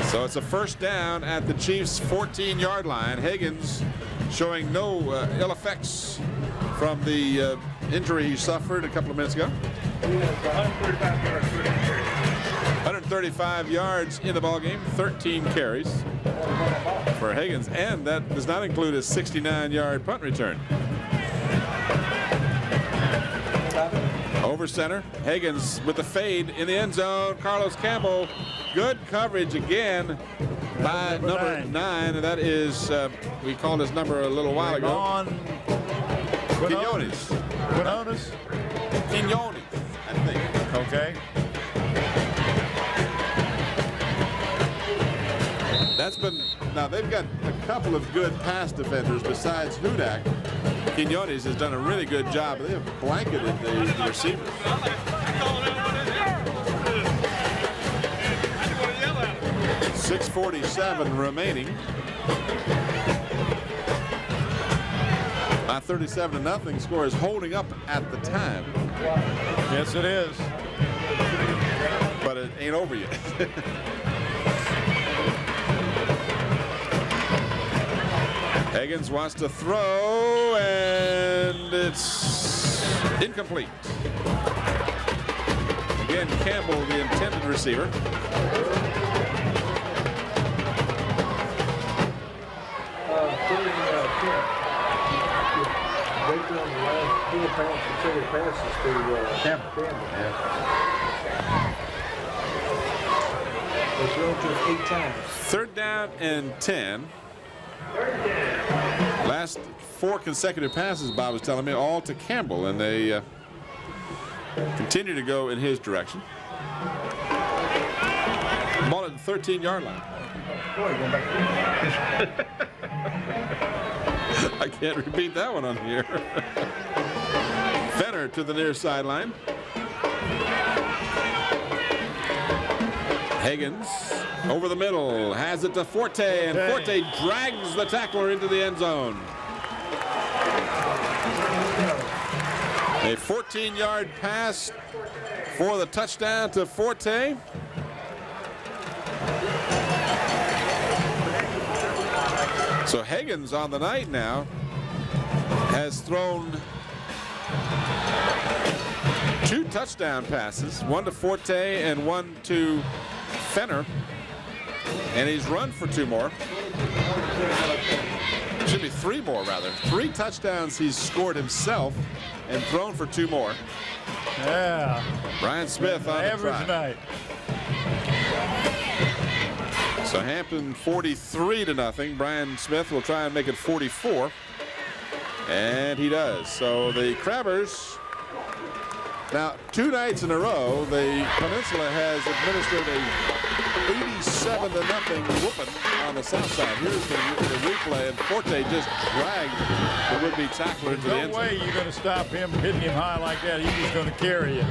So it's a first down at the Chiefs' 14-yard line. Higgins showing no ill effects from the injury he suffered a couple of minutes ago. 135 yards in the ballgame, 13 carries for Higgins, and that does not include a 69-yard punt return. Over center, Higgins with the fade in the end zone. Carlos Campbell, good coverage again by number 9, and that is, we called his number a little while ago. Quinones. Quinones? Quinones, I think. Okay. That's been, now they've got a couple of good pass defenders besides Hudak. Quinones has done a really good job. They have blanketed the receivers. 6:47 remaining. My 37-0 score is holding up at the time. Yes, it is. But it ain't over yet. Higgins wants to throw, and it's incomplete. Again, Campbell, the intended receiver. Campbell. They throw to 8 times. 3rd down and 10. Last 4 consecutive passes, Bob was telling me, all to Campbell, and they continue to go in his direction. Ball at the 13-yard line. I can't repeat that one on here. Fenner to the near sideline. Higgins over the middle, has it to Forte, and Forte drags the tackler into the end zone. A 14-yard pass for the touchdown to Forte. So Higgins on the night now has thrown 2 touchdown passes, one to Forte and one to Fenner, and he's run for 2 more. Should be 3 more, rather. 3 touchdowns he's scored himself and thrown for 2 more. Yeah. Brian Smith on the average try. night. So Hampton 43-0. Brian Smith will try and make it 44, and he does. So the Crabbers, now 2 nights in a row, the Peninsula has administered a 87-0 whooping on the south side. Here's the replay, and Forte just dragged the would-be tackler into the end No zone. way you're going to stop him hitting him high like that. He's just going to carry you.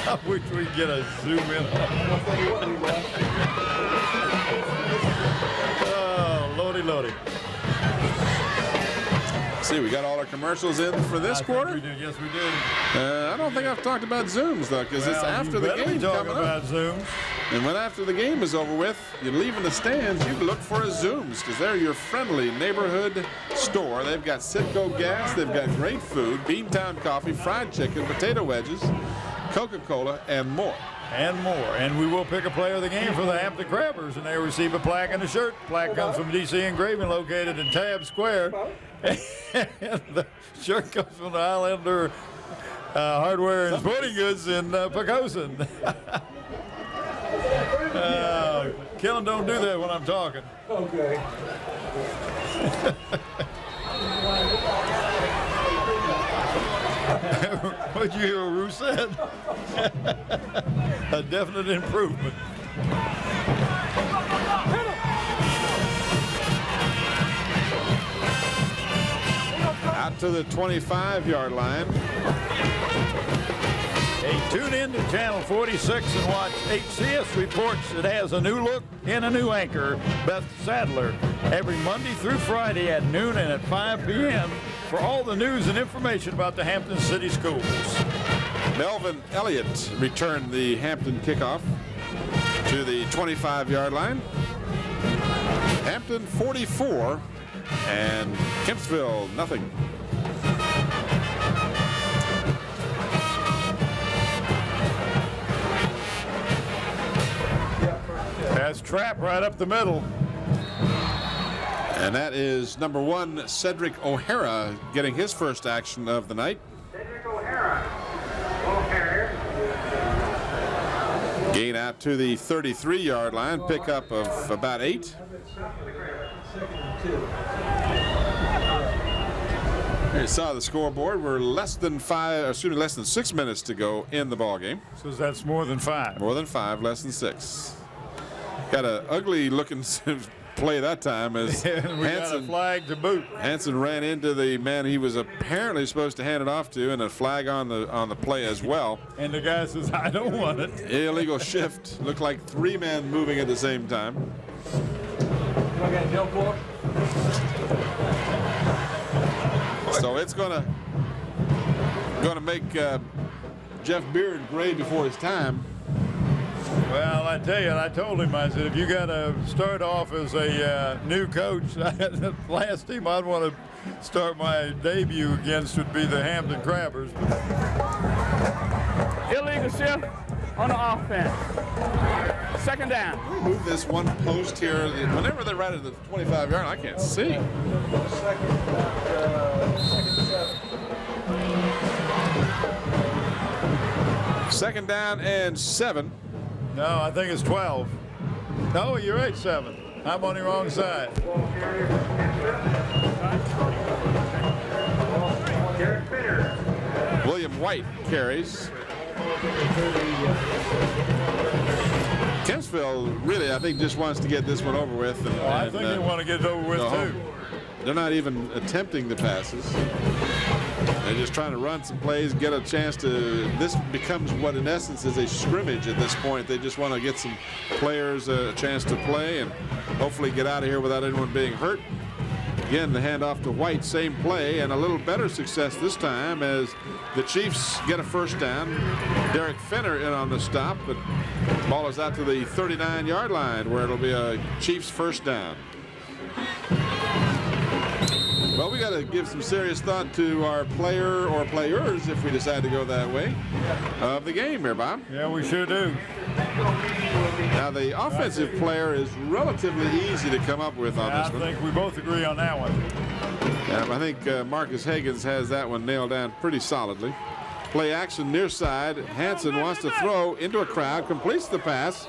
I wish we could get a zoom in. Oh, lordy, lordy. See, we got all our commercials in for this quarter. We did. Yes, we did. I don't think I've talked about Zooms, though, because it's after the game talking coming about up. Zooms. And when after the game is over with, you're leaving the stands, you look for a Zooms, because they're your friendly neighborhood store. They've got Citgo gas, they've got great food, Beantown coffee, fried chicken, potato wedges, Coca-Cola, and more. And more. And we will pick a player of the game for the Hampton Crabbers, and they receive a plaque and a shirt. Plaque comes from DC Engraving, located in Tab Square. And the shirt comes from the Islander Hardware and Sporting Goods in Pocosin. Kellen, don't do that when I'm talking. Okay. What'd you hear Rue said? A definite improvement. Out to the 25-yard line. Hey, tune in to Channel 46 and watch HCS Reports. It has a new look and a new anchor, Beth Sadler, every Monday through Friday at noon and at 5 p.m. for all the news and information about the Hampton City Schools. Melvin Elliott returned the Hampton kickoff to the 25-yard line. Hampton 44 and Kempsville nothing. That's Trap right up the middle. And that is number 1, Cedric O'Hara, getting his first action of the night. Cedric O'Hara. Gain out to the 33-yard line, pickup of about 8. You saw the scoreboard. We're less than 6 minutes to go in the ball game. So that's more than 5. More than 5, less than 6. Got an ugly-looking play that time as We got a flag to boot. Hansen ran into the man he was apparently supposed to hand it off to, and a flag on the play as well. And the guy says, I don't want it. Illegal shift. Looked like 3 men moving at the same time. So it's gonna make Jeff Beard gray before his time. Well, I tell you, I told him, I said, if you got to start off as a new coach, the last team I'd want to start my debut against would be the Hampton Crabbers. Illegal shift on the offense. Second down. Move this one post here. Whenever they're right at the 25-yard, I can't see. Second down and 7. No, I think it's 12. No, you're right, 7. I'm on the wrong side. William White carries. Kempsville really, I think, just wants to get this one over with. And, I think they want to get it over with, too. They're not even attempting the passes. They're just trying to run some plays, get a chance to. This becomes what, in essence, is a scrimmage at this point. They just want to get some players a chance to play and hopefully get out of here without anyone being hurt. Again, the handoff to White, same play, and a little better success this time as the Chiefs get a first down. Derek Fenner in on the stop, but the ball is out to the 39-yard line where it'll be a Chiefs first down. Well, we got to give some serious thought to our player or players, if we decide to go that way, of the game here, Bob. Yeah, we sure do. Now, the offensive player is relatively easy to come up with on this one. I think we both agree on that one. I think Marcus Higgins has that one nailed down pretty solidly. Play action near side. Hansen wants to throw into a crowd, completes the pass,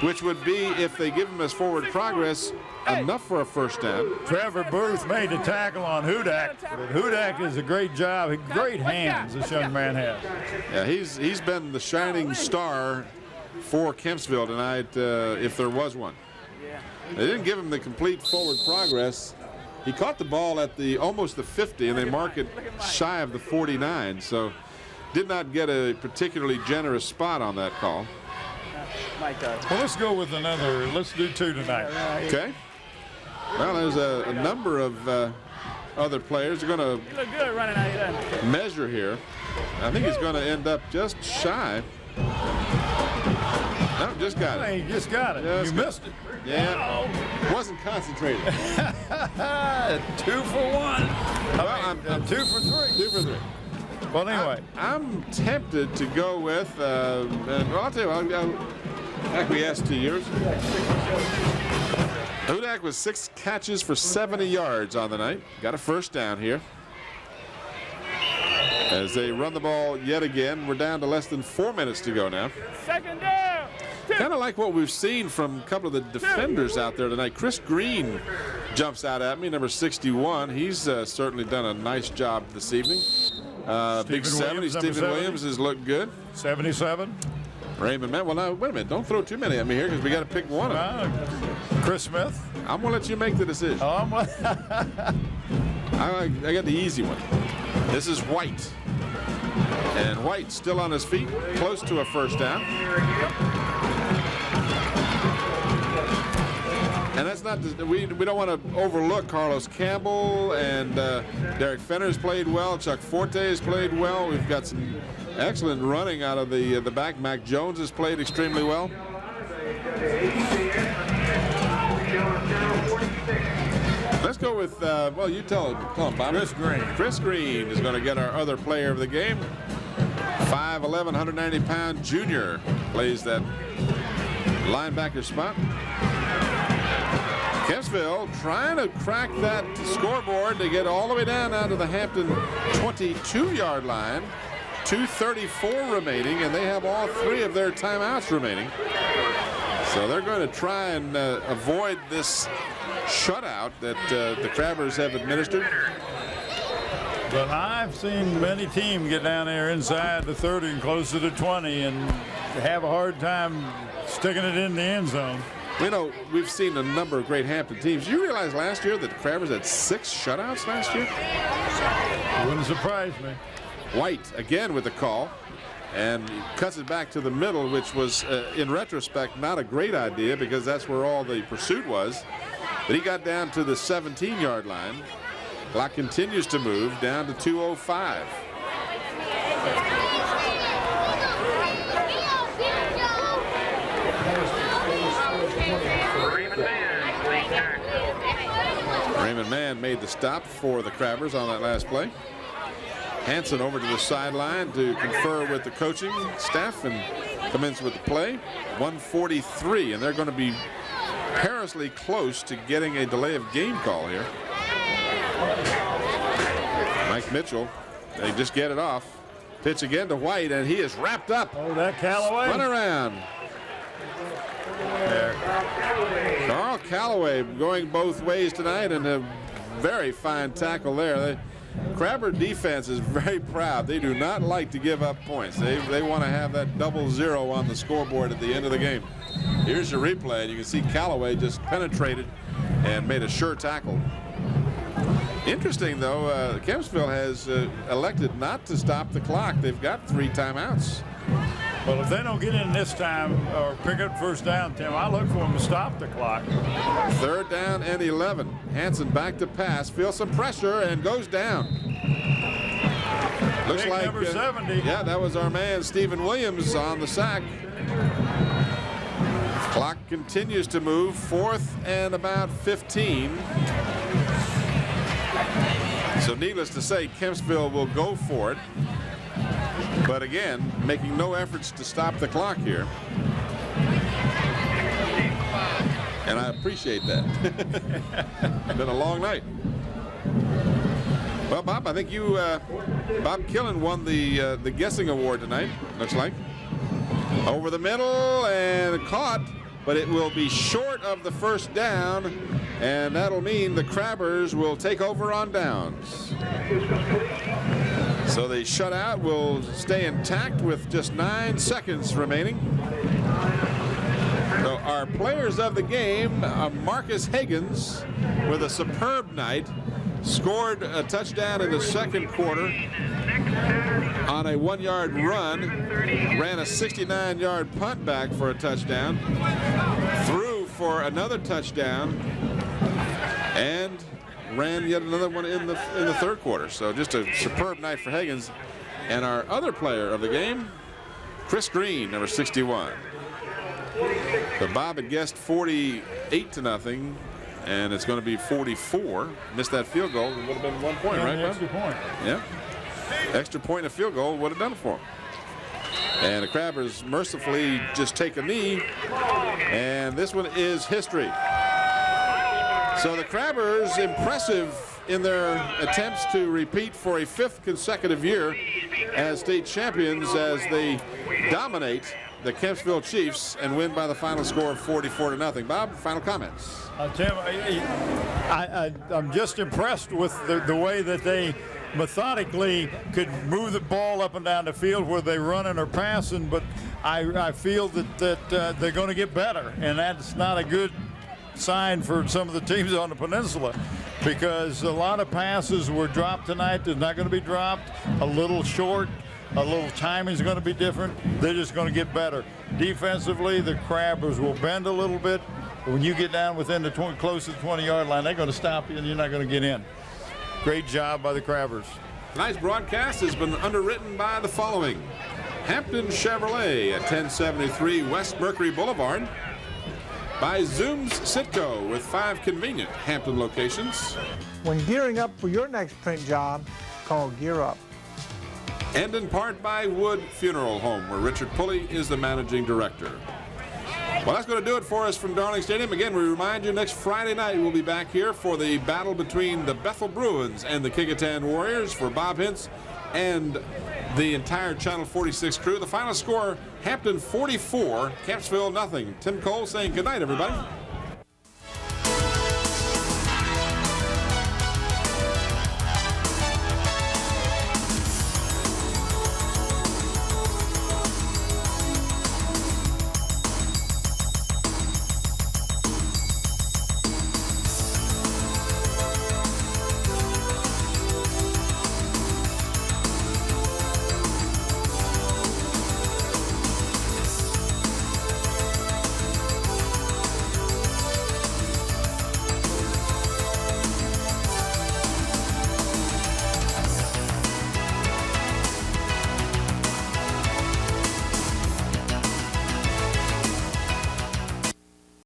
which would be, if they give him his forward progress, enough for a first down. Trevor Booth made the tackle on Hudak. But Hudak is a great job. Great hands this young man has. Yeah, he's been the shining star for Kempsville tonight, if there was one. They didn't give him the complete forward progress. He caught the ball at almost the 50, and they mark it shy of the 49. So did not get a particularly generous spot on that call. Well, let's go with another. Let's do 2 tonight. Okay. Well, there's a number of other players. They're going to measure here. I think he's going to end up just shy. No, just got it. He just got it. You missed it. Yeah. Wasn't concentrated. 2 for 1. Well, I'm 2 for 3. 2 for 3. Well, anyway. I'm tempted to go with, and I'll tell you, I'll acquiesce to yours. Hudak with 6 catches for 70 yards on the night. Got a first down here. As they run the ball yet again, we're down to less than 4 minutes to go now. Second down. Kind of like what we've seen from a couple of the defenders out there tonight. Chris Green jumps out at me, number 61. He's certainly done a nice job this evening. Big 70. Stephen Williams has looked good. 77. Raymond Mann. Well, now, wait a minute. Don't throw too many at me here because we got to pick one of them. Chris Smith. I'm going to let you make the decision. Oh, I got the easy one. This is White. And White still on his feet, close to a first down. And that's not, we don't want to overlook Carlos Campbell and Derek Fenner's played well. Chuck Forte has played well. We've got some excellent running out of the back. Mac Jones has played extremely well. Let's go with, well, you tell him, Bob. Chris Green. Chris Green is going to get our other player of the game. 5'11", 190-pound junior plays that linebacker spot. Kempsville trying to crack that scoreboard to get all the way down to the Hampton 22-yard line. 2:34 remaining, and they have all 3 of their timeouts remaining. So they're going to try and avoid this shutout that the Crabbers have administered. But I've seen many teams get down there inside the 30 and close to the 20 and have a hard time sticking it in the end zone. You know, we've seen a number of great Hampton teams. You realize last year that the Crabbers had 6 shutouts last year? Wouldn't surprise me. White again with the call, and cuts it back to the middle, which was, in retrospect, not a great idea because that's where all the pursuit was. But he got down to the 17-yard line. Clock continues to move down to 2:05. Raymond Mann made the stop for the Crabbers on that last play. Hanson over to the sideline to confer with the coaching staff and commence with the play. 1:43, and they're going to be perilously close to getting a delay of game call here. Mike Mitchell, they just get it off. Pitch again to White, and he is wrapped up. Oh, that Callaway. Run around. Carl Callaway going both ways tonight, and a very fine tackle there. The Crabber defense is very proud. They do not like to give up points. They want to have that 0-0 on the scoreboard at the end of the game. Here's your replay, and you can see Callaway just penetrated and made a sure tackle. Interesting, though, Kempsville has elected not to stop the clock. They've got 3 timeouts. Well, if they don't get in this time or pick up first down, Tim, I look for them to stop the clock. 3rd down and 11. Hanson back to pass, feels some pressure, and goes down. Looks Big like number 70. Yeah, that was our man Stephen Williams on the sack. Clock continues to move. 4th and about 15. So needless to say, Kempsville will go for it. But again, making no efforts to stop the clock here. And I appreciate that. Been a long night. Well, Bob, I think you, Bob Killen won the guessing award tonight, looks like. Over the middle and caught, but it will be short of the first down, and that'll mean the Crabbers will take over on downs. So the shutout will stay intact with just 9 seconds remaining. So our players of the game, Marcus Higgins, with a superb night, scored a touchdown in the 2nd quarter on a 1-yard run, ran a 69-yard punt back for a touchdown, threw for another touchdown, and ran yet another one in the 3rd quarter. So just a superb night for Higgins. And our other player of the game, Chris Green, number 61. So Bob had guessed 48-0, and it's going to be 44. Missed that field goal. It would have been 1 point, right? Extra point. Yeah. Extra point and a field goal would have done it for him. And the Crabbers mercifully just take a knee, and this one is history. So the Crabbers, impressive in their attempts to repeat for a 5th consecutive year as state champions, as they dominate the Kempsville Chiefs and win by the final score of 44-0. Bob, final comments. Tim, I'm just impressed with the way that they methodically could move the ball up and down the field, where they running or passing, but I feel that they're going to get better, and that's not a good sign for some of the teams on the peninsula, because a lot of passes were dropped tonight. They're not going to be dropped. A little short, a little timing is going to be different. They're just going to get better. Defensively, the Crabbers will bend a little bit. When you get down within the close to the 20-yard line, they're going to stop you, and you're not going to get in. Great job by the Crabbers. Tonight's broadcast has been underwritten by the following: Hampton Chevrolet at 1073 West Mercury Boulevard, by Zoom's Sitco with 5 convenient Hampton locations, When gearing up for your next print job, call Gear Up. and in part by Wood Funeral Home, where Richard Pulley is the managing director. Well, that's going to do it for us from Darling Stadium. Again, we remind you, next Friday night we'll be back here for the battle between the Bethel Bruins and the Kecoughtan Warriors. For Bob Hintz and the entire Channel 46 crew, the final score, Hampton 44, Kempsville 0. Tim Cole saying good night, everybody.